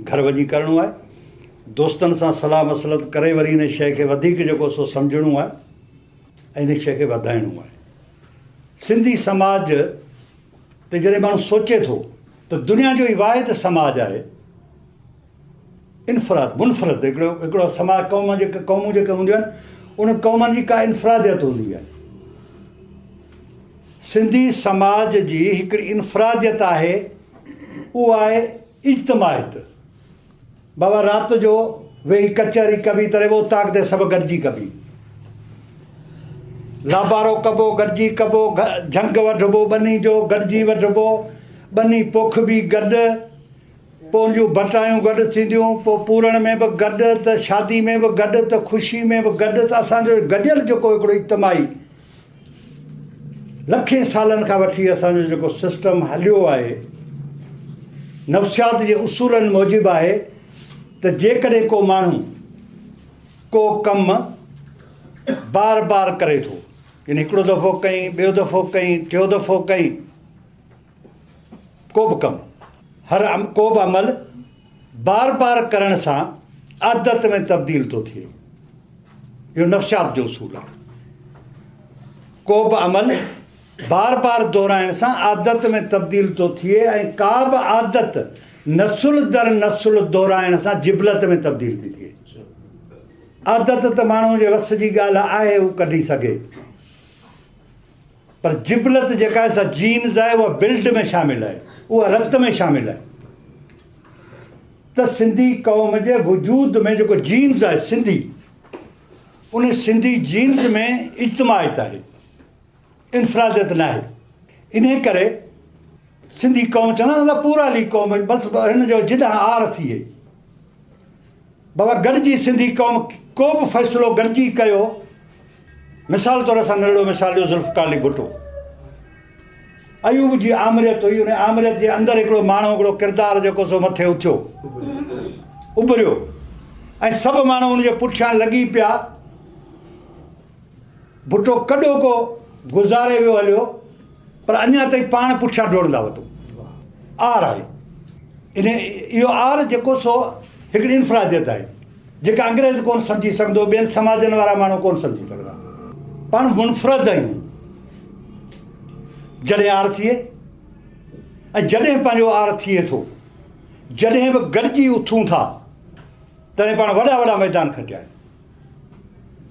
घर वञी करिणो आहे, दोस्तनि सां सलाह मसलत करे वरी इन शइ खे वधीक जेको सो सम्झणो आहे ऐं इन शइ खे वधाइणो आहे। सिंधी समाज ते जॾहिं माण्हू सोचे थो त दुनिया जो ई वाहिद समाज आहे, इनफ़राद मुनफ़रद हिकिड़ो समाज, क़ौमूं जेके हूंदियूं आहिनि उन क़ौमनि जी का इनफ़रादियत हूंदी आहे। सिंधी समाज जी हिकिड़ी इनफ़रादियत आहे, उहा आहे इज्तमाहियत। बाबा राति जो वेही कचहरी कबी तरे वो ताक दे सभु गॾिजी कबी, लाबारो कबो, गॾिजी कबो, झंग वठिबो ॿनी जो, गॾिजी वठिबो ॿनी, पोख बि गॾु, पोइ जूं बटायूं गॾु थींदियूं, पोइ पूरण में बि गॾु, त शादी में बि गॾु, त ख़ुशी में बि गॾु। त असांजो गॾियल जेको हिकिड़ो इज्तमाही लखे सालनि खां वठी असांजो जेको सिस्टम हलियो आहे, नफ़्सियात जे उसूलनि मूजिबि आहे त जेकॾहिं को माण्हू को कमु बार बार करे थो, यानी हिकिड़ो दफ़ो कई, ॿियो दफ़ो कई, टियों दफ़ो कई, को बि कमु, को बि अमल बार बार करण सां आदत में तब्दील थो थिए। इहो नफ़्सियात जो उसूल आहे। को बि अमल बार बार दोहराइण सां आदत में तब्दील थो थिए ऐं का बि आदत नसुल दर नसुल दोहराइण सां जिबलत में तब्दील थी थिए। आदत त माण्हू जे वस जी ॻाल्हि आहे, उहो कढी सघे, पर जिबलत जेका आहे सा जीन्स आहे, उहा बिल्ड में शामिल आहे, उहा रत में शामिल आहे। त सिंधी क़ौम जे वजूद में जेको जीन्स आहे सिंधी, उन सिंधी जीन्स में इज्तमाहियत आहे, इनफ़रादियत न आहे। इन करे सिंधी क़ौम चवंदा पूराली क़ौम, बसि हिन जो जिॾां आर थिए। बाबा गॾिजी सिंधी क़ौम को बि फ़ैसिलो गॾिजी कयो, मिसाल तौर सां नंढिड़ो मिसाल ॾियो ज़ुल्फ़कार अली भुट्टो, अयूब जी आमरियत हुई, उन आमरियत जे अंदरि हिकिड़ो माण्हू हिकिड़ो किरदारु जेको सो मथे उथियो उभरियो ऐं सभु माण्हू हुनजे पुठियां लॻी पिया। भुटो कॾो को गुज़ारे वियो हलियो पर अञा ताईं पाण पुठियां डोड़ंदा वधो। आर आहे इहो आर जेको सो हिकिड़ी इन्फरादियत आहे जेका अंग्रेज़ कोन सम्झी सघंदो, ॿियनि समाजनि वारा माण्हू कोन सम्झी सघंदा। पाण मुनफ़रद आहियूं जॾहिं आर थिए ऐं जॾहिं पंहिंजो आर थिए थो, जॾहिं बि गॾिजी उथूं था तॾहिं पाण वॾा वॾा मैदान खटिया आहिनि,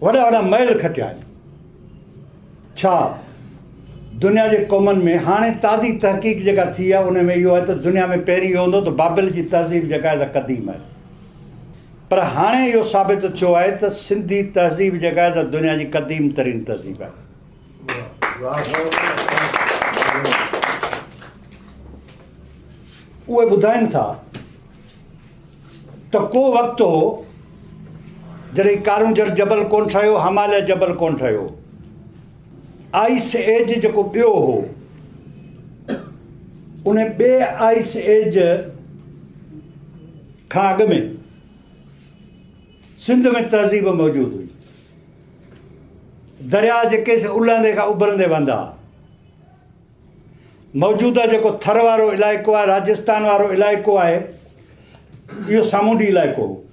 वॾा वॾा महल खटिया आहिनि। छा दुनिया जे क़ौमनि में हाणे ताज़ी तहक़ीक़ जेका थी आहे उन में इहो आहे त दुनिया में पहिरीं इहो हूंदो त बाबिल जी तहज़ीब जेका आहे क़दीम आहे, पर हाणे इहो साबित थियो आहे त सिंधी तहज़ीब जेका आहे त दुनिया जी क़दीम तरीन तहज़ीब आहे। उहे ॿुधाइनि था त को वक़्तु हो जॾहिं कारूंजर जबल कोन ठहियो, हिमालय जबल कोन ठहियो, आइस एज जेको ॿियो हो उन ॿिए आइस एज खां अॻु में सिंध में तहज़ीब मौजूदु हुई। दरिया जेके उलहंदे खां उभरंदे वेंदा। मौजूदा जेको थर वारो इलाइक़ो आहे, राजस्थान वारो इलाइक़ो आहे, इहो सामूंडी इलाइक़ो हो।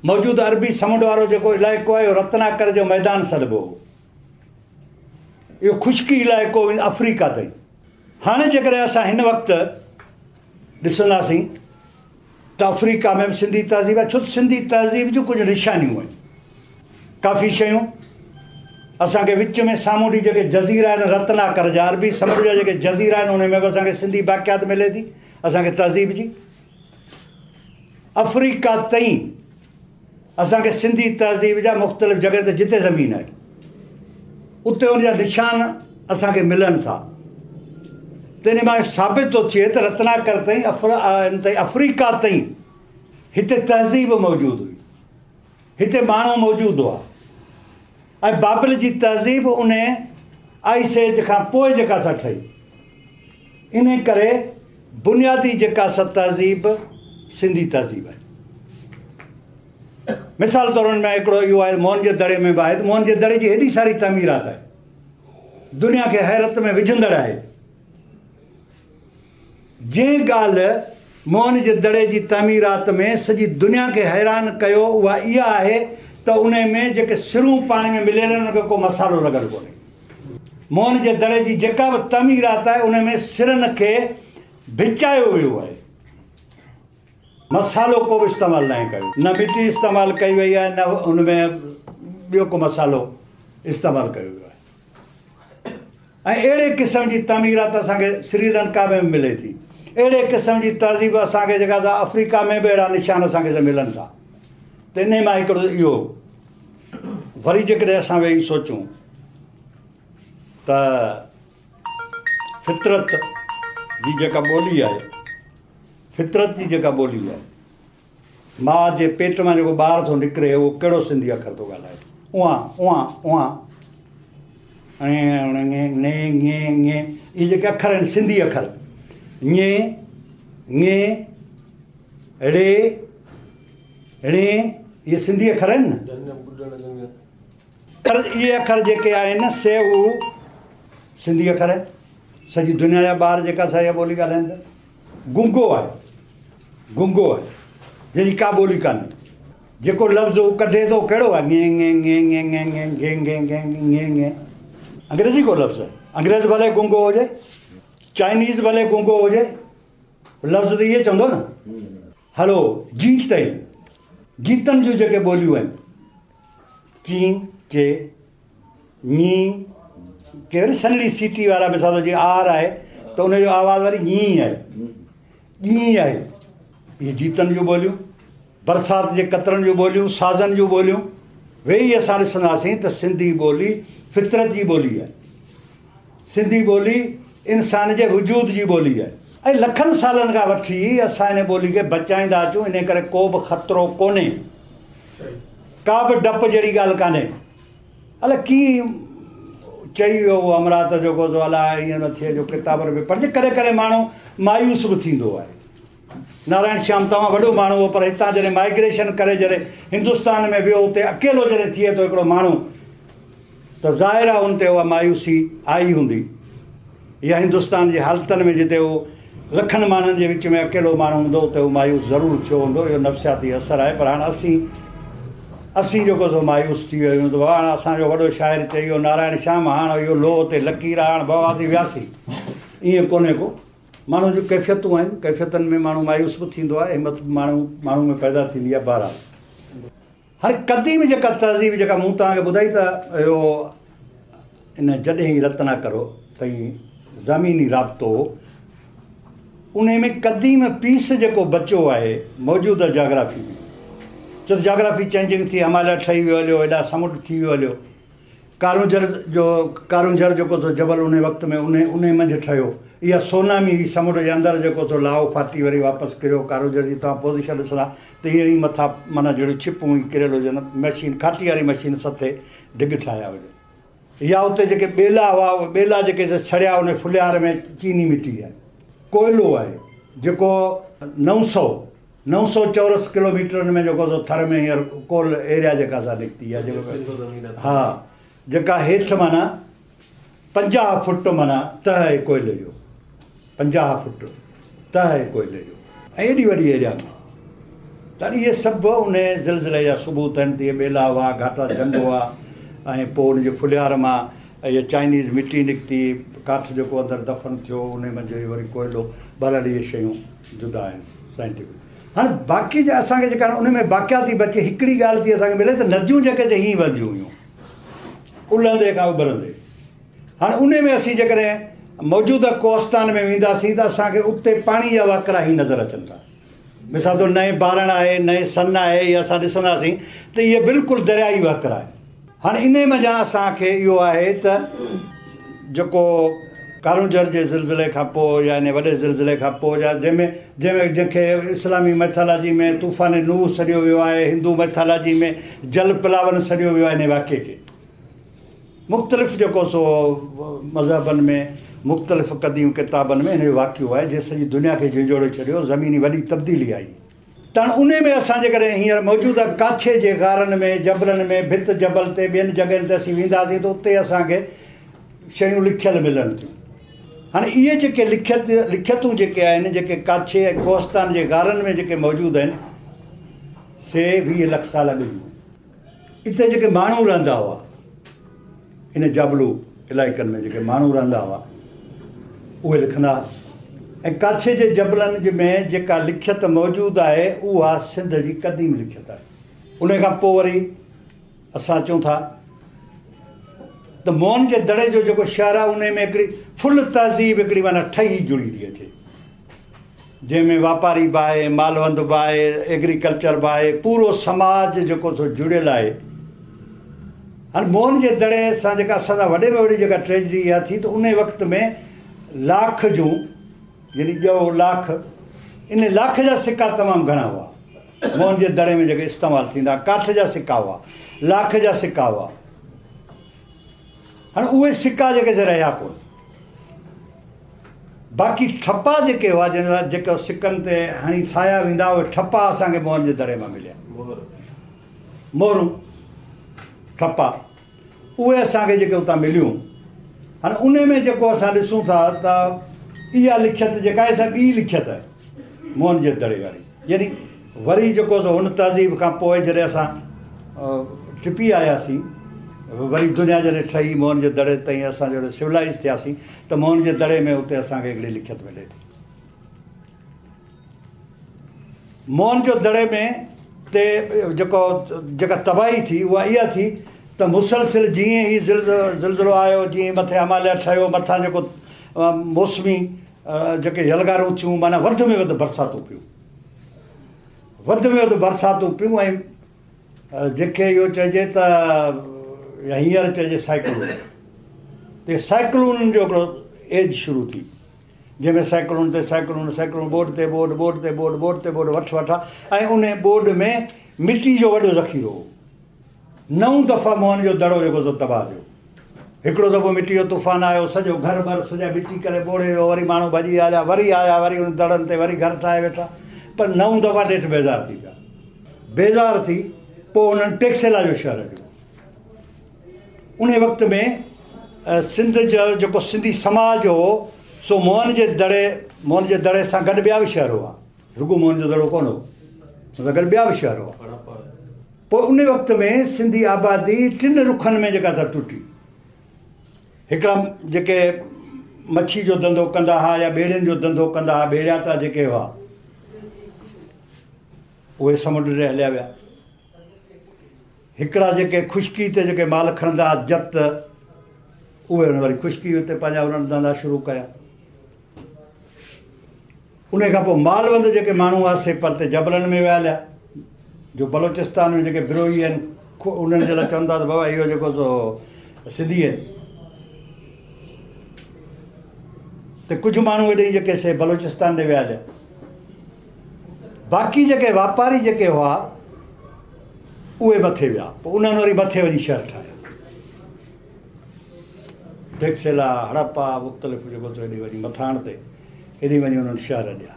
मौजूदा अरबी समुंड वारो जेको इलाइक़ो आहे इहो रत्नाकर जो मैदान सॾिबो हो। इहो ख़ुश्की इलाइक़ो अफ्रीका ताईं। हाणे जेकॾहिं असां हिन वक़्तु ॾिसंदासीं त अफ्रीका में बि सिंधी तहज़ीब आहे, छो त सिंधी तहज़ीब जूं कुझु निशानियूं आहिनि। काफ़ी शयूं असांखे विच में सामूंडी जेके जज़ीरा आहिनि रत्नाकर जा, अरबी समुंड जा जेके जज़ीरा आहिनि उन में बि असांखे सिंधी बाक़ियात मिले थी असांखे तहज़ीब जी। अफ्रीका ताईं असांखे सिंधी तहज़ीब जा मुख़्तलिफ़ जॻह ते जिते ज़मीन आहे उते उनजा निशान असांखे मिलनि था। तंहिं मां साबित थो थिए त रत्नाकर ताईं अफ्रीका ताईं हिते तहज़ीब मौजूदु हुई, हिते माण्हू मौजूदु हुआ। ऐं बाबिल जी तहज़ीब उन आइस एज खां पोइ जेका सा ठही, इन करे बुनियादी जेका सा तहज़ीब सिंधी तहज़ीब आहे। मिसाल तौर में हिकिड़ो इहो आहे, मोहन जे दड़े में बि आहे। मोहन जे दड़े जी हेॾी सारी तमीरात आहे, दुनिया खे हैरत में विझंदड़ आहे। जंहिं ॻाल्हि मोहन जे दड़े जी तमीरात में सॼी दुनिया खे हैरान कयो उहा इहा आहे त उन में जेके सिरूं पाणी में मिलियल आहिनि उनखे को मसालो लॻल कोन्हे। मोहन जे दड़े जी जेका बि तमीरात आहे उन में सिरनि खे भिचायो वियो आहे, मसालो को बि इस्तेमालु न कयो, न मिटी इस्तेमालु कई वई आहे, न उन में ॿियो को मसालो इस्तेमालु कयो वियो आहे। ऐं अहिड़े क़िस्म जी तमीरात असांखे श्रीलंका में बि मिले थी। अहिड़े क़िस्म जी तहज़ीब असांखे जेका अफ्रीका में बि अहिड़ा निशान असांखे मिलनि था। त इन मां हिकिड़ो इहो वरी जेकॾहिं असां वेही सोचूं त फितरत जी जेका ॿोली आहे, फितरत जी जेका ॿोली आहे, माउ जे पेट मां जेको ॿारु थो निकिरे उहो कहिड़ो सिंधी अखर थो ॻाल्हाए? उहा उहा उहा इहे जेके अखर आहिनि सिंधी अखर, ञे ङे ड़े णे, इहे सिंधी अखर आहिनि न। पर इहे अखर जेके आहिनि से उहे सिंधी अखर आहिनि। सॼी दुनिया जा ॿार जेका असां इहा ॿोली ॻाल्हाइनि था। गुंगो आहे, गुंगो आहे जंहिंजी का ॿोली कान्हे। जेको लफ़्ज़ उहो कढे थो कहिड़ो आहे? ङे ङे ङे ङे ङे ङे ङे ङे ङे ङे ङे। अंग्रेज़ी को लफ़्ज़ आहे। अंग्रेज़ भले गुंगो हुजे, चाइनीज़ भले गुंगो हुजे, लफ़्ज़ त इहे चवंदो न। हलो गीत आहिनि, गीतनि जूं जेके ॿोलियूं आहिनि, ची चे नी के वरी सनड़ी सीटी वारा मिसाल जीअं आर आहे त उनजो आवाज़ु वरी ञी आहे, ॼी आहे। इहे गीतनि जूं ॿोलियूं, बरसाति जे कतरनि जूं ॿोलियूं, साज़नि जूं ॿोलियूं। वेही असां ॾिसंदासीं त सिंधी ॿोली फितरत जी ॿोली आहे। सिंधी ॿोली इंसान जे वजूद जी ॿोली आहे। ऐं लखनि सालनि खां वठी असां इन ॿोली खे बचाईंदा अचूं। इन करे को बि ख़तरो कोन्हे, का बि डप जहिड़ी ॻाल्हि कान्हे। अलाए कीअं चई वियो उहो अमरात जेको सो अलाए ईअं न थिए जो किताबनि में पर करे करे माण्हू मायूस बि थींदो आहे। नारायण श्याम तव्हां वॾो माण्हू हो पर हितां जॾहिं माइग्रेशन करे जॾहिं हिंदुस्तान में वियो उते अकेलो जॾहिं थिए थो हिकिड़ो माण्हू त ज़ाहिर आहे उन ते उहा मायूसी आई हूंदी। या हिंदुस्तान जी हालतुनि में जिते उहो लखनि माण्हुनि जे विच में अकेलो माण्हू हूंदो उते उहो मायूस ज़रूरु थियो हूंदो। इहो नफ़्सियाती असरु आहे। पर हाणे असीं जेको सो मायूस थी विया आहियूं। त हाणे असांजो वॾो शाइर चई वियो नारायण श्याम हाणे इहो लोह ते लकीर हाणे बवासी वियासीं। ईअं कोन्हे को माण्हू जूं कैफ़ियतूं आहिनि। कैफ़ियतुनि में माण्हू मायूस बि थींदो आहे। हिमत माण्हू में पैदा थींदी आहे। बहरहाल हाणे क़दीम जेका तहज़ीब जेका मूं तव्हांखे ॿुधाई त इहो इन जॾहिं ई रत्ना करो साईं ज़मीनी राब्तो उन में क़दीम पीस जेको बचियो आहे मौजूदा जाग्राफी में छो त जाग्राफी चेंजिंग थी हिमालय ठही वियो हलियो हेॾा समुंड थी वियो हलियो। कारुंझर जेको सो जबल उन वक़्त में उन मंझि ठहियो। इहा सोनामी समुंड जे अंदरि जेको सो लाहो फाटी वरी वापसि किरियो। कारुंझर जी तव्हां पोज़ीशन ॾिसंदा त इहे ई मथां माना जहिड़ियूं छिपूं ई किरियल हुजनि मशीन खाटी वारी मशीन सथे डिग ठाहिया हुजनि। या उते जेके ॿेला हुआ उहे ॿेला जेके छड़िया उन फुलियार में चीनी मिटी आहे। कोयलो आहे जेको 900 चौरस किलोमीटरनि में जेको सो थर में हींअर कोल एरिया जेका सा निकिती आहे जेको हा जेका हेठि माना 50 फुट माना तह आहे कोयले जो 50 फुट तह आहे कोयले जो ऐं एॾी वॾी एरिया में त इहे सभु उन ज़िलज़िले जा सबूत आहिनि। त इहे ॿेला हुआ घाटा जंग हुआ ऐं पोइ उनजे फुलियार मां इहे चाइनीज़ मिटी निकिती काठ जेको अंदरि दफ़न थियो उन मंझि वरी कोयलो बहरहाल इहे शयूं जुदा आहिनि साइंटिफिक। हाणे बाक़ी जा असांखे जेका उन में बाक़ियाती बचे हिकिड़ी ॻाल्हि थी असांखे मिले त नदियूं जेके हीअं वहंदियूं हुयूं उलंदे खां उभरंदे। हाणे उन में असीं जेकॾहिं मौजूदा कोस्तान में वेंदासीं त असांखे उते पाणी जा वाकिरा ई नज़र अचनि था। मिसाल तौरु नए बारण आहे नए सन आहे इहा असां ॾिसंदासीं त इहे बिल्कुलु दरियाई वाकिरा आहे। हाणे इन मज़ा असांखे इहो आहे त जेको कारुंझर जे ज़िलज़िले खां पोइ या इन वॾे ज़िलज़िले खां पोइ या जंहिंखे इस्लामी मैथालॉजी में तूफ़ान नूह सॾियो वियो आहे हिंदू मैथालॉजी में जल पिलावन सॾियो वियो आहे इन वाक़े खे। मुख़्तलिफ़ जेको सो मज़हबनि में मुख़्तलिफ़ क़दीम किताबनि में हिन जो वाक़ियो आहे जे सॼी दुनिया खे झिझोड़े छॾियो ज़मीनी वॾी तब्दीली आई। त हाणे उन में असां जेकॾहिं हींअर मौजूदा काछे जे गारनि में जबलनि में भित जबल ते ॿियनि जॻहियुनि ते असीं वेंदासीं त उते असांखे शयूं लिखियलु मिलनि थियूं। हाणे इहे जेके लिखियतूं जेके आहिनि जेके काछे ऐं कोस्तान जे गारनि में जेके मौजूदु आहिनि से 20 लख साल अॻु जूं। हिते जेके माण्हू रहंदा हुआ इन जबलू इलाइक़नि में जेके माण्हू रहंदा हुआ उहे लिखंदा। ऐं काछे जे जबलनि में जेका लिखियत मौजूदु आहे उहा सिंध जी क़दीम लिखियत आहे। उन खां पोइ वरी असां चऊं था त मोहन जे दड़े जो जेको शहर आहे उन में हिकिड़ी फुल तहज़ीब हिकिड़ी माना ठही जुड़ी थी अचे जंहिंमें वापारी बि आहे मालवंद बि आहे एग्रीकल्चर बि आहे पूरो समाज जेको सो जुड़ियल आहे। हाणे मोहन जे दड़े सां जेका असांजा वॾे में वॾी जेका ट्रेजडी इहा थी त उन वक़्त में लाख जूं यानी ॼो लाख इन लाख जा सिक्का तमामु घणा हुआ। मोहन जे दड़े में जेके इस्तेमालु थींदा काठ जा सिक्का हुआ लाख जा सिक्का हुआ। हाणे उहे सिक्का जेके रहिया कोन। बाक़ी ठपा जेके हुआ जेके सिकनि ते हणी ठाहिया वेंदा उहे ठपा असांखे मोहन जे दड़े मां मिलिया। मोहरूं ठपा उहे असांखे जेके उतां मिलियूं। हाणे उन में जेको असां ॾिसूं था त इहा लिखियत जेका आहे सा ॿी लिखियत आहे मोहन जे दड़े वारी। यानी वरी जेको सो हुन तहज़ीब खां पोइ जॾहिं असां टिपी आयासीं वरी दुनिया जॾहिं ठही मोहन जे दड़े ताईं असां जॾहिं सिविलाइज़ थियासीं त मोहन जे दड़े में उते असांखे हिकिड़ी लिखियत मिले थी। मोहन जो दड़े में ते जेका तबाही थी उहा इहा थी त मुसलसिल जीअं ई ज़िलज़िलो आयो जीअं मथे हिमालय ठहियो मथां जेको मौसमी जेके यलगारूं थियूं माना वधि में वधि बरसातूं पियूं पियूं ऐं जंहिंखे इहो चइजे त हींअर चइजे साइक्लोन ते साइक्लोन जो हिकिड़ो एज शुरू थी जंहिंमें साइक्लोन ते साइक्लोन बोर्ड ते बोर्ड वठा ऐं उन बोर्ड में मिटी जो वॾो ज़ख़ीरो हो। 9 दफ़ा मोहन जो दड़ो जेको सो तबाह थियो हिकिड़ो दफ़ो मिटी जो तूफ़ान आयो, सॼो घर बर सॼा मिटी करे ॿोड़े वियो, वरी माण्हू भॼी आया, वरी उन दड़नि ते वरी घर ठाहे वेठा, पर 9 दफ़ा ॾेठि बेज़ार थी पिया। बेज़ार थी पोइ उन्हनि टेक्सेला जो शहर ॾिनो। उन वक़्त में सिंध जो जेको सिंधी समाज हो सो मोहन जे दड़े सां गॾु ॿिया बि शहर हुआ, रुॻो मोहन जो दड़ो कोन हो, हुन सां गॾु ॿिया बि शहर हुआ। पोइ उन वक़्त में सिंधी आबादी 3 रुखनि में जेका त टुटी। हिकिड़ा जेके मच्छी जो धंधो कंदा हुआ या ॿेड़ियुनि जो धंधो कंदा हुआ, ॿेड़िया जेके हुआ उहे समुंड ॾे हलिया विया। हिकिड़ा जेके खुश्की ते जेके माल खणंदा हुआ जत, उहे वरी खुश्की ते पंहिंजा उन्हनि धंधा शुरू कया। उन खां पोइ मालवंद जेके माण्हू आसे परते जबलनि में विया हलिया, जो बलोचिस्तान में जेके बिरोही आहिनि उन्हनि जे लाइ चवंदा त बाबा इहो जेको सो सिंधी आहिनि। त कुझु माण्हू हेॾे जेके से बलोचिस्तान ॾे विया हलिया। बाक़ी जेके वापारी जेके हुआ उहे मथे विया। पोइ उन्हनि वरी मथे वञी शहर ठाहिया, टेक्सेला, हड़प्पा, मुख़्तलिफ़ जेको हेॾे वञी मथाण ते हेॾे वञी उन्हनि शहर ॾिया।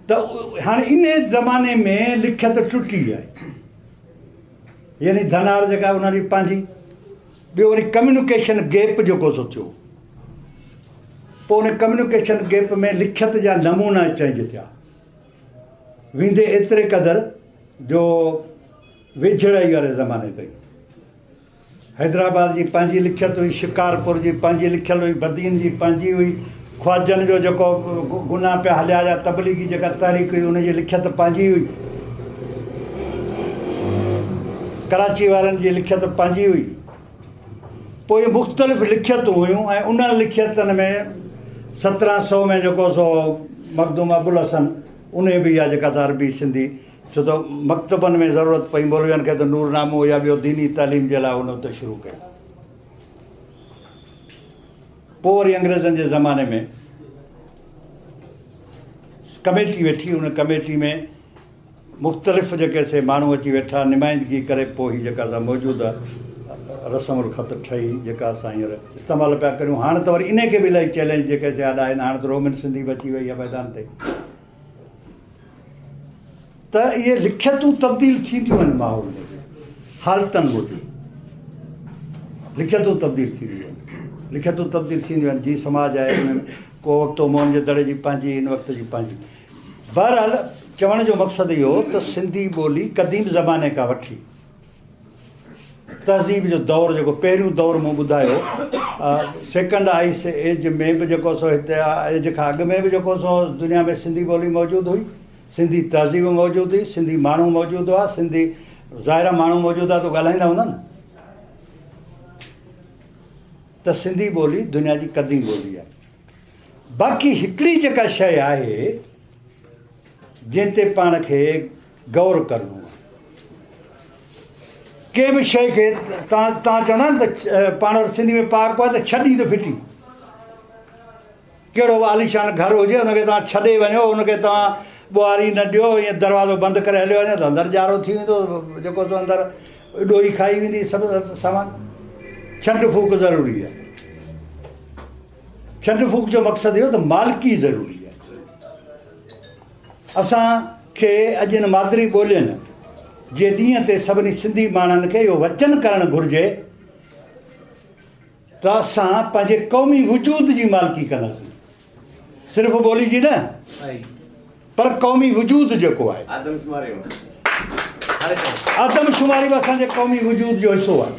त हाणे इन ज़माने में लिखियत टुटी आहे, यानी धनार जेका उन्हनि जी पंहिंजी। ॿियो वरी कम्युनिकेशन गैप जेको सो थियो, पोइ उन कम्युनिकेशन गैप में लिखियत जा नमूना चेंज थिया वेंदे एतिरे क़दुरु जो वेझड़ाई वारे ज़माने ताईं हैदराबाद जी पंहिंजी लिखियत हुई, शिकारपुर जी पंहिंजी लिखियलु हुई, बदीन जी पंहिंजी हुई, ख्वाजनि जो जेको गुनाह पिया हलिया या तबलीगी जेका तहरीक हुई उनजी लिखियत पंहिंजी हुई, कराची वारनि जी लिखियत पंहिंजी हुई। पोइ मुख़्तलिफ़ लिखियतूं हुयूं ऐं उन्हनि लिखियतुनि में 1700 में जेको सो मखदूम अबुल हसन उन बि इहा जेका त अरबी सिंधी, छो त मकतबनि में ज़रूरत पई मौलवियुनि खे त नूरनामो या ॿियो दीनी तालीम जे लाइ उन उते शुरू कयो। पोइ वरी अंग्रेज़नि जे ज़माने में कमेटी वेठी, उन कमेटी में मुख़्तलिफ़ जेके से माण्हू अची वेठा, नुमाइंदगी करे पोइ हीअ जेका मौजूदु रस्मुल ख़त ठही जेका असां हींअर इस्तेमालु पिया करियूं। हाणे त वरी इन खे बि इलाही चैलेंज जेके से आॾा आहिनि, हाणे त रोमन सिंधी बि अची वई आहे मैदान ते। त इहे लिखियतूं तब्दील थींदियूं आहिनि माहौल में, हालतनि मूजिबि लिखियतूं तब्दील थींदियूं आहिनि, लिखियतूं तब्दील थींदियूं आहिनि। जीअं समाज आहे हुन में को वक़्तु मोहन जे दड़े जी पंहिंजी, इन वक़्त जी पंहिंजी। बहरहाल चवण जो मक़सदु इहो त सिंधी ॿोली क़दीम ज़माने खां वठी तहज़ीब जो दौरु जेको पहिरियों दौरु मूं ॿुधायो, सेकेंड आइस एज में बि जेको सो हिते एज खां अॻु में बि जेको सो दुनिया में सिंधी ॿोली मौजूदु हुई, सिंधी तहज़ीब मौजूदु हुई, सिंधी माण्हू मौजूदु हुआ, सिंधी ज़ाहिरा माण्हू मौजूदु आहे त ॻाल्हाईंदा हूंदा न। त सिंधी ॿोली दुनिया जी क़दीम ॿोली आहे। बाक़ी हिकिड़ी जेका शइ आहे जंहिं ते पाण खे गौर करिणो आहे, कंहिं बि शइ खे तव्हां चवंदा न त पाण वटि सिंधी में पार्क आहे त छॾी त फिटी। कहिड़ो बि आलीशान घर हुजे हुनखे तव्हां छॾे वञो, हुनखे तव्हां ॿुहारी न ॾियो, ईअं दरवाज़ो बंदि करे हलियो वञो त अंदरि ॼारो थी वेंदो, जेको सो अंदरि ॾोही खाई वेंदी सभु सामान। छंड फूक ज़रूरी आहे। छंड फूक जो मक़सदु इहो त मालिकी ज़रूरी आहे। असांखे अॼु हिन मादिरी ॿोलियुनि जे ॾींहं ते सभिनी सिंधी माण्हुनि खे इहो वचन करणु घुरिजे त असां पंहिंजे क़ौमी वजूद जी मालिकी कंदासीं, सिर्फ़ु ॿोली जी न, पर क़ौमी वजूद जेको आहे, आदमशुमारी बि असांजे क़ौमी वजूद जो हिसो आहे।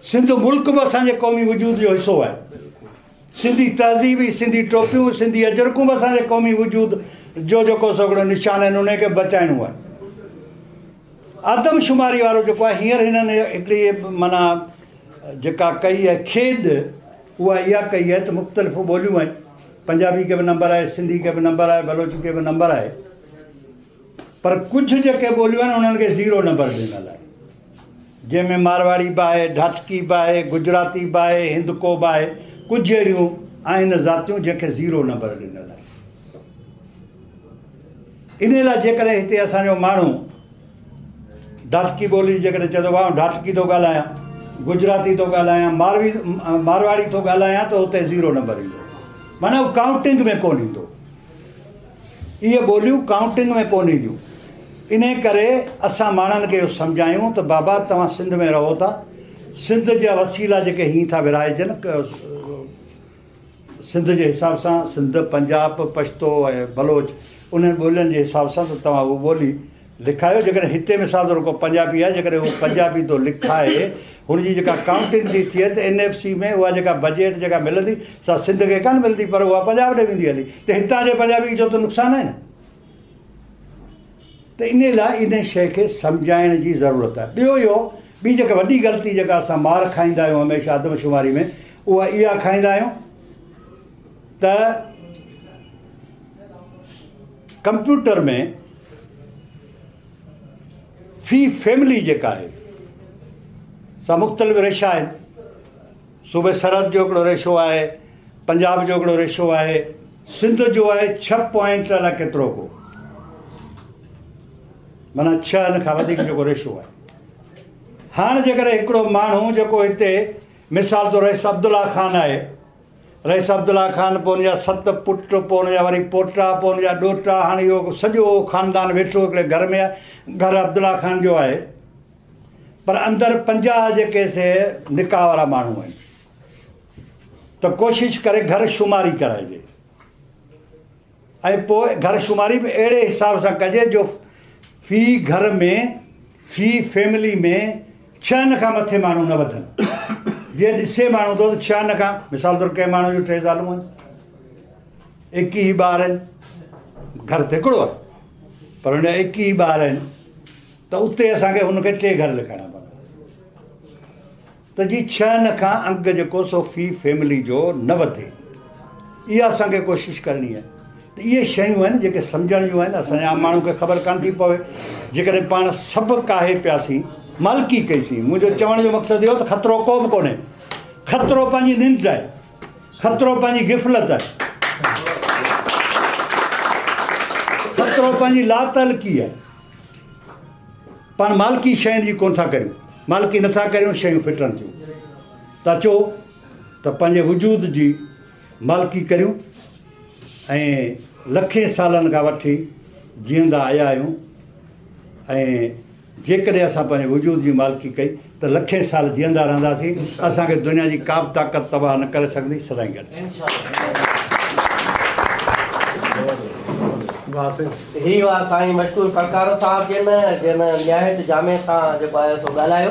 सिंध मुल्क बि असांजे क़ौमी वजूद जो हिसो आहे। सिंधी तहज़ीब, सिंधी टोपियूं, सिंधी अजरकूं बि असांजे क़ौमी वजूद जो जेको सॻड़ो निशान आहिनि उनखे बचाइणो आहे। आदमशुमारी वारो जेको आहे, हींअर हिननि हिकिड़ी माना जेका कई आहे खेद, उहा इहा कई आहे त मुख़्तलिफ़ ॿोलियूं आहिनि, पंजाबी खे बि नंबर आहे, सिंधी खे बि नंबर आहे, बलोची खे बि नंबर आहे, पर कुझु जेके ॿोलियूं आहिनि उन्हनि खे 0 नंबर ॾिनल आहे, जंहिंमें मारवाड़ी बि आहे, ढाटकी बि आहे, गुजराती बि आहे, हिंदको बि आहे। कुझु अहिड़ियूं आहिनि ज़ातियूं जंहिंखे 0 नंबर ॾिनल आहे। इन लाइ जेकॾहिं हिते असांजो माण्हू डाटकी ॿोली जेकॾहिं चवंदो भाउ डाटकी थो ॻाल्हायां, गुजराती थो ॻाल्हायां, मारवाड़ी थो ॻाल्हायां, त उते 0 नंबर ईंदो। माना उहो काउंटिंग में कोन ईंदो। इहे ॿोलियूं काउंटिंग में कोन ईंदियूं। इन करे असां माण्हुनि खे इहो सम्झायूं त बाबा तव्हां सिंध में रहो था, सिंध जा वसीला जेके हीअं था विराइजनि, सिंध जे हिसाब सां सिंध, पंजाब, पश्तो ऐं बलोच उन्हनि ॿोलियुनि जे हिसाब सां त तव्हां उहा ॿोली लिखायो। जेकॾहिं हिते मिसाल तौर को पंजाबी आहे, जेकॾहिं उहो पंजाबी थो लिखाए, हुनजी जेका काउंटिंग थी थिए त NFC में उहा जेका बजट जेका मिलंदी सा सिंध खे कान मिलंदी, पर उहा पंजाब ॾे वेंदी हली, त हितां जे पंजाबी जो त नुक़सानु आहे न। त इन लाइ इन शइ खे सम्झाइण जी ज़रूरत आहे। ॿियो इहो ॿी जेका वॾी ग़लती जेका असां मार खाईंदा आहियूं हमेशह आदमशुमारी में, उहा इहा खाईंदा आहियूं त कंप्यूटर में फी फैमिली जेका आहे सा मुख़्तलिफ़ रेशा आहिनि। सूबे सरहद जो हिकिड़ो रेशो आहे, पंजाब जो हिकिड़ो रेशो आहे, सिंध जो आहे 6 पॉइंट अलाए केतिरो को, माना 6 खां वधीक जेको रेशो आहे। हाणे जेकॾहिं हिकिड़ो माण्हू जेको हिते मिसाल तौरु रईस अब्दुल्ला ख़ान आहे, रईस अब्दुल्ला ख़ान, पोइ हुनजा 7 पुट, पोइ हुनजा वरी पोटा, पोइ हुनजा ॾोटा, हाणे इहो सॼो ख़ानदान वेठो हिकिड़े घर में आहे। घर अब्दुल्ला ख़ान जो आहे, पर अंदरि 50 जेके से निकाह वारा माण्हू आहिनि। त कोशिशि करे घर शुमारी कराइजे, ऐं पोइ घर शुमारी बि अहिड़े हिसाब सां कजे जो फी घर में, फी फैमिली में 6 खां मथे माण्हू न वधनि। जीअं ॾिसे माण्हू थो त 6 खां, मिसाल तौरु कंहिं माण्हू जूं 3 ज़ालूं आहिनि, 21 ॿार आहिनि, घर त हिकिड़ो आहे पर हुन 21 ॿार आहिनि, त उते असांखे हुनखे 3 घर लिखाइणा पवंदा। त जी 6 खां अंग जेको सो फी फैमिली जो न वधे, इहा असांखे कोशिशि करणी आहे। त इहे शयूं आहिनि जेके सम्झण जूं आहिनि। असांजे आम माण्हू खे ख़बर कान थी पवे। जेकॾहिं पाण सभु काहे पियासीं, मालिकी कईसीं, मुंहिंजो चवण जो मक़सदु इहो त ख़तरो को बि कोन्हे। ख़तरो पंहिंजी निंड आहे, ख़तरो पंहिंजी गिफ़लत आहे, ख़तरो पंहिंजी लातलकी आहे। पाण मालिकी शयुनि जी कोन था करियूं, मालिकी नथा करियूं, शयूं फिटनि थियूं। त अचो त पंहिंजे वजूद जी मालिकी करियूं ऐं लखे सालनि खां वठी जीअंदा आया आहियूं। ऐं जेकॾहिं असां पंहिंजे वजूद जी मालिकी कई त लखे साल जीअंदा रहंदासीं। असांखे दुनिया जी का बि ताक़त तबाह न करे सघंदी। सदाईं गॾु ही हुआ साईं मशकूर फरकारो साहिब जिन निहायत जामे सां जेको आहे सो ॻाल्हायो।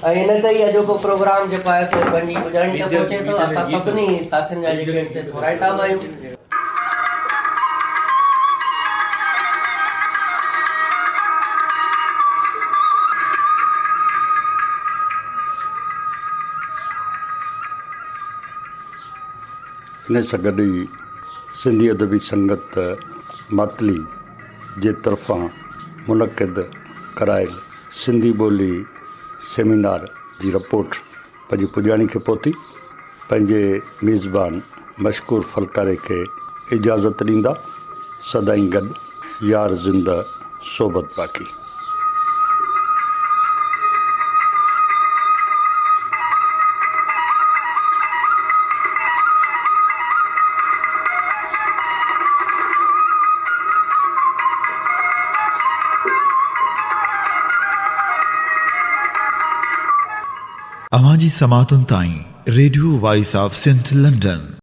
ऐं इन ते ई अॼोको प्रोग्राम जेको आहे सो पंहिंजी गुज़ारणी ते पहुचे थो। असां सभिनी साथियुनि जा जेके हिते थोराइता आहियूं। इन सां गॾु ई सिंधी अदबी संगत मातली जे तरफ़ां मुनक़िद करायल सिंधी ॿोली सेमिनार जी रिपोर्ट पंहिंजी पुॼाणी खे पहुती। पंहिंजे मेज़बान मशकूर फलकारे खे इजाज़त ॾींदा। सदाईं गॾु, यार ज़िंदा सोबत बाक़ी। अवां जी समातुनि ताईं radio voice of Sindh London